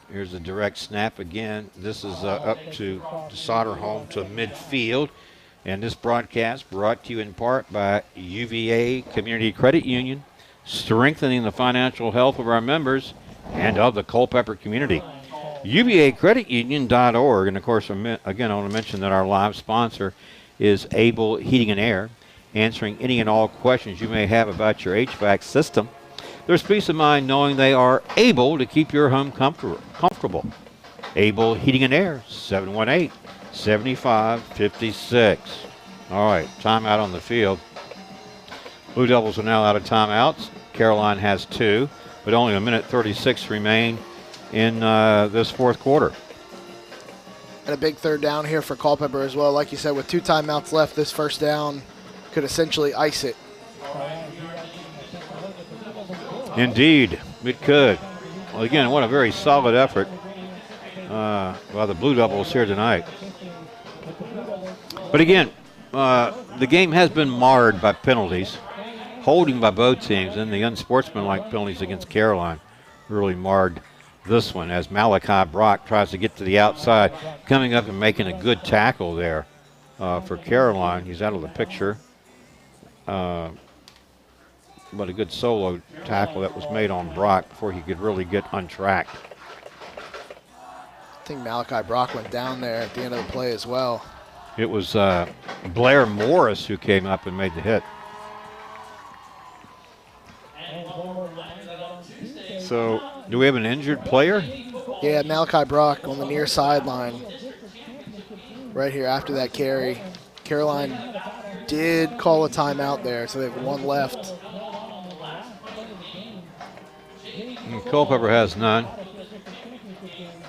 Here's a direct snap again. This is up to Soderholm to midfield. And this broadcast brought to you in part by UVA Community Credit Union, strengthening the financial health of our members and of the Culpeper community. UVACreditUnion.org. And, of course, again, I want to mention that our live sponsor is Able Heating and Air, answering any and all questions you may have about your HVAC system. There's peace of mind knowing they are able to keep your home comfortable. Able Heating and Air, 718-7556. All right, timeout on the field. Blue Devils are now out of timeouts. Caroline has 2, but only 1:36 remain in this fourth quarter. And a big third down here for Culpeper as well. Like you said, with 2 timeouts left, this first down could essentially ice it. Indeed, it could. Well, again, what a very solid effort by the Blue Devils here tonight. But again, the game has been marred by penalties, holding by both teams, and the unsportsmanlike penalties against Caroline really marred this one as Malachi Brock tries to get to the outside, coming up and making a good tackle there for Caroline. He's out of the picture. But a good solo tackle that was made on Brock before he could really get untracked. I think Malachi Brock went down there at the end of the play as well. It was Blair Morris who came up and made the hit. So, do we have an injured player? Yeah, Malachi Brock on the near sideline right here after that carry. Caroline did call a timeout there, so they have 1 left. And Culpeper has none,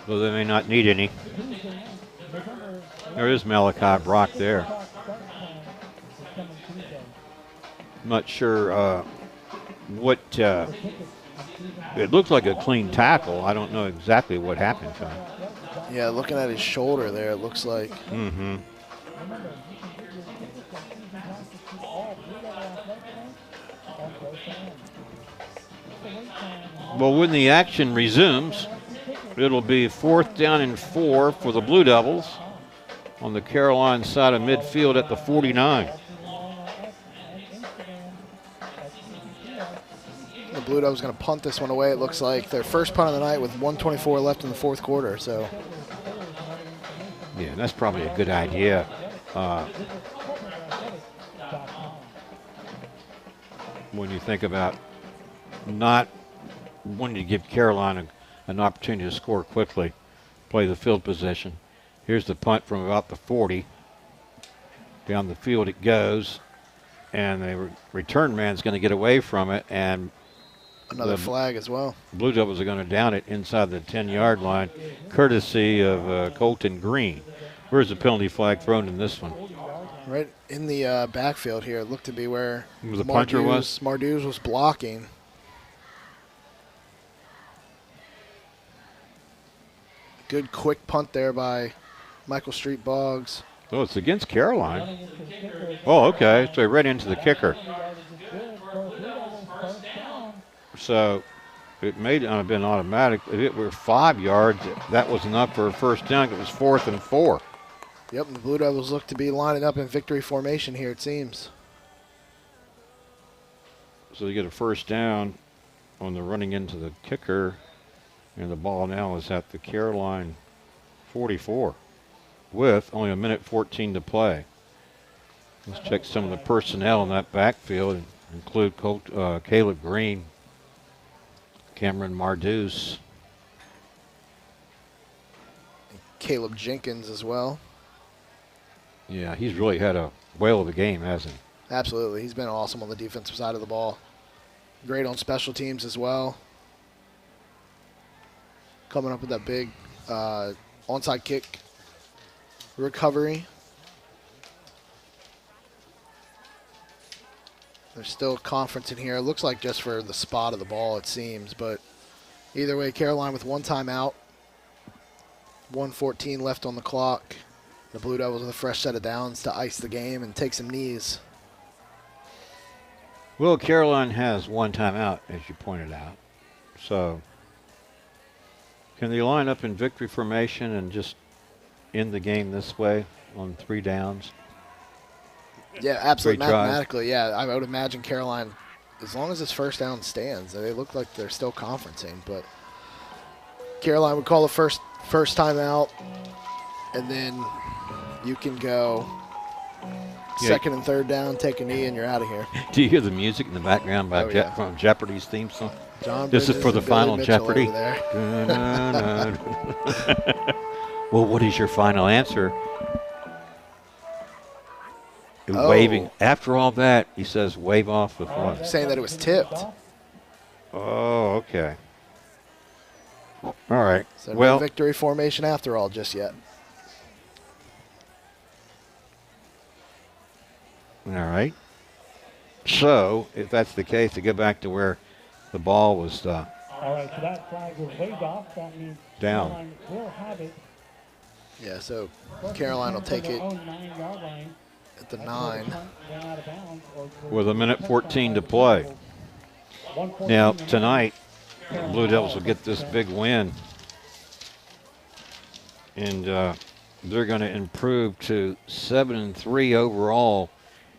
so they may not need any. There is Malachi Brock there. I'm not sure what. It looked like a clean tackle. I don't know exactly what happened to him. Yeah, looking at his shoulder there, it looks like. Mm-hmm. Well, when the action resumes, it'll be 4th down and 4 for the Blue Devils on the Caroline side of midfield at the 49. The Blue Devils going to punt this one away, it looks like. Their first punt of the night with 1:24 left in the 4th quarter. So, yeah, that's probably a good idea. When you think about not wanting to give Caroline an opportunity to score quickly, play the field position. Here's the punt from about the 40. Down the field it goes, and the return man's going to get away from it, and another flag as well. Blue Devils are going to down it inside the 10-yard line, courtesy of Colton Green. Where's the penalty flag thrown in this one? Right in the backfield here. It looked to be where the punter was. Marduz was blocking. Good quick punt there by Michael Street Boggs. Oh, it's against Caroline. Oh, okay. So right into the kicker. So it may not have been automatic. If it were 5 yards, that was enough for a first down. It was 4th and 4. Yep, and the Blue Devils look to be lining up in victory formation here, it seems. So you get a first down on the running into the kicker, and the ball now is at the Caroline 44 with only 1:14 to play. Let's check some of the personnel in that backfield, include Caleb Green, Cameron Marduz, Caleb Jenkins as well. Yeah, he's really had a whale of a game, hasn't he? Absolutely. He's been awesome on the defensive side of the ball. Great on special teams as well. Coming up with that big onside kick recovery. There's still conference in here. It looks like just for the spot of the ball, it seems. But either way, Caroline with 1 timeout. 1:14 left on the clock. The Blue Devils with a fresh set of downs to ice the game and take some knees. Well, Caroline has 1 timeout, as you pointed out. So can they line up in victory formation and just end the game this way on 3 downs? Yeah, absolutely. Great try. Mathematically, yeah. I would imagine Caroline, as long as this first down stands, they look like they're still conferencing. But Caroline would call the first timeout, and then you can go second and third down, take a knee, and you're out of here. Do you hear the music in the background by yeah. from Jeopardy's theme song? John This is Bridges for the and Billy final Mitchell Jeopardy. over there. Well, what is your final answer? Oh. Waving. After all that, he says wave off with what? Saying that it was tipped. Oh, okay. All right. So Well, no victory formation after all just yet. All right. So, if that's the case, to get back to where the ball was All right, so that flag was waved off. That means down. Caroline will have it. Yeah, so Caroline will take it 9-yard line. at the 9. Went out of bounds With a minute 14 to play. Now, tonight, the Blue Devils will get this big win. And they're going to improve to 7-3 overall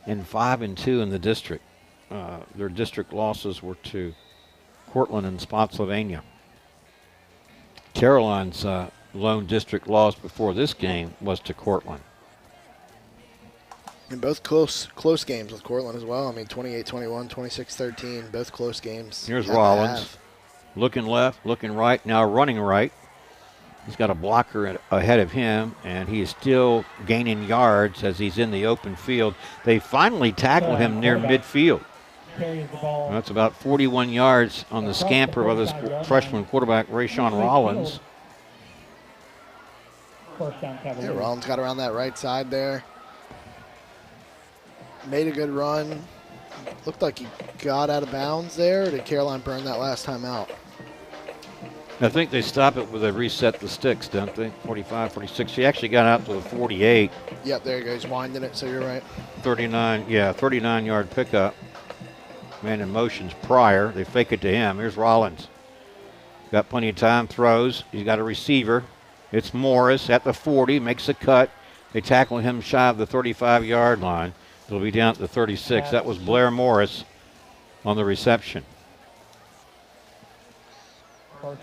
and 5-2 in the district. Their district losses were to Cortland and Spotsylvania. Caroline's lone district loss before this game was to Cortland. And both close games with Cortland as well. I mean, 28-21, 26-13, both close games. Here's Rollins. Looking left, looking right, now running right. He's got a blocker ahead of him, and he is still gaining yards as he's in the open field. They finally tackle him near midfield. That's about 41 yards on the scamper of this freshman quarterback, Rayshawn Rollins. Yeah, Rollins got around that right side there. Made a good run. Looked like he got out of bounds there. Or did Caroline burn that last time out? I think they stop it where they reset the sticks, don't they? 45, 46. He actually got out to the 48. Yep, there he goes, winding it, so you're right. 39-yard pickup. Man in motion's prior. They fake it to him. Here's Rollins. Got plenty of time, throws. He's got a receiver. It's Morris at the 40, makes a cut. They tackle him shy of the 35-yard line. It'll be down at the 36. That was Blair Morris on the reception.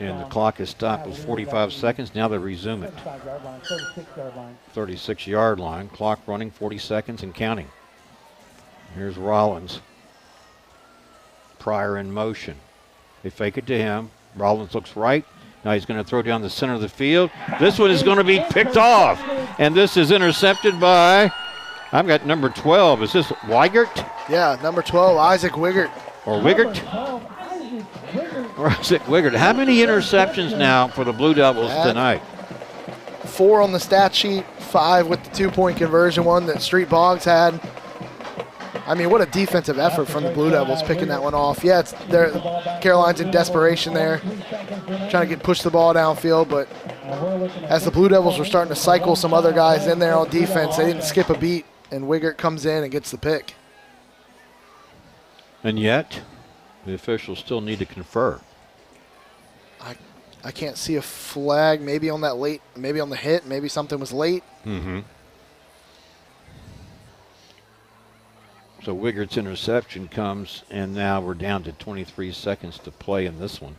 And the clock is stopped with 45 seconds. Now they resume it. 36-yard line. Clock running, 40 seconds and counting. Here's Rollins. Pryor in motion. They fake it to him. Rollins looks right. Now he's going to throw down the center of the field. This one is going to be picked off. And this is intercepted by, I've got number 12. Is this Weigert? Yeah, number 12, Isaac Wiggert. Or Wiggert? Or Isaac Wiggert. How many interceptions now for the Blue Devils tonight? 4 on the stat sheet, 5 with the 2-point conversion one that Street Boggs had. I mean, what a defensive effort from the Blue Devils picking that one off. Yeah, Caroline's in desperation there, trying to push the ball downfield, but as the Blue Devils were starting to cycle some other guys in there on defense, they didn't skip a beat, and Wiggert comes in and gets the pick. And yet, the officials still need to confer. I can't see a flag, maybe on that late, maybe on the hit, maybe something was late. Mm-hmm. So Wiggert's interception comes, and now we're down to 23 seconds to play in this one.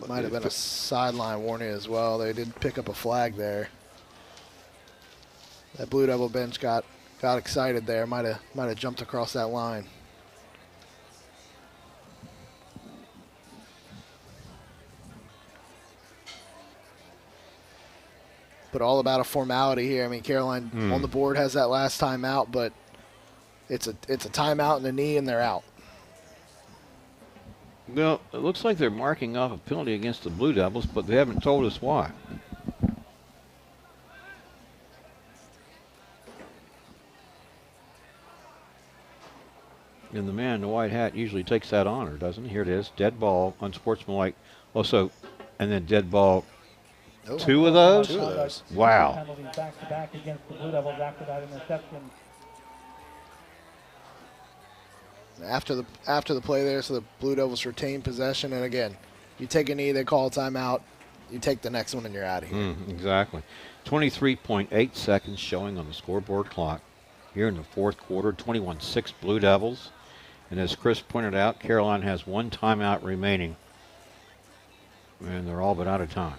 Might have been a sideline warning as well. They did pick up a flag there. That Blue Devil bench got excited there. Might have jumped across that line. But all about a formality here. I mean, Caroline on the board has that last timeout, but it's a timeout and a knee, and they're out. Well, it looks like they're marking off a penalty against the Blue Devils, but they haven't told us why. And the man in the white hat usually takes that honor, doesn't he? Here it is. Dead ball, unsportsmanlike. Also, and then dead ball. Oh, 2 of those? 2 of those. Wow. Penalties back-to-back against the Blue Devils after that interception. After the play there, so the Blue Devils retain possession, and again, you take a knee, they call a timeout, you take the next one, and you're out of here. Exactly. 23.8 seconds showing on the scoreboard clock here in the fourth quarter. 21-6 Blue Devils. And as Chris pointed out, Caroline has 1 timeout remaining, and they're all but out of time.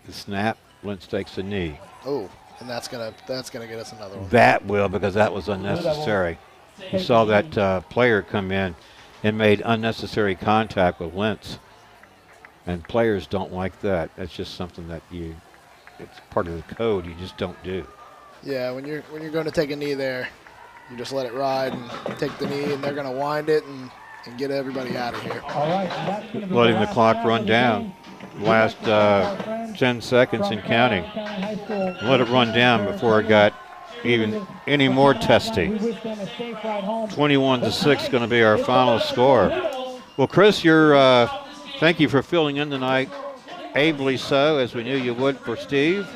The snap, Lentz takes a knee. Oh, and that's gonna get us another one. That will, because that was unnecessary. You saw that player come in and made unnecessary contact with Lentz. And players don't like that. That's just something that it's part of the code you just don't do. Yeah, when you're going to take a knee there, you just let it ride and take the knee, and they're going to wind it and get everybody out of here. All right, letting the clock run down. Last 10 seconds and counting. High School. Let it run down before it got even any more testy. We wish them a safe ride home. 21-6 going to be our final score. Well, Chris, thank you for filling in tonight, ably so, as we knew you would for Steve.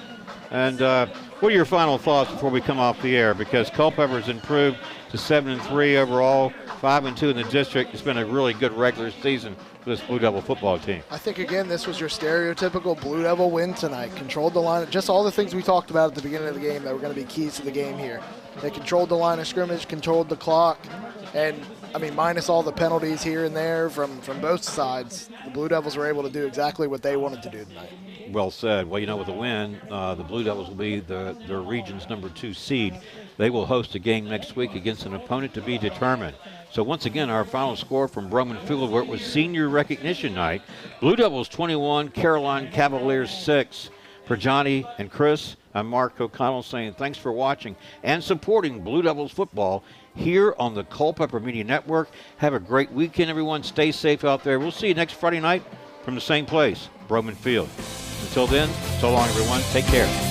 And what are your final thoughts before we come off the air? Because Culpeper's improved to 7-3 overall, 5-2 in the district. It's been a really good regular season for this Blue Devil football team. I think, again, this was your stereotypical Blue Devil win tonight. Controlled the line, just all the things we talked about at the beginning of the game that were going to be keys to the game here. They controlled the line of scrimmage, controlled the clock, and, I mean, minus all the penalties here and there from both sides, the Blue Devils were able to do exactly what they wanted to do tonight. Well said. Well, with a win, the Blue Devils will be the region's number 2 seed. They will host a game next week against an opponent to be determined. So once again, our final score from Broman Field, where it was senior recognition night, Blue Devils 21, Caroline Cavaliers 6. For Johnny and Chris, I'm Mark O'Connell saying thanks for watching and supporting Blue Devils football here on the Culpeper Media Network. Have a great weekend, everyone. Stay safe out there. We'll see you next Friday night from the same place, Broman Field. Until then, so long, everyone. Take care.